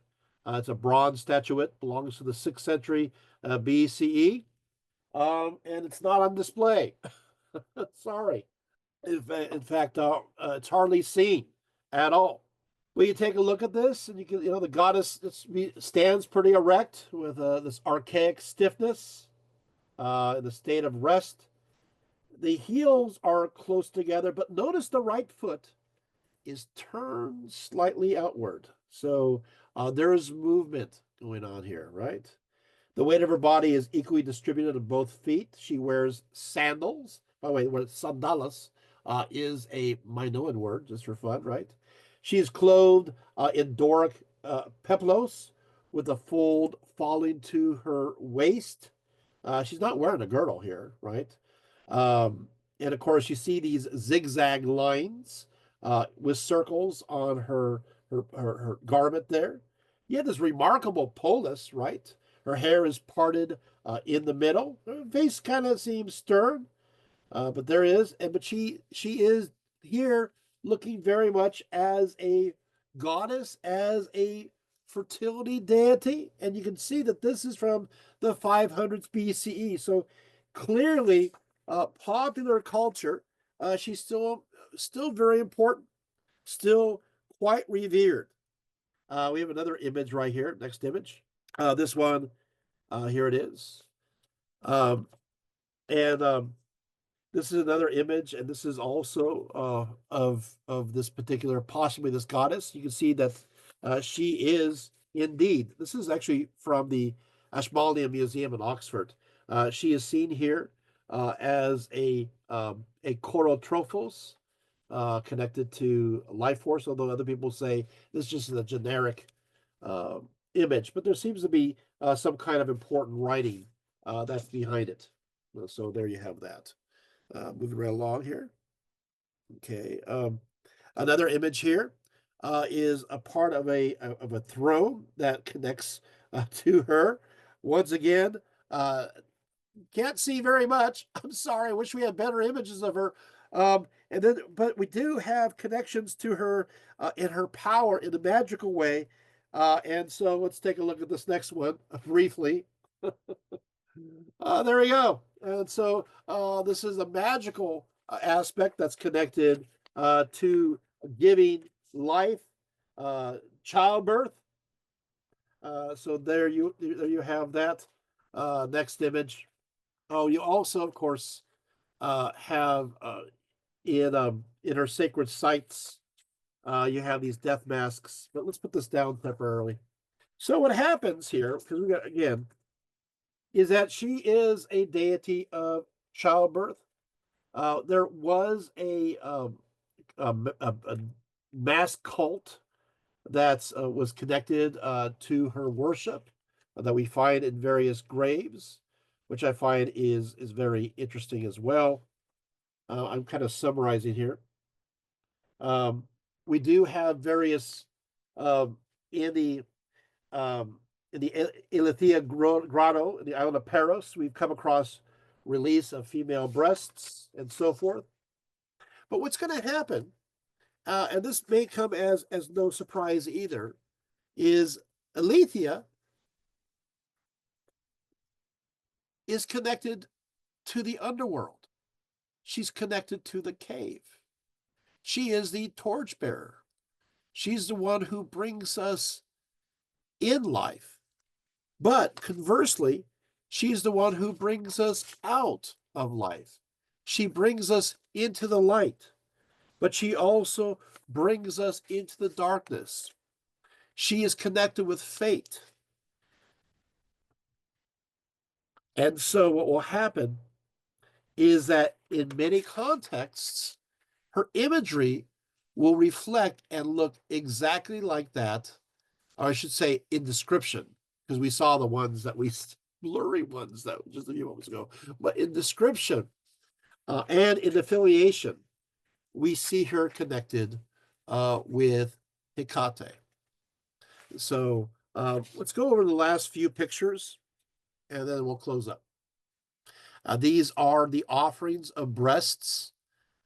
It's a bronze statuette, belongs to the 6th century BCE, and it's not on display. Sorry. In fact, it's hardly seen at all. Well, you take a look at this, and the goddess stands pretty erect with this archaic stiffness, in the state of rest. The heels are close together, but notice the right foot is turned slightly outward. So there is movement going on here, right? The weight of her body is equally distributed on both feet. She wears sandals. By the way, what sandalas is a Minoan word, just for fun, right? She is clothed in Doric peplos with a fold falling to her waist. She's not wearing a girdle here, right? And of course, you see these zigzag lines with circles on her garment there. You have this remarkable polis, right? Her hair is parted in the middle. Her face kind of seems stern, but but she is here looking very much as a goddess, as a fertility deity, and you can see that this is from the 500s BCE. So clearly, popular culture. She's still very important, still quite revered. We have another image right here. Next image. This one, here it is. Um, and This is another image, and this is also of this particular, possibly this goddess. You can see that she is indeed. This is actually from the Ashmolean Museum in Oxford. She is seen here as a chorotrophos, connected to life force, although other people say this is just a generic uh, image, but there seems to be some kind of important writing that's behind it. So there you have that. Moving right along here. Okay. Another image here is a part of a throne that connects to her. Once again, uh, can't see very much. I'm sorry. I wish we had better images of her. But we do have connections to her in her power in a magical way. And so let's take a look at this next one briefly. There we go. And so this is a magical aspect that's connected to giving life, childbirth. So there you have that. Next image. Oh, you also, of course, have in her sacred sites, you have these death masks. But let's put this down temporarily. So what happens here, because we got again, is that she is a deity of childbirth. There was a mass cult that was connected to her worship that we find in various graves. which I find is very interesting as well. I'm kind of summarizing here. Um, we do have various um, in the in the Ilithyia grotto in the island of Paros. We've come across release of female breasts and so forth. But what's going to happen, and this may come as no surprise either, is Ilithyia is connected to the underworld. She's connected to the cave. She is the torchbearer. She's the one who brings us in life. But conversely, she's the one who brings us out of life. She brings us into the light, but she also brings us into the darkness. She is connected with fate. And so what will happen is that in many contexts, her imagery will reflect and look exactly like that, or I should say in description, because we saw the ones that we blurry ones that just a few moments ago, but in description and in affiliation, we see her connected with Hecate. So let's go over the last few pictures and then we'll close up. These are the offerings of breasts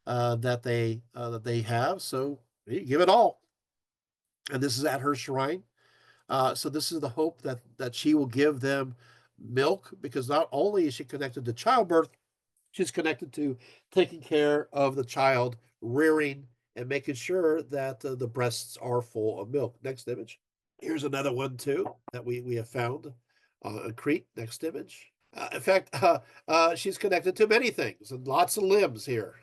that they have. So you give it all, and this is at her shrine. So this is the hope that she will give them milk, because not only is she connected to childbirth, she's connected to taking care of the child, rearing, and making sure that the breasts are full of milk. Next image. Here's another one too that we have found on Crete. Next image. In fact, she's connected to many things and lots of limbs here.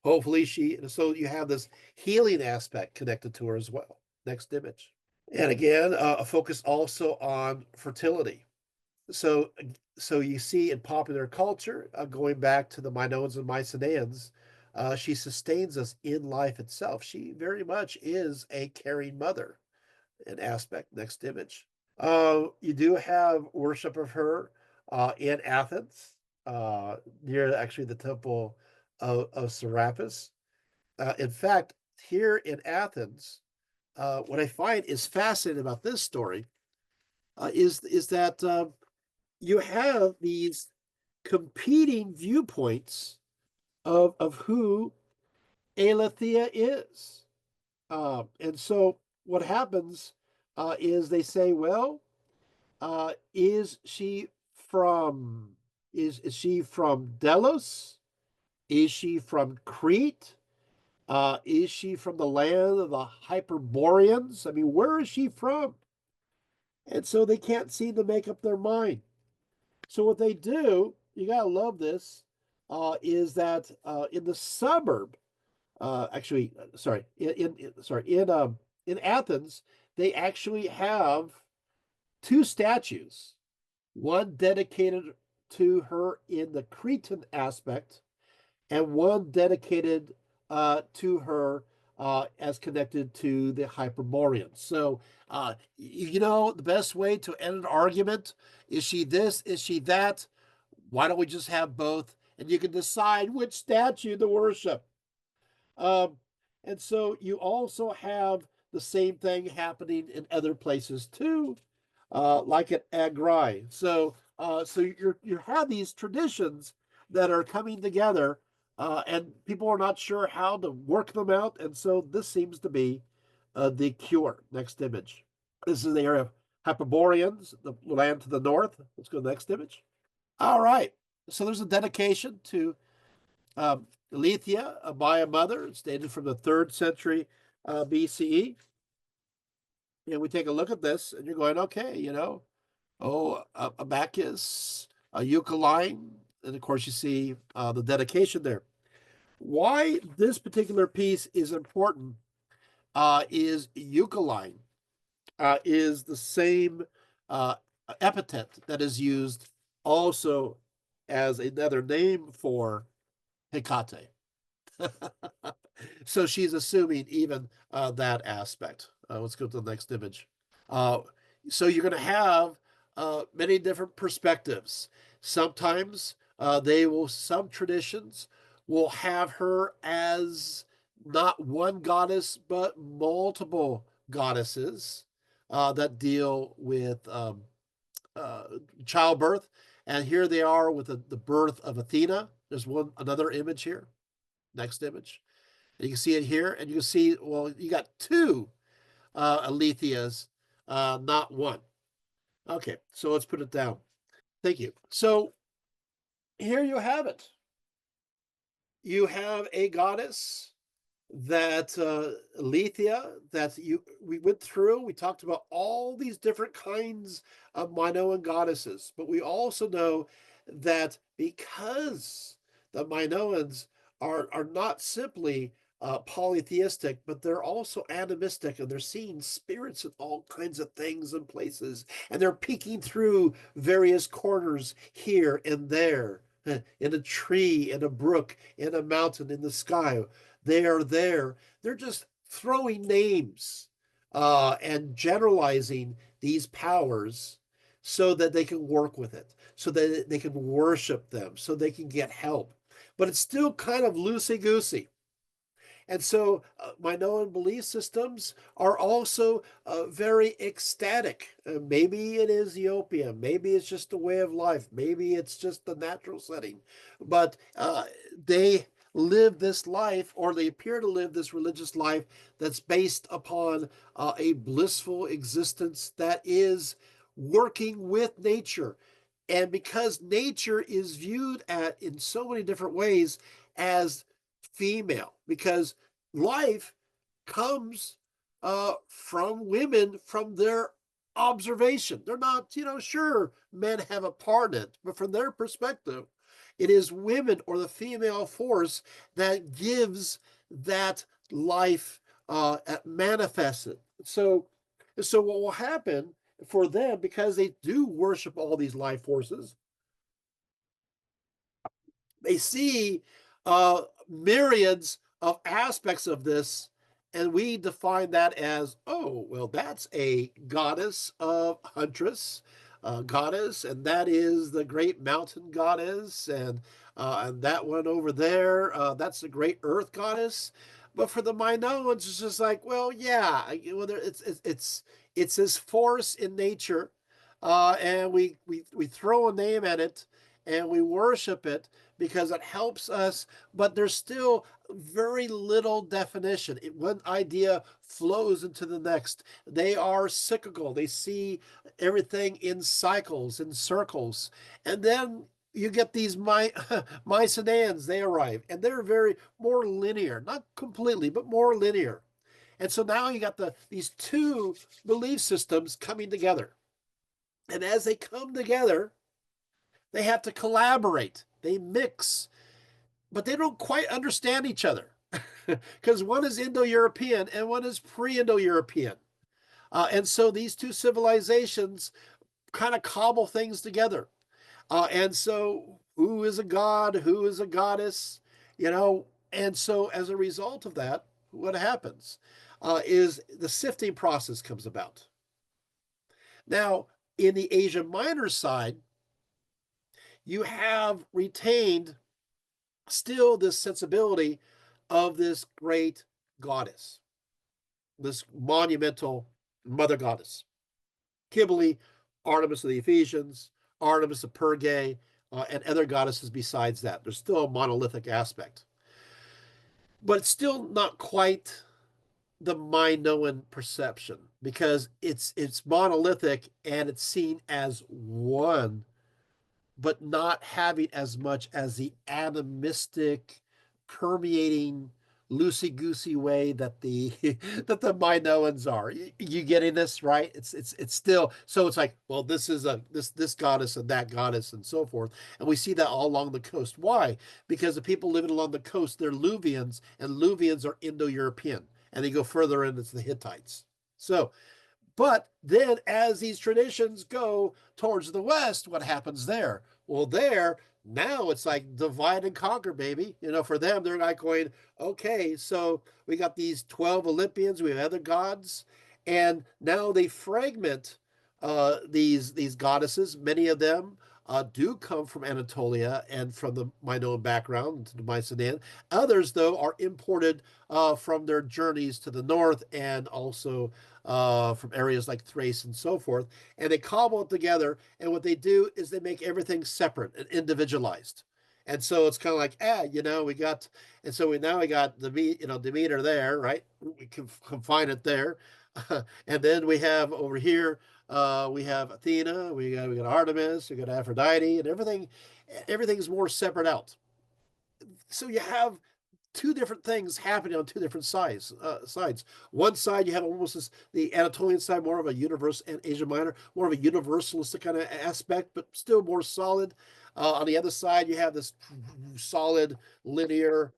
Hopefully so you have this healing aspect connected to her as well. Next image. And again, a focus also on fertility. So, so you see in popular culture, going back to the Minoans and Mycenaeans, she sustains us in life itself. She very much is a caring mother, an aspect. Next image. You do have worship of her in Athens, near actually the temple of Serapis. In fact, here in Athens, what I find is fascinating about this story is that you have these competing viewpoints of who Eleutheia is. And so what happens is they say, well, is she from is she from Delos? Is she from Crete? Is she from the land of the Hyperboreans? I mean, where is she from? And so they can't seem to make up their mind. So what they do, you gotta love this, is that in the suburb, actually, sorry, in Athens, they actually have two statues, one dedicated to her in the Cretan aspect, and one dedicated to her as connected to the Hyperboreans. So, the best way to end an argument, is she this? Is she that? Why don't we just have both? And you can decide which statue to worship. Um, and so you also have the same thing happening in other places too, like at Agri. So you have these traditions that are coming together, and people are not sure how to work them out. And so this seems to be the cure. Next image. This is the area of Hyperboreans, the land to the north. Let's go to the next image. All right. So there's a dedication to Ilithyia, by a mother. It's dated from the 3rd century BCE. And we take a look at this, and you're going, okay, a Bacchus, a Eucaline, and of course you see the dedication there. Why this particular piece is important is Eucaline is the same epithet that is used also as another name for Hecate. So she's assuming even that aspect. Let's go to the next image. So you're going to have many different perspectives. Sometimes some traditions will have her as not one goddess, but multiple goddesses that deal with uh, childbirth. And here they are with the birth of Athena. There's another image here, next image. And you can see it here, and you can see, well, you got two Ilithyas, not one. Okay, so let's put it down. Thank you. So here you have it. You have a goddess that Ilithyia that you we went through. We talked about all these different kinds of Minoan goddesses, but we also know that because the Minoans are not simply polytheistic, but they're also animistic, and they're seeing spirits in all kinds of things and places, and they're peeking through various corners here and there, in a tree, in a brook, in a mountain, in the sky. They are there. They're just throwing names and generalizing these powers so that they can work with it, so that they can worship them, so they can get help. But it's still kind of loosey goosey. And so Minoan belief systems are also very ecstatic. Maybe it is Ethiopian. Maybe it's just a way of life. Maybe it's just the natural setting. But they live this life, or they appear to live this religious life that's based upon a blissful existence that is working with nature. And because nature is viewed at in so many different ways as female, because life comes from women, from their observation. They're not, sure, men have a part in it, but from their perspective, it is women or the female force that gives that life manifested. So what will happen for them, because they do worship all these life forces, they see myriads of aspects of this, and we define that as, oh, well, that's a goddess of huntress, goddess, and that is the great mountain goddess, and that one over there, that's the great earth goddess. But for the Minoans, it's just like, well, yeah, whether it's this force in nature, and we throw a name at it, and we worship it because it helps us, but there's still very little definition. One idea flows into the next. They are cyclical. They see everything in cycles, in circles. And then you get these Mycenaeans, they arrive, and they're very more linear, not completely, but more linear. And so now you got these two belief systems coming together. And as they come together, they have to collaborate. They mix, but they don't quite understand each other because one is Indo-European and one is pre-Indo-European. And so these two civilizations kind of cobble things together. And so who is a god? Who is a goddess? And so as a result of that, what happens is the sifting process comes about. Now, in the Asia Minor side, you have retained still this sensibility of this great goddess, this monumental mother goddess. Cybele, Artemis of the Ephesians, Artemis of Pergae, and other goddesses besides that. There's still a monolithic aspect. But it's still not quite the Minoan perception because it's monolithic and it's seen as one, but not having as much as the animistic, permeating, loosey goosey way that the that the Minoans are. You getting this right? It's still, so it's like, well, this is this goddess and that goddess and so forth, and we see that all along the coast. Why? Because the people living along the coast, they're Luvians, and Luvians are Indo-European, and they go further in, it's the Hittites. So but then, as these traditions go towards the West, what happens there? Well, there, now it's like divide and conquer, baby. For them, they're like going, okay, so we got these 12 Olympians, we have other gods, and now they fragment these goddesses. Many of them do come from Anatolia and from the Minoan background, to the Mycenaean. Others, though, are imported from their journeys to the north and also from areas like Thrace and so forth. And they cobble it together. And what they do is they make everything separate and individualized. And so it's kind of like, we got, and so we got Demeter there, right? We can confine it there. And then we have over here, we have Athena, we got Artemis, we got Aphrodite, and everything's more separate out. So you have two different things happening on two different sides. One side you have almost the Anatolian side, more of a universe, and Asia Minor, more of a universalist kind of aspect, but still more solid. On the other side, you have this solid, linear,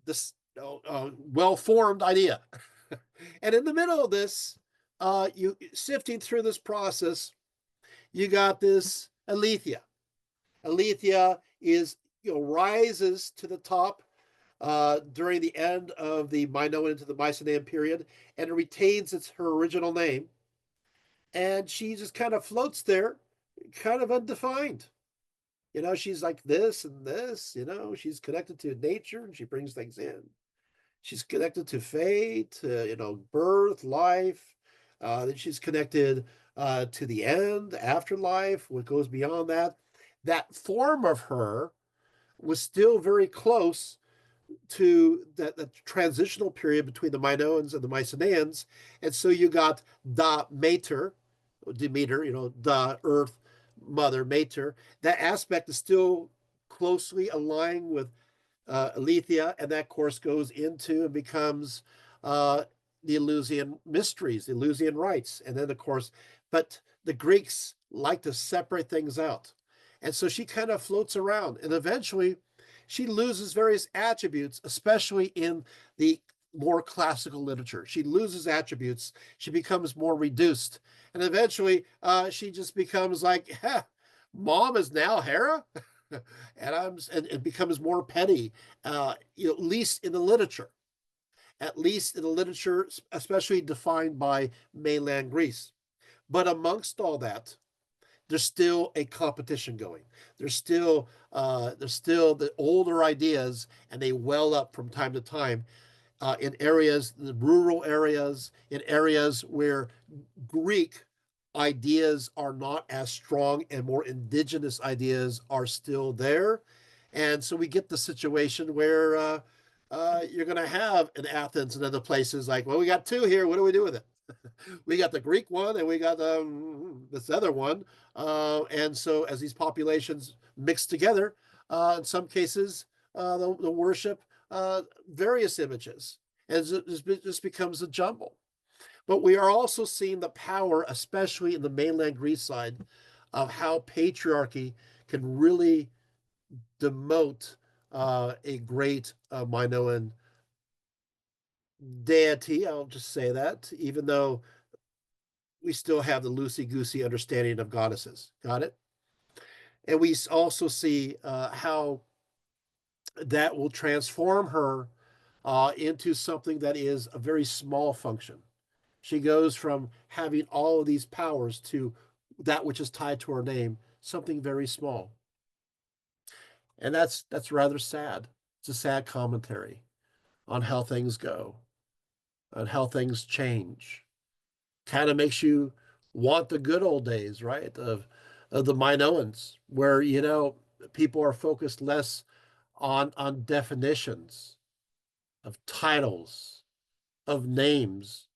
this well-formed idea. And in the middle of this, you sifting through this process, you got this Ilithyia. Ilithyia is rises to the top during the end of the Minoan into the Mycenaean period, and it retains her original name. And she just kind of floats there, kind of undefined. She's like this and this. She's connected to nature and she brings things in. She's connected to fate, birth, life. Then she's connected to the end, afterlife, what goes beyond that. That form of her was still very close to the transitional period between the Minoans and the Mycenaeans. And so you got Da Mater, Demeter, the earth mother, Mater. That aspect is still closely aligned with Ilithyia, and that course goes into and becomes the Eleusinian mysteries, the Eleusinian rites. And then, of course, but the Greeks like to separate things out. And so she kind of floats around, and eventually she loses various attributes, especially in the more classical literature. She loses attributes. She becomes more reduced. And eventually she just becomes like, mom is now Hera? and it becomes more petty, at least in the literature. At least in the literature, especially defined by mainland Greece. But amongst all that, there's still a competition going. There's still the older ideas, and they well up from time to time in areas, the rural areas, in areas where Greek ideas are not as strong and more indigenous ideas are still there. And so we get the situation where you're going to have in Athens and other places like, well, we got two here. What do we do with it? We got the Greek one and we got this other one. And so as these populations mix together, in some cases, they'll worship various images. And it just becomes a jumble. But we are also seeing the power, especially in the mainland Greece side, of how patriarchy can really demote a great Minoan deity. I'll just say that, even though we still have the loosey-goosey understanding of goddesses. Got it? And we also see how that will transform her into something that is a very small function. She goes from having all of these powers to that which is tied to her name, something very small. And that's rather sad. It's a sad commentary on how things go, on how things change. Kind of makes you want the good old days, right? Of the Minoans, where people are focused less on definitions of titles, of names,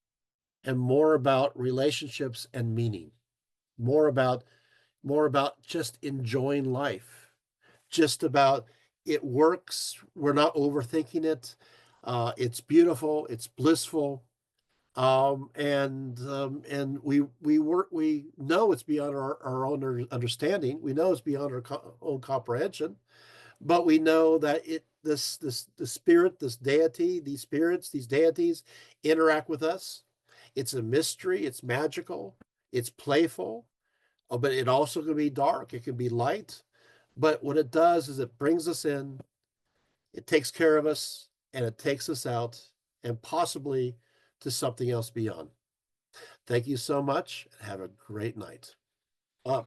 and more about relationships and meaning, more about just enjoying life, just about it works. We're not overthinking it. It's beautiful. It's blissful. And we know it's beyond our own understanding. We know it's beyond our own comprehension, but we know that the spirit, this deity, these spirits, these deities interact with us. It's a mystery. It's magical. It's playful, but it also can be dark. It can be light. But what it does is it brings us in, it takes care of us, and it takes us out, and possibly to something else beyond. Thank you so much, and have a great night.